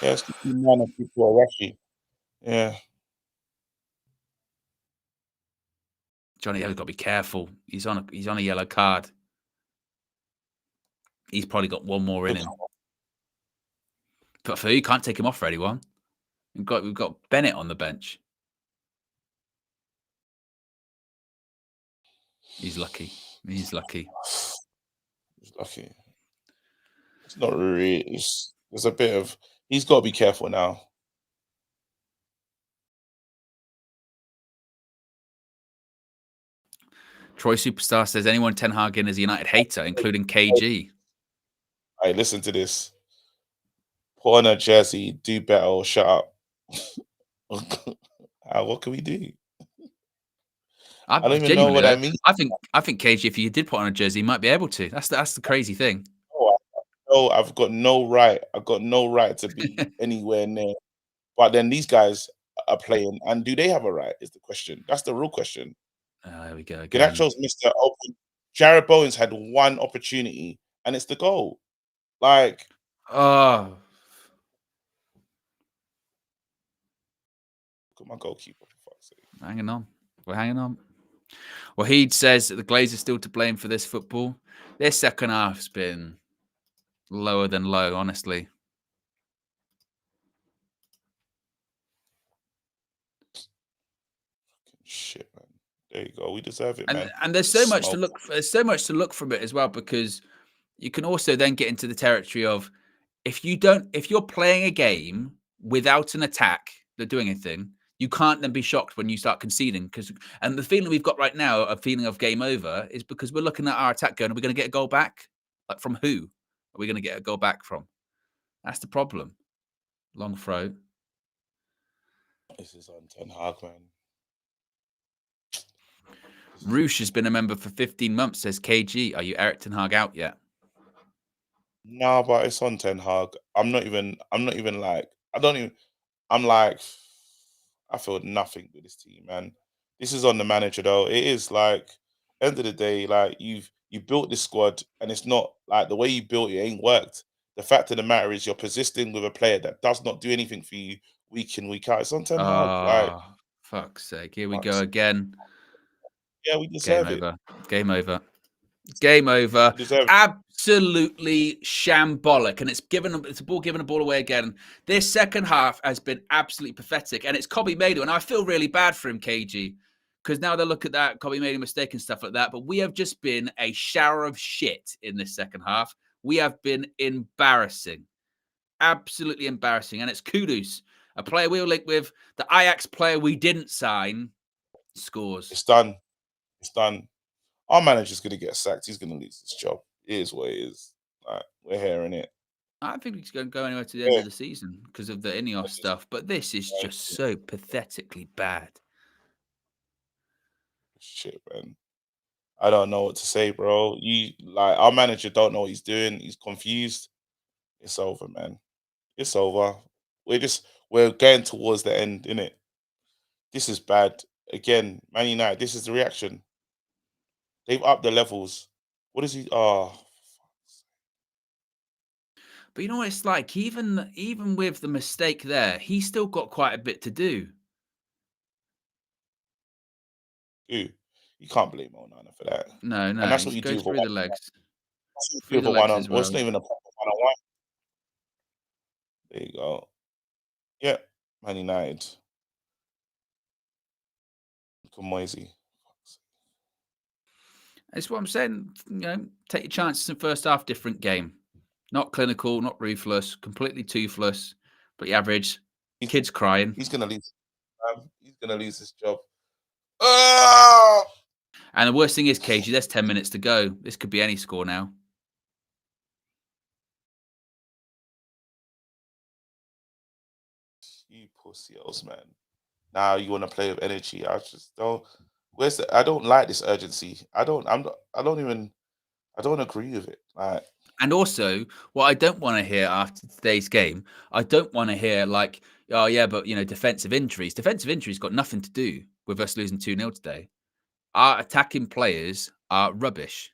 Yeah, it's one of people are rushy. Yeah. Johnny Evans got to be careful. He's on a yellow card. He's probably got one more in him. But for you can't take him off for anyone. We've got Bennett on the bench. He's lucky. He's lucky. He's lucky. It's not really. There's a bit of. He's got to be careful now. Troy Superstar says anyone Ten Hag in is a United hater, including KG. Hey, listen to this. Put on a jersey, do better or shut up. What can we do? I don't even know what that means. I think KG, if you did put on a jersey, you might be able to. That's the crazy thing. Oh, I've got no right. I've got no right to be anywhere near. But then these guys are playing, and do they have a right? Is the question. That's the real question. There we go again. Garnacho's Mr. Open. Jared Bowen's had one opportunity, and it's the goal. Like, oh, Look at my goalkeeper, for fuck's sake. Hanging on. We're hanging on. Wahid says that the Glazers still to blame for this football. Their second half's been lower than low, honestly. Shit, man. There you go. We deserve it, And man. and there's so much to look. There's so much to look from it as well, because you can also then get into the territory of if you're playing a game without an attack that doing anything, you can't then be shocked when you start conceding. And the feeling we've got right now, a feeling of game over, is because we're looking at our attack going, are we going to get a goal back? Like, from who are we going to get a goal back from? That's the problem. Long throw. This is on Ten Hag, man. Roosh has been a member for 15 months, says KG. Are you Eric Ten Hag out yet? No, but it's on Ten Hag. I'm not even like, I'm like, I feel nothing with this team, man. This is on the manager, though. It is like, end of the day, like, you built this squad, and it's not like the way you built it ain't worked. The fact of the matter is you're persisting with a player that does not do anything for you week in, week out. It's on Ten Hag. Like, Oh, fuck's sake. Here we go again. yeah, we Game deserve it. over. Game over. Game over. We deserve it. Absolutely shambolic. And it's giving a ball away again. This second half has been absolutely pathetic. And it's Kobe Maido. And I feel really bad for him, KG. Because now they look at that, Kobe made a mistake and stuff like that. But we have just been a shower of shit in this second half. We have been embarrassing. Absolutely embarrassing. And it's Kudus, a player we were linked with, the Ajax player we didn't sign, scores. It's done. It's done. Our manager's going to get sacked. He's going to lose his job. It is what it is. Like, we're hearing it. I think he's going to go anywhere to the end of the season because of the Ineos stuff. But this is just so pathetically bad. Shit, man. I don't know what to say, bro. Our manager don't know what he's doing. He's confused. It's over, man. It's over. We're going towards the end, innit? This is bad. Again, Man United, this is the reaction. They've upped the levels. What is he? Oh, but you know what it's like? Even with the mistake there, he's still got quite a bit to do. dude, you can't blame Onana for that. No, And that's what he you do goes for through the legs. Through the legs as well. It's not even a proper one-on-one. There you go. Yeah, Man United. Moisey. That's what I'm saying. You know, take your chances in first half. Different game. Not clinical, not ruthless, completely toothless, but the average. Kids crying. He's gonna lose. He's gonna lose his job. Oh! And the worst thing is, KG, there's 10 minutes to go. This could be any score now. You pussy-os, man. Now you want to play with energy. I just don't. I don't like this urgency. I don't agree with it. Like, and also, what I don't want to hear after today's game, I don't want to hear like, oh yeah, but you know, defensive injuries. Defensive injuries got nothing to do with us losing 2-0 today. Our attacking players are rubbish.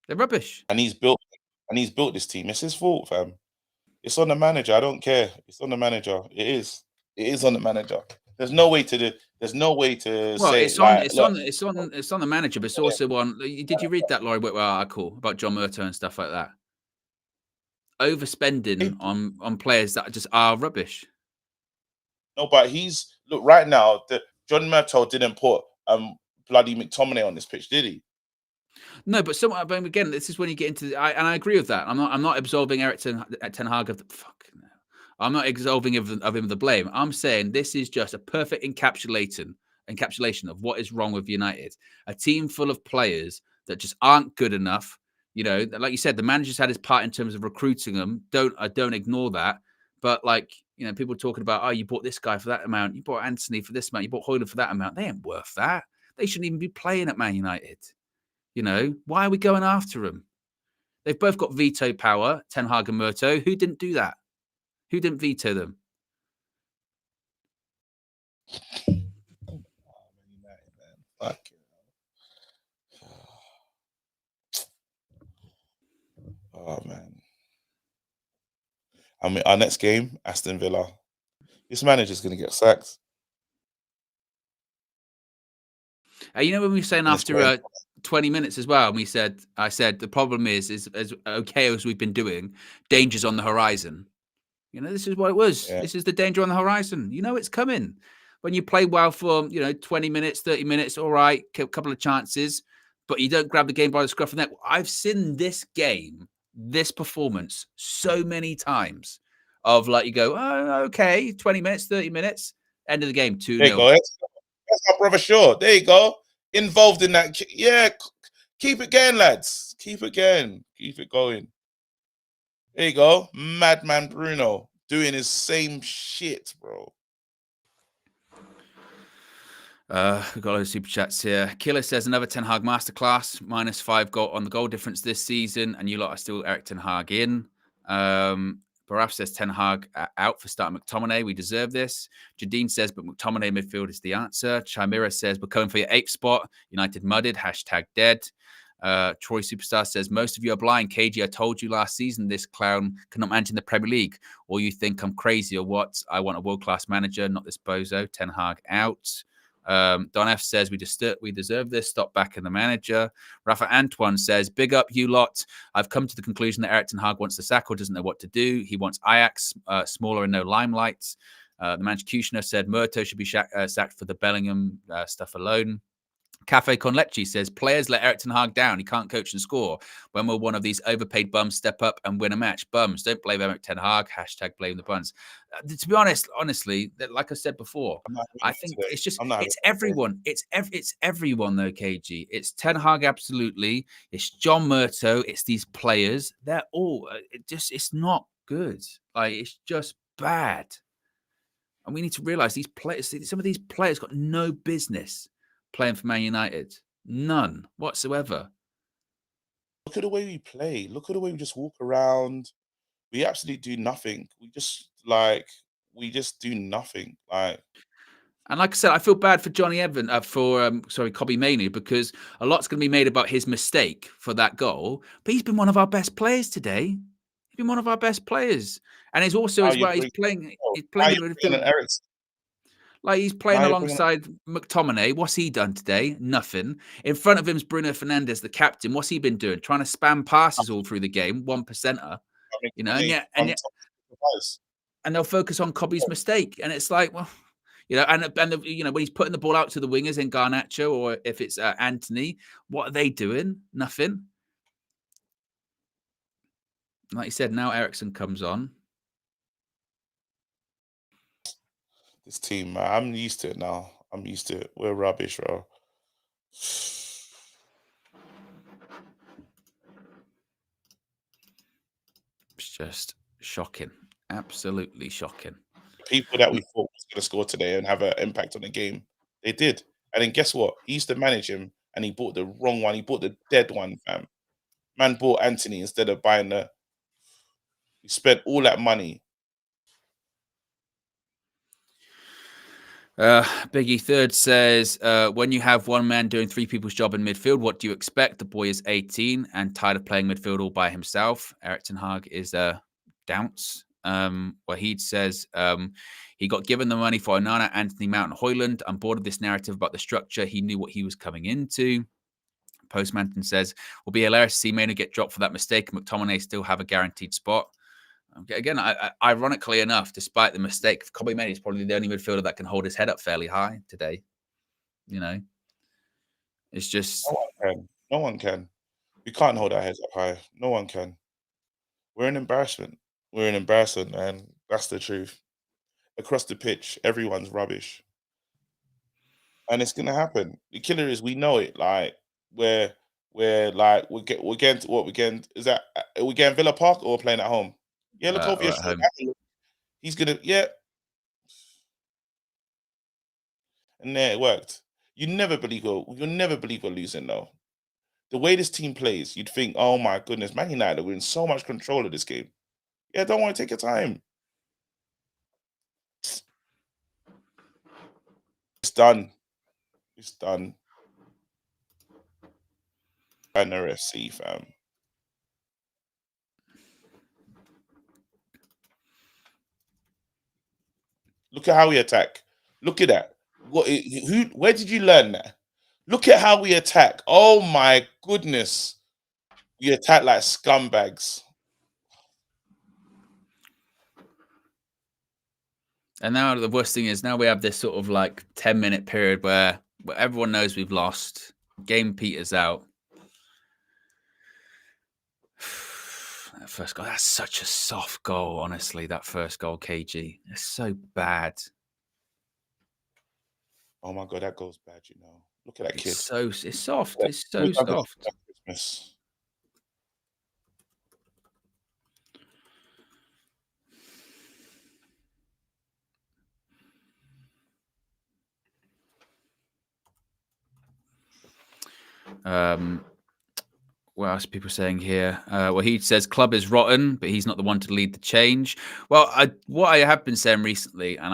They're rubbish. And he's built this team. It's his fault, fam. It's on the manager. I don't care. It's on the manager. It is. It is on the manager. There's no way to say it's on the manager, but it's also on. Did you read that Laurie Whitwell article about John Murtough and stuff like that? Overspending on players that just are rubbish. No, but look right now. John Murtough didn't put bloody McTominay on this pitch, did he? No, but again, this is when you get into. And I agree with that. I'm not absolving Eric Ten Hag of the fuck. No. I'm not absolving of him the blame. I'm saying this is just a perfect encapsulation of what is wrong with United. A team full of players that just aren't good enough. You know, like you said, the manager's had his part in terms of recruiting them. Don't ignore that. But like, you know, people talking about, oh, you bought this guy for that amount, you bought Anthony for this amount, you bought Højlund for that amount. They ain't worth that. They shouldn't even be playing at Man United. You know, why are we going after them? They've both got veto power, Ten Hag and Murtough. Who didn't do that? Who didn't veto them? Oh man. I mean, our next game, Aston Villa. This manager's going to get sacked. You know when we were saying And it's after going- 20 minutes as well, and I said the problem is as okay as we've been doing, danger's on the horizon. You know, this is what it was. Yeah. This is the danger on the horizon. You know it's coming. When you play well for 20 minutes, 30 minutes, all right, a couple of chances, but you don't grab the game by the scruff of the neck. I've seen this game, this performance, so many times of like you go, oh, okay, 20 minutes, 30 minutes, end of the game, 2-0. There you go. That's our brother Shaw. There you go. Involved in that. Yeah. Keep it going, lads. Keep it going. Keep it going. There you go. Madman Bruno doing his same shit, bro. We've got a lot of super chats here. Killer says another Ten Hag masterclass, -5 goal on the goal difference this season, and you lot are still Eric Ten Hag in. Baraf says Ten Hag out for starting McTominay. We deserve this. Jadine says, but McTominay midfield is the answer. Chimera says, we're coming for your 8th spot. United mudded. #dead. Troy Superstar says, most of you are blind. KG, I told you last season this clown cannot manage in the Premier League. Or you think I'm crazy or what? I want a world-class manager, not this bozo. Ten Hag out. Don F says we deserve this. Stop backing the manager. Rafa Antoine says, big up you lot. I've come to the conclusion that Eric Ten Hag wants to sack or doesn't know what to do. He wants Ajax, smaller and no limelight. The Managerial said Murto should be sacked for the Bellingham stuff alone. Cafe Con Leche says, players let Eric Ten Hag down. He can't coach and score. When will one of these overpaid bums step up and win a match? Bums, don't blame Eric Ten Hag. #blame the buns. To be honest, honestly, like I said before, I think it's just, it's everyone. It's everyone though, KG. It's Ten Hag, absolutely. It's John Murto. It's these players. They're all, it's not good. Like, it's just bad. And we need to realize these players, some of these players got no business playing for Man United. None whatsoever. Look at the way we play. Look at the way we just walk around. We absolutely do nothing. We just do nothing. Like, and like I said, I feel bad for Johnny Evans, Kobbie Mainoo, because a lot's going to be made about his mistake for that goal. But he's been one of our best players today. He's been one of our best players, and he's also as well. He's playing. He's playing in midfield. Like, he's playing alongside McTominay. What's he done today? Nothing. In front of him is Bruno Fernandes, the captain. What's he been doing? Trying to spam passes all through the game. 1%er. And they'll focus on Kobbie's mistake. And it's like, well, and when he's putting the ball out to the wingers in Garnacho, or if it's Anthony, what are they doing? Nothing. Like you said, now Eriksen comes on. This team, man, I'm used to it now. I'm used to it. We're rubbish, bro. It's just shocking. Absolutely shocking. People that we thought was going to score today and have an impact on the game, they did. And then guess what? He used to manage him, and he bought the wrong one. He bought the dead one, fam. Man bought Anthony instead of buying the. He spent all that money. Biggie Third says, when you have one man doing 3 people's job in midfield, what do you expect? The boy is 18 and tired of playing midfield all by himself. Eric Ten Hag is Doubts. Wahid says, he got given the money for Onana, Anthony, Mount, and Højlund. I'm bored of this narrative about the structure. He knew what he was coming into. Postmanton says, will be hilarious to see Mainoo get dropped for that mistake. McTominay still have a guaranteed spot. Again, ironically enough, despite the mistake, Kobbie Mainoo is probably the only midfielder that can hold his head up fairly high today. It's just... No one can. We can't hold our heads up high. No one can. We're an embarrassment. We're an embarrassment, man. That's the truth. Across the pitch, everyone's rubbish. And it's going to happen. The killer is, we know it. Like, we're getting to what we're getting. Is that, are we getting Villa Park or we're playing at home? Yeah, look over your shoulder. He's gonna, and there it worked. You'll never believe we're losing though. The way this team plays, you'd think, oh my goodness, Man United, we're in so much control of this game. Yeah, don't want to take your time. It's done. It's done. NFC, fam. Look at how we attack. Look at that. Where did you learn that? Look at how we attack. Oh my goodness. We attack like scumbags. And now the worst thing is now we have this sort of like 10-minute period where everyone knows we've lost. Game peters out. That first goal, that's such a soft goal, honestly. That first goal, KG. It's so bad. Oh my god, that goes bad, you know. Look at that kid. It's soft. It's so soft. Christmas. What else are people saying here? Well, he says club is rotten, but he's not the one to lead the change. Well, what I have been saying recently, and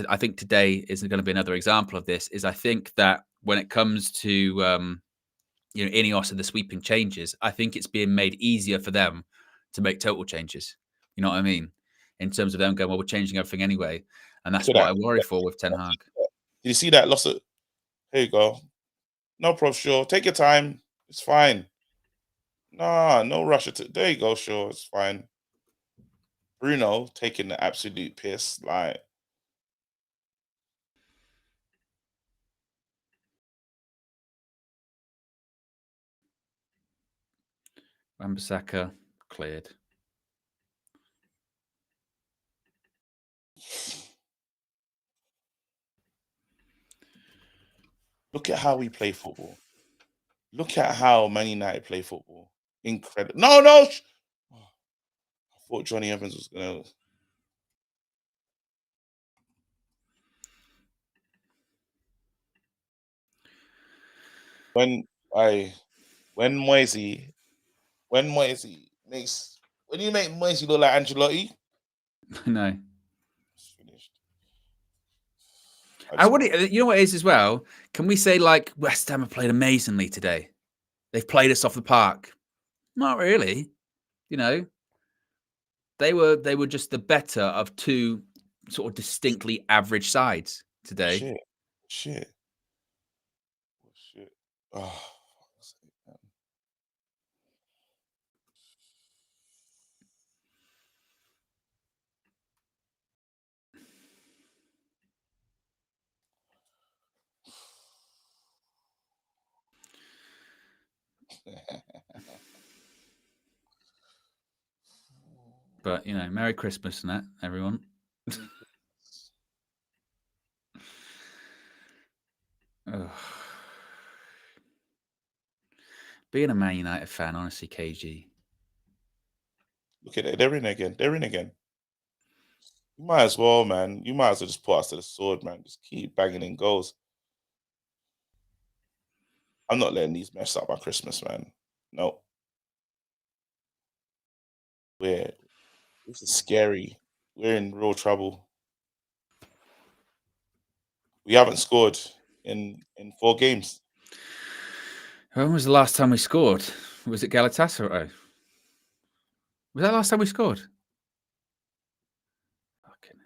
I think today is going to be another example of this, is I think that when it comes to Ineos and the sweeping changes, I think it's being made easier for them to make total changes. You know what I mean? In terms of them going, well, we're changing everything anyway, and that's what I worry for with Ten Hag. Did you see that? Lost it. Here you go. No problem, sure. Take your time. It's fine. Nah, no rush. There you go, sure. It's fine. Bruno taking the absolute piss. Like, Wan-Bissaka cleared. look at how we play football. Look at how Man United play football. Incredible. No. I thought Johnny Evans was going to. When Moisey makes, when you make Moisey look like Ancelotti, No. it's finished. You know what it is as well? Can we say like West Ham have played amazingly today? They've played us off the park. Not really. You know, they were just the better of two sort of distinctly average sides today. Shit. Oh. But Merry Christmas and that, everyone. Being a Man United fan, honestly, KG. Look at it. They're in again. You might as well, man. You might as well just put us to the sword, man. Just keep banging in goals. I'm not letting these mess up my Christmas, man. No. This is scary. We're in real trouble. We haven't scored in 4 games. When was the last time we scored? Was it Galatasaray? Was that the last time we scored? Fucking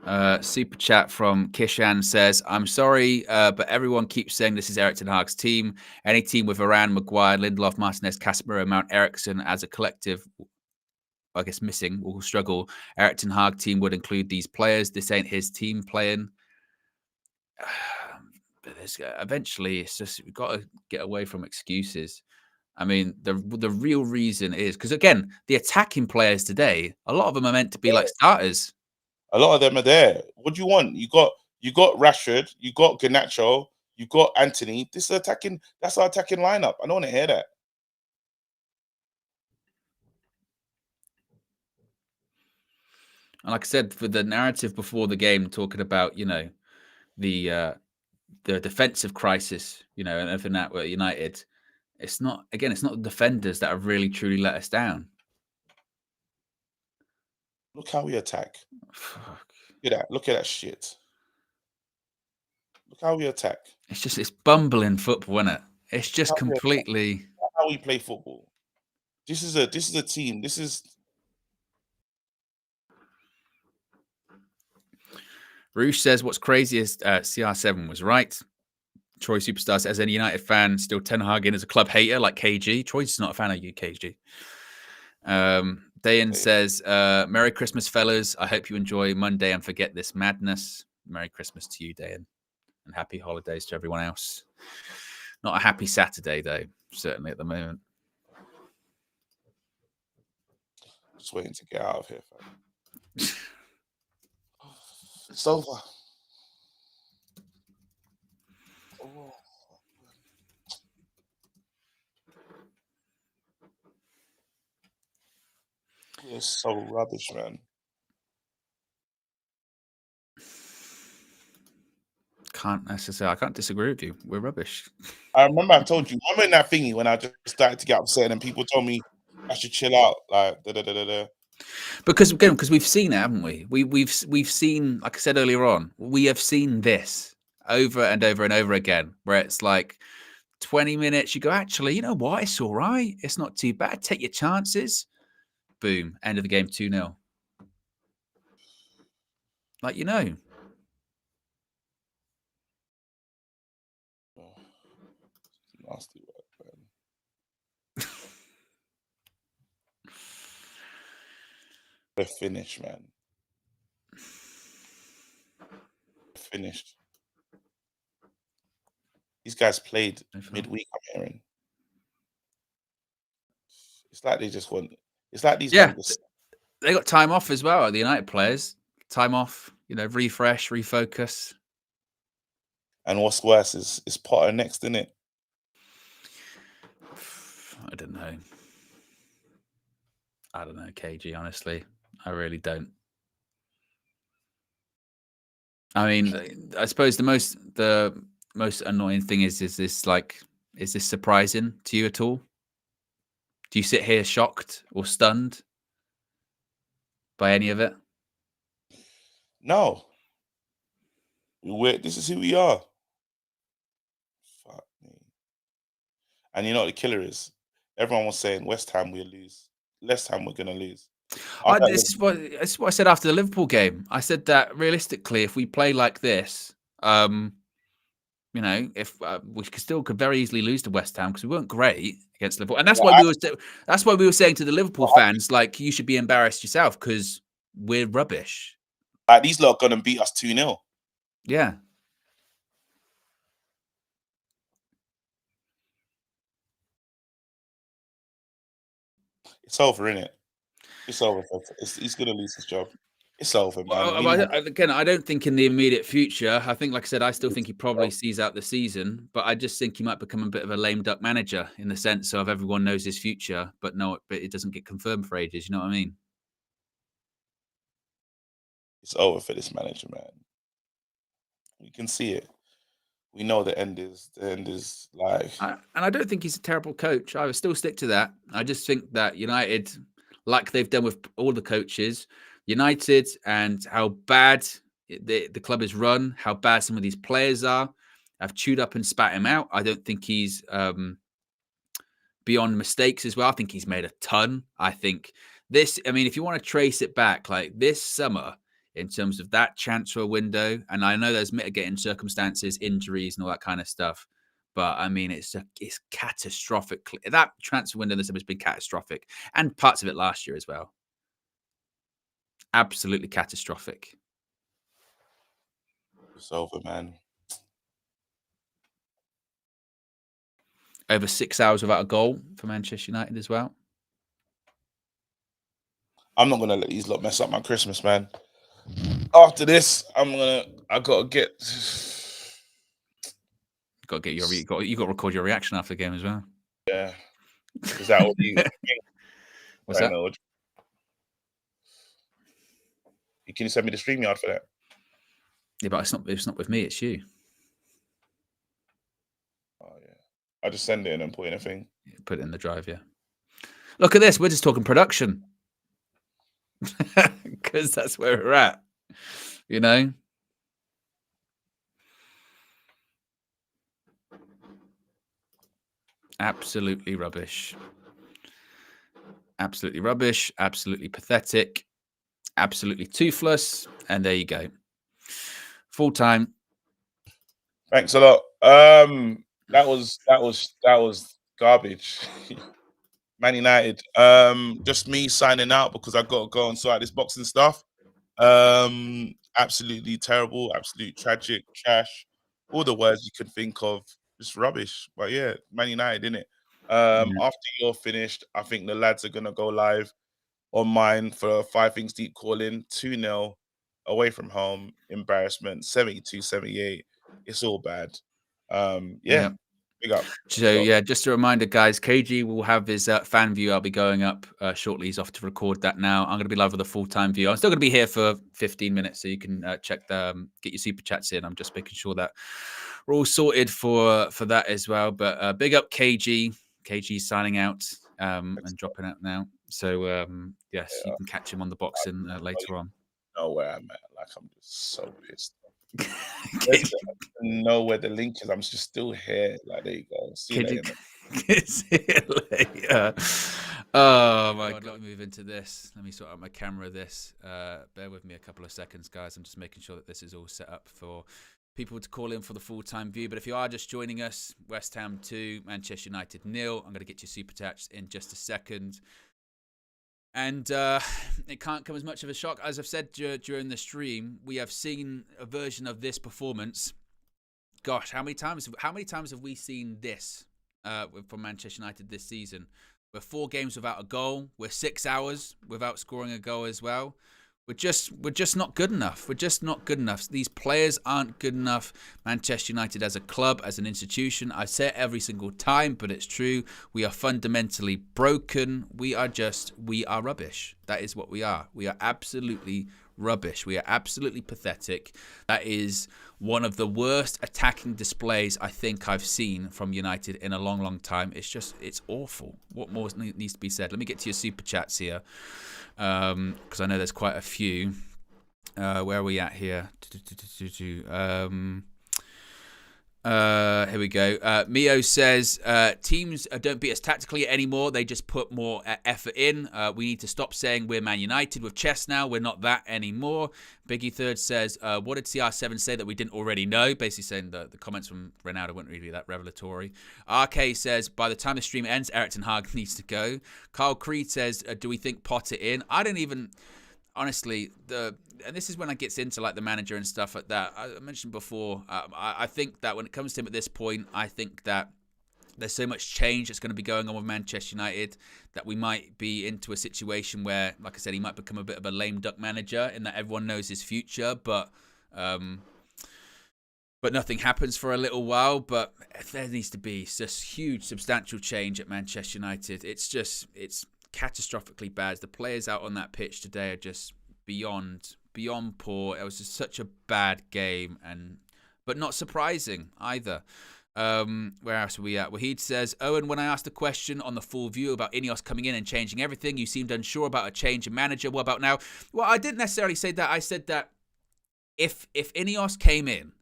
hell. Super chat from Kishan says, I'm sorry, but everyone keeps saying this is Erik ten Hag's team. Any team with Varane, Maguire, Lindelof, Martinez, Casemiro, Mount Eriksson as a collective, I guess missing, will struggle. Erik ten Hag team would include these players. This ain't his team playing. But eventually, it's just we've got to get away from excuses. I mean, the real reason is because again, the attacking players today, a lot of them are meant to be like starters. A lot of them are there. What do you want? You got Rashford, you got Garnacho, you got Anthony. This is attacking. That's our attacking lineup. I don't want to hear that. And like I said, for the narrative before the game, talking about the defensive crisis, and everything that we're United. It's not the defenders that have really truly let us down. Look how we attack. Look at that shit. Look how we attack. It's bumbling football, isn't it? It's just completely how we play football. This is a team. This is Roosh says what's crazy is CR7 was right. Troy Superstar says, as a United fan, still Ten Hag in as a club hater like KG. Troy's not a fan of you, KG. Dayan says, Merry Christmas, fellas. I hope you enjoy Monday and forget this madness. Merry Christmas to you, Dayan. And happy holidays to everyone else. Not a happy Saturday, though, certainly at the moment. just waiting to get out of here, fam. It's over. Oh. It's so rubbish, man. I can't disagree with you. We're rubbish. I remember I told you, I'm in that thingy when I just started to get upset and people told me I should chill out, like da. Because we've seen it, haven't we? We've seen, like I said earlier on, we have seen this over and over and over again, where it's like 20 minutes, you go, actually, you know what? It's all right. It's not too bad. Take your chances. Boom. End of the game, 2-0. Like, you know. Oh, nasty work, man. We're finished, man. Finished. These guys played midweek, I'm hearing. It's like they just want. It's like these. Yeah, they got time off as well. The United players, time off. You know, refresh, refocus. And what's worse is Potter next, isn't it? I don't know. KG. Honestly, I really don't. I mean, I suppose the most annoying thing is this surprising to you at all? Do you sit here shocked or stunned by any of it? No. This is who we are. Fuck me. And you know what the killer is? Everyone was saying West Ham we'll lose. West Ham we're gonna lose. This is what I said after the Liverpool game. I said that realistically, if we play like this, you know, if we could very easily lose to West Ham because we weren't great against Liverpool, and that's why we were saying to the Liverpool fans, like, you should be embarrassed yourself because we're rubbish. Like, these lot are gonna beat us 2-0. Yeah. It's over, innit? It's over. He's gonna lose his job. It's over, man. Again, I don't think in the immediate future. I think, like I said, I still think he probably sees out the season, but I just think he might become a bit of a lame duck manager in the sense of everyone knows his future, but it doesn't get confirmed for ages. You know what I mean? It's over for this manager, man. We can see it. We know the end is like. And I don't think he's a terrible coach. I would still stick to that. I just think that United, like they've done with all the coaches, United and how bad the club is run, how bad some of these players are, have chewed up and spat him out. I don't think he's beyond mistakes as well. I think he's made a ton. I think if you want to trace it back, like this summer, in terms of that transfer window, and I know there's mitigating circumstances, injuries, and all that kind of stuff, but I mean, it's catastrophic. That transfer window this summer has been catastrophic, and parts of it last year as well. Absolutely catastrophic. It's over, man. Over 6 hours without a goal for Manchester United as well. I'm not gonna let these lot mess up my Christmas, man. After this, I gotta get. You got to record your reaction after the game as well. Yeah, is that what you? What's that? Can you send me the StreamYard for that? Yeah, but it's not with me. It's you. Oh yeah, I just send it and then put in a thing. Put it in the drive. Yeah. Look at this. We're just talking production because that's where we're at. You know. Absolutely rubbish. Absolutely rubbish. Absolutely pathetic. Absolutely toothless. And there you go. Full time. Thanks a lot. That was garbage. Man United. Just me signing out because I got to go and sort out this boxing stuff. Absolutely terrible, absolute tragic, trash, all the words you can think of, just rubbish. But yeah, Man United, innit? Yeah. After you're finished, I think the lads are gonna go live on mine for Five Things Deep calling 2-0 away from home, embarrassment, 72-78. It's all bad. Yeah. Yeah, big up. Thanks So a lot. yeah, just a reminder, guys. KG will have his fan view. I'll be going up shortly. He's off to record that now. I'm going to be live with a full time view. I'm still going to be here for 15 minutes, so you can check the get your super chats in. I'm just making sure that we're all sorted for that as well. But big up KG. KG's signing out Thanks and dropping out now. So yes, you a lot. can catch him on the boxing I don't later even on. know where I'm at. Like I'm just so pissed. Where's KG, the, I don't know where the link is. I'm just still here. Like there you go. See you later. KG, see you later. Oh my god, let me move into this. Let me sort out my camera. Bear with me a couple of seconds, guys. I'm just making sure that this is all set up for people to call in for the full-time view. But if you are just joining us, West Ham 2, Manchester United 0. I'm going to get your super chats in just a second. And it can't come as much of a shock. As I've said during the stream, we have seen a version of this performance. Gosh, how many times have we seen this from Manchester United this season? We're 4 games without a goal. We're 6 hours without scoring a goal as well. We're just not good enough. We're just not good enough. These players aren't good enough. Manchester United as a club, as an institution, I say it every single time, but it's true. We are fundamentally broken. We are rubbish. That is what we are. We are absolutely rubbish. We are absolutely pathetic. That is one of the worst attacking displays I think I've seen from United in a long, long time. It's awful. What more needs to be said? Let me get to your super chats here, because I know there's quite a few. Where are we at here? Here we go. Mio says teams don't beat us tactically anymore. They just put more effort in. We need to stop saying we're Man United with chess now. We're not that anymore. Biggie Third says, what did CR7 say that we didn't already know? Basically saying the comments from Ronaldo weren't really that revelatory. RK says, by the time the stream ends, Erik ten Hag needs to go. Carl Creed says, do we think Potter in? I don't even... Honestly, and this is when I gets into like the manager and stuff like that. I mentioned before, I think that when it comes to him at this point, I think that there's so much change that's going to be going on with Manchester United that we might be into a situation where, like I said, he might become a bit of a lame duck manager in that everyone knows his future, but nothing happens for a little while. But there needs to be just huge, substantial change at Manchester United. It's catastrophically bad. The players out on that pitch today are just beyond poor. It was just such a bad game, but not surprising either. Where else are we at? Wahid says, Owen, when I asked a question on the full view about Ineos coming in and changing everything, you seemed unsure about a change in manager. What about now? Well, I didn't necessarily say that. I said that if Ineos came in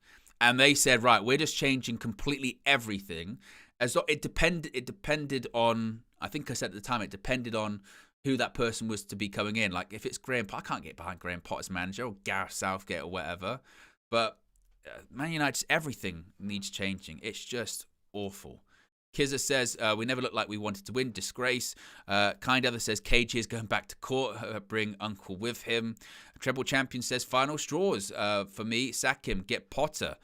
and they said, right, we're just changing completely everything, as it depended on, I think I said at the time, it depended on who that person was to be coming in. Like if it's Graham Potter, I can't get behind Graham Potter's manager or Gareth Southgate or whatever. But Man United's everything needs changing. It's just awful. Kizza says, we never looked like we wanted to win. Disgrace. Kind Other says, KG is going back to court. Bring Uncle with him. Treble Champion says, final straws. For me, sack him. Get Potter.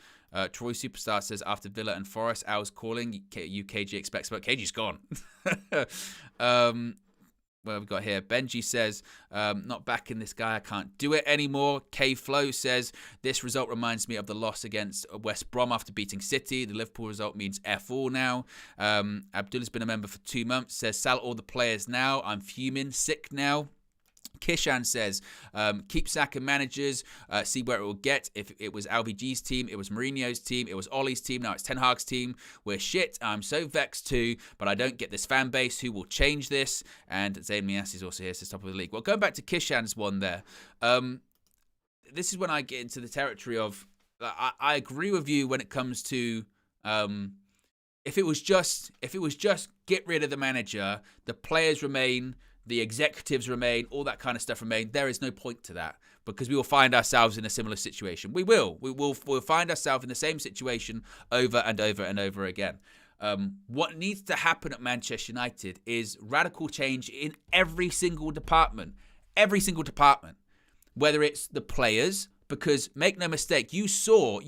Troy Superstar says, after Villa and Forest, I was calling. UKG expects, but KG's gone. What have we got here? Benji says, not backing this guy. I can't do it anymore. K-Flow says, this result reminds me of the loss against West Brom after beating City. The Liverpool result means F all now. Abdullah's been a member for 2 months. Says, sell all the players now. I'm fuming. Sick now. Kishan says, keep sacking managers, see where it will get. If it was LVG's team, it was Mourinho's team, it was Ollie's team, now it's Ten Hag's team. We're shit. I'm so vexed too, but I don't get this fan base. Who will change this? And Zayn Mias is also here, says top of the league. Well, going back to Kishan's one there, this is when I get into the territory of, I agree with you when it comes to if it was just get rid of the manager, the players remain, the executives remain, all that kind of stuff remain, there is no point to that, because we will find ourselves in a similar situation. We'll find ourselves in the same situation over and over and over again. What needs to happen at Manchester United is radical change in every single department, whether it's the players, because make no mistake, you saw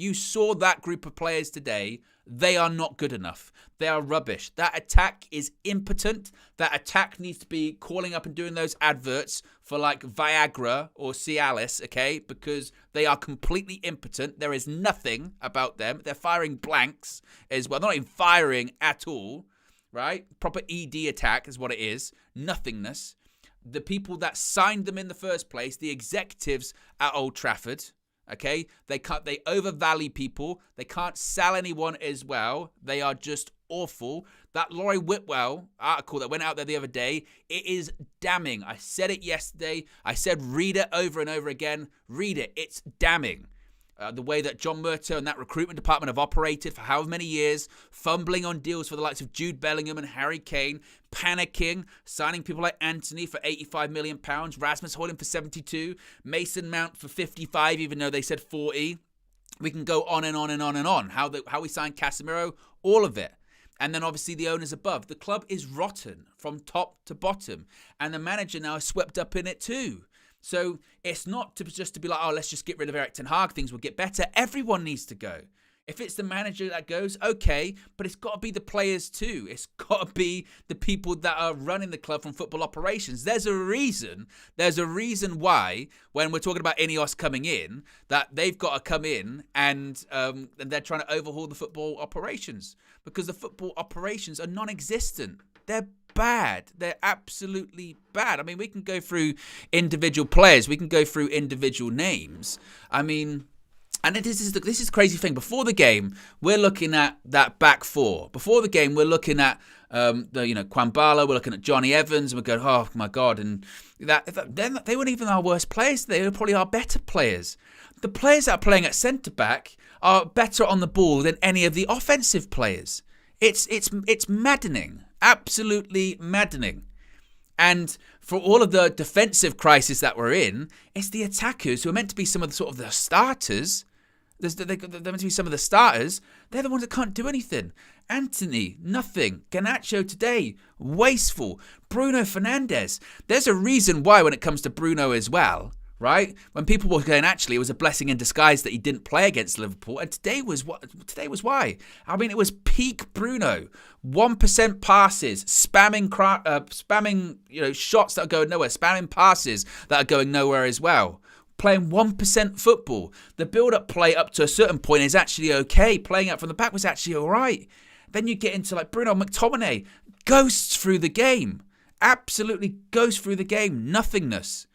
that group of players today. They are not good enough. They are rubbish. That attack is impotent. That attack needs to be calling up and doing those adverts for like Viagra or Cialis, okay? Because they are completely impotent. There is nothing about them. They're firing blanks as well. They're not even firing at all, right? Proper ED attack is what it is. Nothingness. The people that signed them in the first place, the executives at Old Trafford, okay, they overvalue people. They can't sell anyone as well. They are just awful. That Laurie Whitwell article that went out there the other day, it is damning. I said it yesterday. I said read it over and over again. Read it. It's damning. The way that John Murtough and that recruitment department have operated for however many years, fumbling on deals for the likes of Jude Bellingham and Harry Kane, panicking, signing people like Anthony for £85 million, Rasmus Højlund for 72, Mason Mount for 55, even though they said 40. We can go on and on and on and on. How we signed Casemiro, all of it. And then obviously the owners above. The club is rotten from top to bottom. And the manager now is swept up in it too. So it's not just to be like, oh, let's just get rid of Erik ten Hag, things will get better. Everyone needs to go. If it's the manager that goes, okay, but it's got to be the players too. It's got to be the people that are running the club from football operations. There's a reason why, when we're talking about Ineos coming in, that they've got to come in and they're trying to overhaul the football operations, because the football operations are non-existent. They're bad. They're absolutely bad. I mean, we can go through individual players. We can go through individual names. I mean, and this is the crazy thing. Before the game, we're looking at that back four. Before the game, we're looking at Kwambala. We're looking at Johnny Evans, and we're going, oh my God! And they weren't even our worst players. They were probably our better players. The players that are playing at centre back are better on the ball than any of the offensive players. It's maddening. Absolutely maddening. And for all of the defensive crisis that we're in, it's the attackers who are meant to be some of the sort of the starters. They're meant to be some of the starters. They're the ones that can't do anything. Anthony, nothing. Garnacho today, wasteful. Bruno Fernandes. There's a reason why when it comes to Bruno as well, right? When people were going, actually, it was a blessing in disguise that he didn't play against Liverpool. And today was why. I mean, it was peak Bruno. 1% passes, spamming shots that are going nowhere, spamming passes that are going nowhere as well. Playing 1% football. The build-up play up to a certain point is actually okay. Playing out from the back was actually all right. Then you get into like Bruno McTominay, ghosts through the game. Absolutely goes through the game. Nothingness.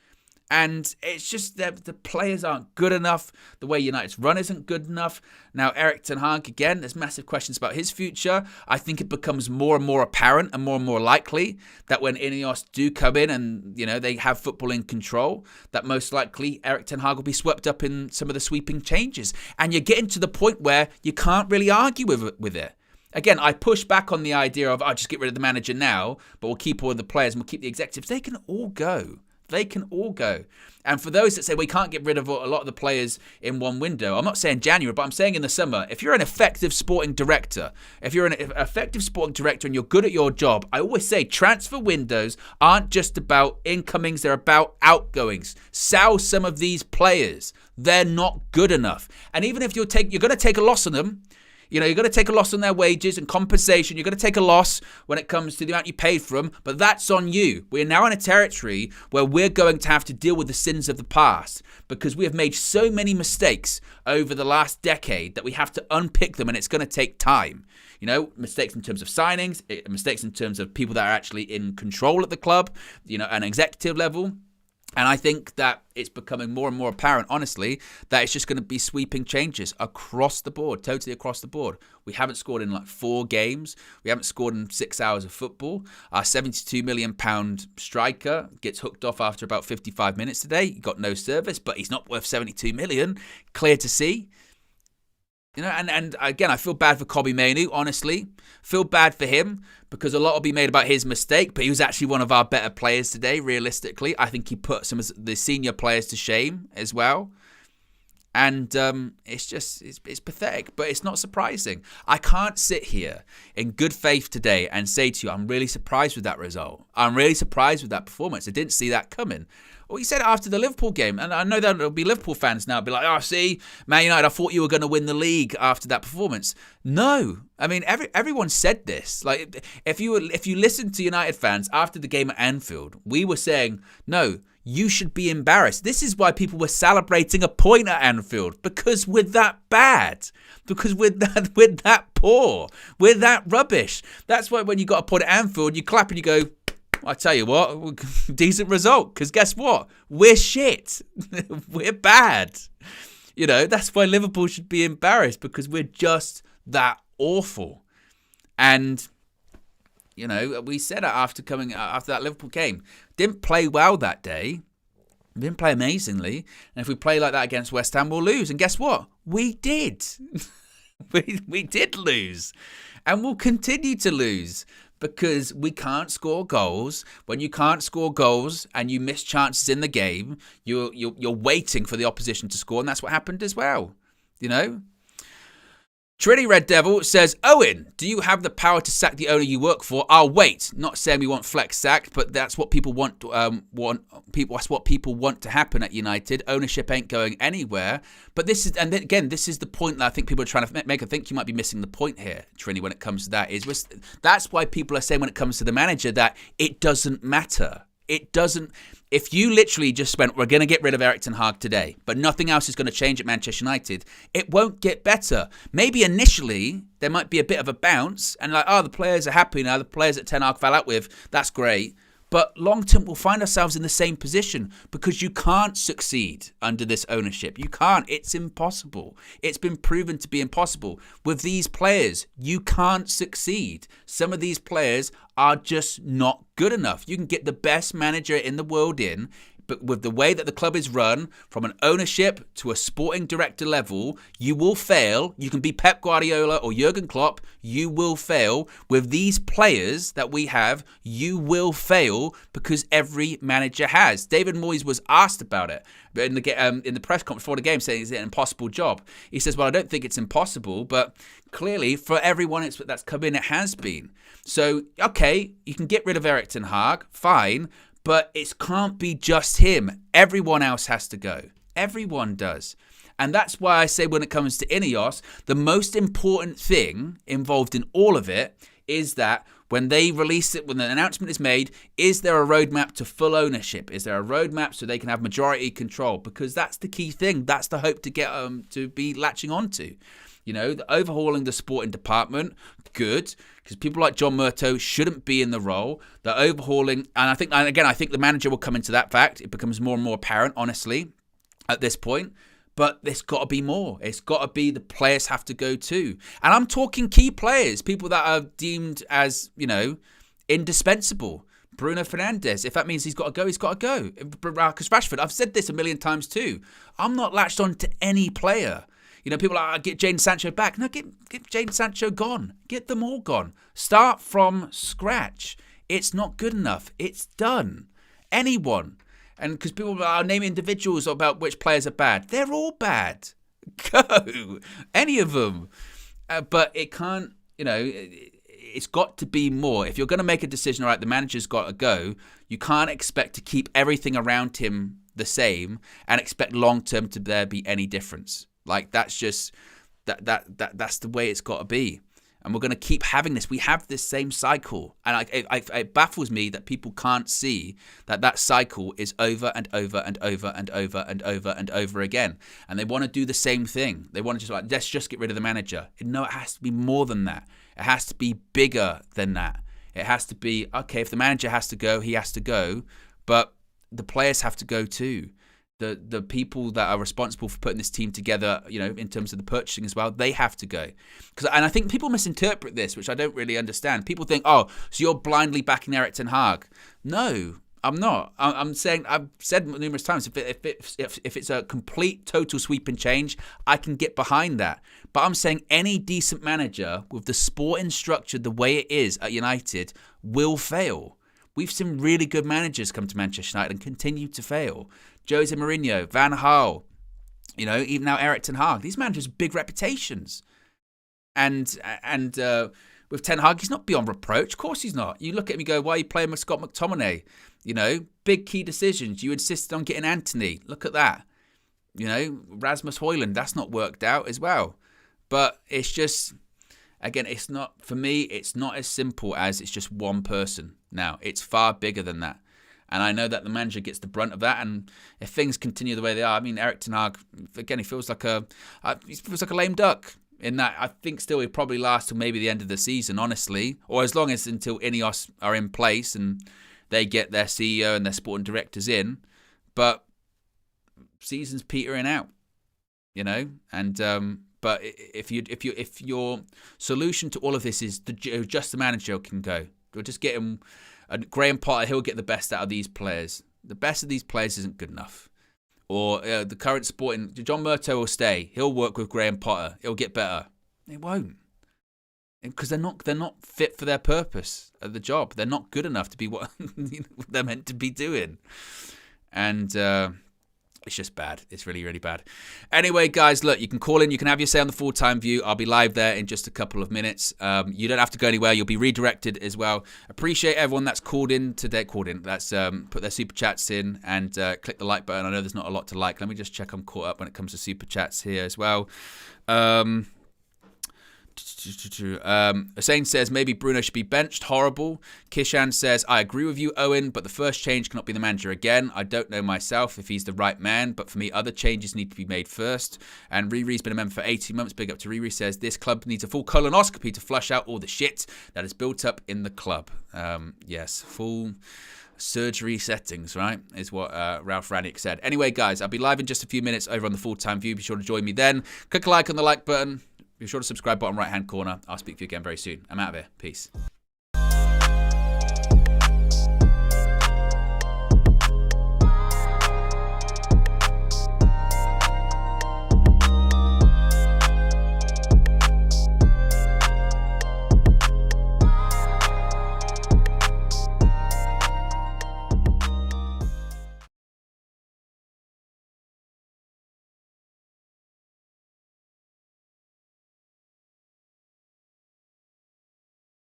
And it's just that the players aren't good enough. The way United's run isn't good enough. Now, Erik ten Hag, again, there's massive questions about his future. I think it becomes more and more apparent and more likely that when Ineos do come in and, they have football in control, that most likely Erik ten Hag will be swept up in some of the sweeping changes. And you're getting to the point where you can't really argue with it. Again, I push back on the idea of, just get rid of the manager now, but we'll keep all of the players and we'll keep the executives. They can all go. They can all go. And for those that say we can't get rid of a lot of the players in one window, I'm not saying January, but I'm saying in the summer, if you're an effective sporting director, and you're good at your job, I always say transfer windows aren't just about incomings, they're about outgoings. Sell some of these players. They're not good enough. And even if you're going to take a loss on them, you're going to take a loss on their wages and compensation. You're going to take a loss when it comes to the amount you paid for them, but that's on you. We're now in a territory where we're going to have to deal with the sins of the past because we have made so many mistakes over the last decade that we have to unpick them, and it's going to take time. Mistakes in terms of signings, mistakes in terms of people that are actually in control at the club, an executive level. And I think that it's becoming more and more apparent, honestly, that it's just going to be sweeping changes across the board, totally across the board. We haven't scored in 4 games. We haven't scored in 6 hours of football. Our £72 million striker gets hooked off after about 55 minutes today. He got no service, but he's not worth 72 million. Clear to see. And again, I feel bad for Kobbie Mainoo, honestly. Feel bad for him because a lot will be made about his mistake, but he was actually one of our better players today, realistically. I think he put some of the senior players to shame as well. And it's pathetic, but it's not surprising. I can't sit here in good faith today and say to you, I'm really surprised with that result. I'm really surprised with that performance. I didn't see that coming. Well, he said it after the Liverpool game, and I know that there'll be Liverpool fans now be like, "Oh, see, Man United, I thought you were going to win the league after that performance." No, I mean everyone said this. Like if you listen to United fans after the game at Anfield, we were saying, "No, you should be embarrassed." This is why people were celebrating a point at Anfield, because we're that bad, because we're that poor, we're that rubbish. That's why when you got a point at Anfield, you clap and you go, I tell you what, decent result. Because guess what? We're shit. We're bad. That's why Liverpool should be embarrassed, because we're just that awful. And, we said it after that Liverpool game. Didn't play well that day. Didn't play amazingly. And if we play like that against West Ham, we'll lose. And guess what? We did. we did lose. And we'll continue to lose. Because we can't score goals. When you can't score goals and you miss chances in the game, you're waiting for the opposition to score, and that's what happened as well. Trinity Red Devil says, Owen, do you have the power to sack the owner you work for? I'll wait. Not saying we want Flex sacked, but that's what people want. That's what people want to happen at United. Ownership ain't going anywhere. But this is the point that I think people are trying to make. I think you might be missing the point here, Trini, when it comes to that. That's why people are saying when it comes to the manager that it doesn't matter. It doesn't. If you literally just went, we're going to get rid of Erik ten Hag today, but nothing else is going to change at Manchester United, it won't get better. Maybe initially there might be a bit of a bounce and the players are happy now, the players that Ten Hag fell out with, that's great. But long term, we'll find ourselves in the same position because you can't succeed under this ownership. You can't. It's impossible. It's been proven to be impossible. With these players, you can't succeed. Some of these players are just not good enough. You can get the best manager in the world in, but with the way that the club is run, from an ownership to a sporting director level, you will fail. You can be Pep Guardiola or Jurgen Klopp, you will fail. With these players that we have, you will fail because every manager has. David Moyes was asked about it in the press conference before the game, saying it's an impossible job. He says, well, I don't think it's impossible, but clearly for everyone that's come in, it has been. So, okay, you can get rid of Erik ten Hag, fine, but it can't be just him. Everyone else has to go. Everyone does. And that's why I say when it comes to Ineos, the most important thing involved in all of it is that when they release it, when the announcement is made, is there a roadmap to full ownership? Is there a roadmap so they can have majority control? Because that's the key thing. That's the hope to get to be latching onto. Overhauling the sporting department, good, because people like John Murtough shouldn't be in the role. The overhauling, and I think the manager will come into that fact. It becomes more and more apparent, honestly, at this point. But there's got to be more. It's got to be the players have to go too. And I'm talking key players, people that are deemed as, indispensable. Bruno Fernandes, if that means he's got to go, he's got to go. Because Rashford, I've said this a million times too. I'm not latched on to any player. People are like, get Jadon Sancho back. No, get Jadon Sancho gone. Get them all gone. Start from scratch. It's not good enough. It's done. Anyone. And because people are naming individuals about which players are bad. They're all bad. Go. Any of them. But it can't, it's got to be more. If you're going to make a decision, all right, the manager's got to go, you can't expect to keep everything around him the same and expect long-term to there be any difference. Like, that's just, that's the way it's got to be. And we're going to keep having this. We have this same cycle. And it baffles me that people can't see that cycle is over and over and over and over and over and over again. And they want to do the same thing. They want to just let's just get rid of the manager. No, it has to be more than that. It has to be bigger than that. It has to be, okay, if the manager has to go, he has to go. But the players have to go too. The people that are responsible for putting this team together, in terms of the purchasing as well, they have to go. And I think people misinterpret this, which I don't really understand. People think, oh, so you're blindly backing Erik ten Hag. No, I'm not. I'm saying, I've said numerous times, if it's a complete total sweep and change, I can get behind that. But I'm saying any decent manager with the sporting structure the way it is at United will fail. We've seen really good managers come to Manchester United and continue to fail. Jose Mourinho, Van Gaal, even now Erik ten Hag. These managers have big reputations. And with Ten Hag, he's not beyond reproach. Of course he's not. You look at him and go, why are you playing with Scott McTominay? Big key decisions. You insisted on getting Anthony. Look at that. Rasmus Højlund, that's not worked out as well. But it's just, again, it's not, for me, it's not as simple as it's just one person. Now, it's far bigger than that. And I know that the manager gets the brunt of that. And if things continue the way they are, I mean, Erik ten Hag, again, he feels like a lame duck. In that, I think still he'll probably last till maybe the end of the season, honestly. Or as long as until Ineos are in place and they get their CEO and their sporting directors in. But season's petering out, And but if your solution to all of this is just the manager can go, we'll just get him. Graham Potter, he'll get the best out of these players. The best of these players isn't good enough. Or the current sporting, John Murtough will stay. He'll work with Graham Potter. It'll get better. It won't, because they're not fit for their purpose of the job. They're not good enough to be what they're meant to be doing, and it's just bad. It's really, really bad. Anyway, guys, look, you can call in. You can have your say on the full-time view. I'll be live there in just a couple of minutes. You don't have to go anywhere. You'll be redirected as well. Appreciate everyone that's called in today. That's put their super chats in and click the like button. I know there's not a lot to like. Let me just check I'm caught up when it comes to super chats here as well. Hussein says maybe Bruno should be benched. Horrible. Kishan says I agree with you, Owen, but the first change cannot be the manager again. I don't know myself if he's the right man, but for me other changes need to be made first. And Riri's been a member for 18 months. Big up to Riri. Says this club needs a full colonoscopy to flush out all the shit that is built up in the club. Yes, full surgery settings, right, is what Ralph Ranick said. Anyway, guys, I'll be live in just a few minutes over on the full-time view. Be sure to join me then. Click a like on the like button. Be sure to subscribe, bottom right-hand corner. I'll speak to you again very soon. I'm out of here. Peace.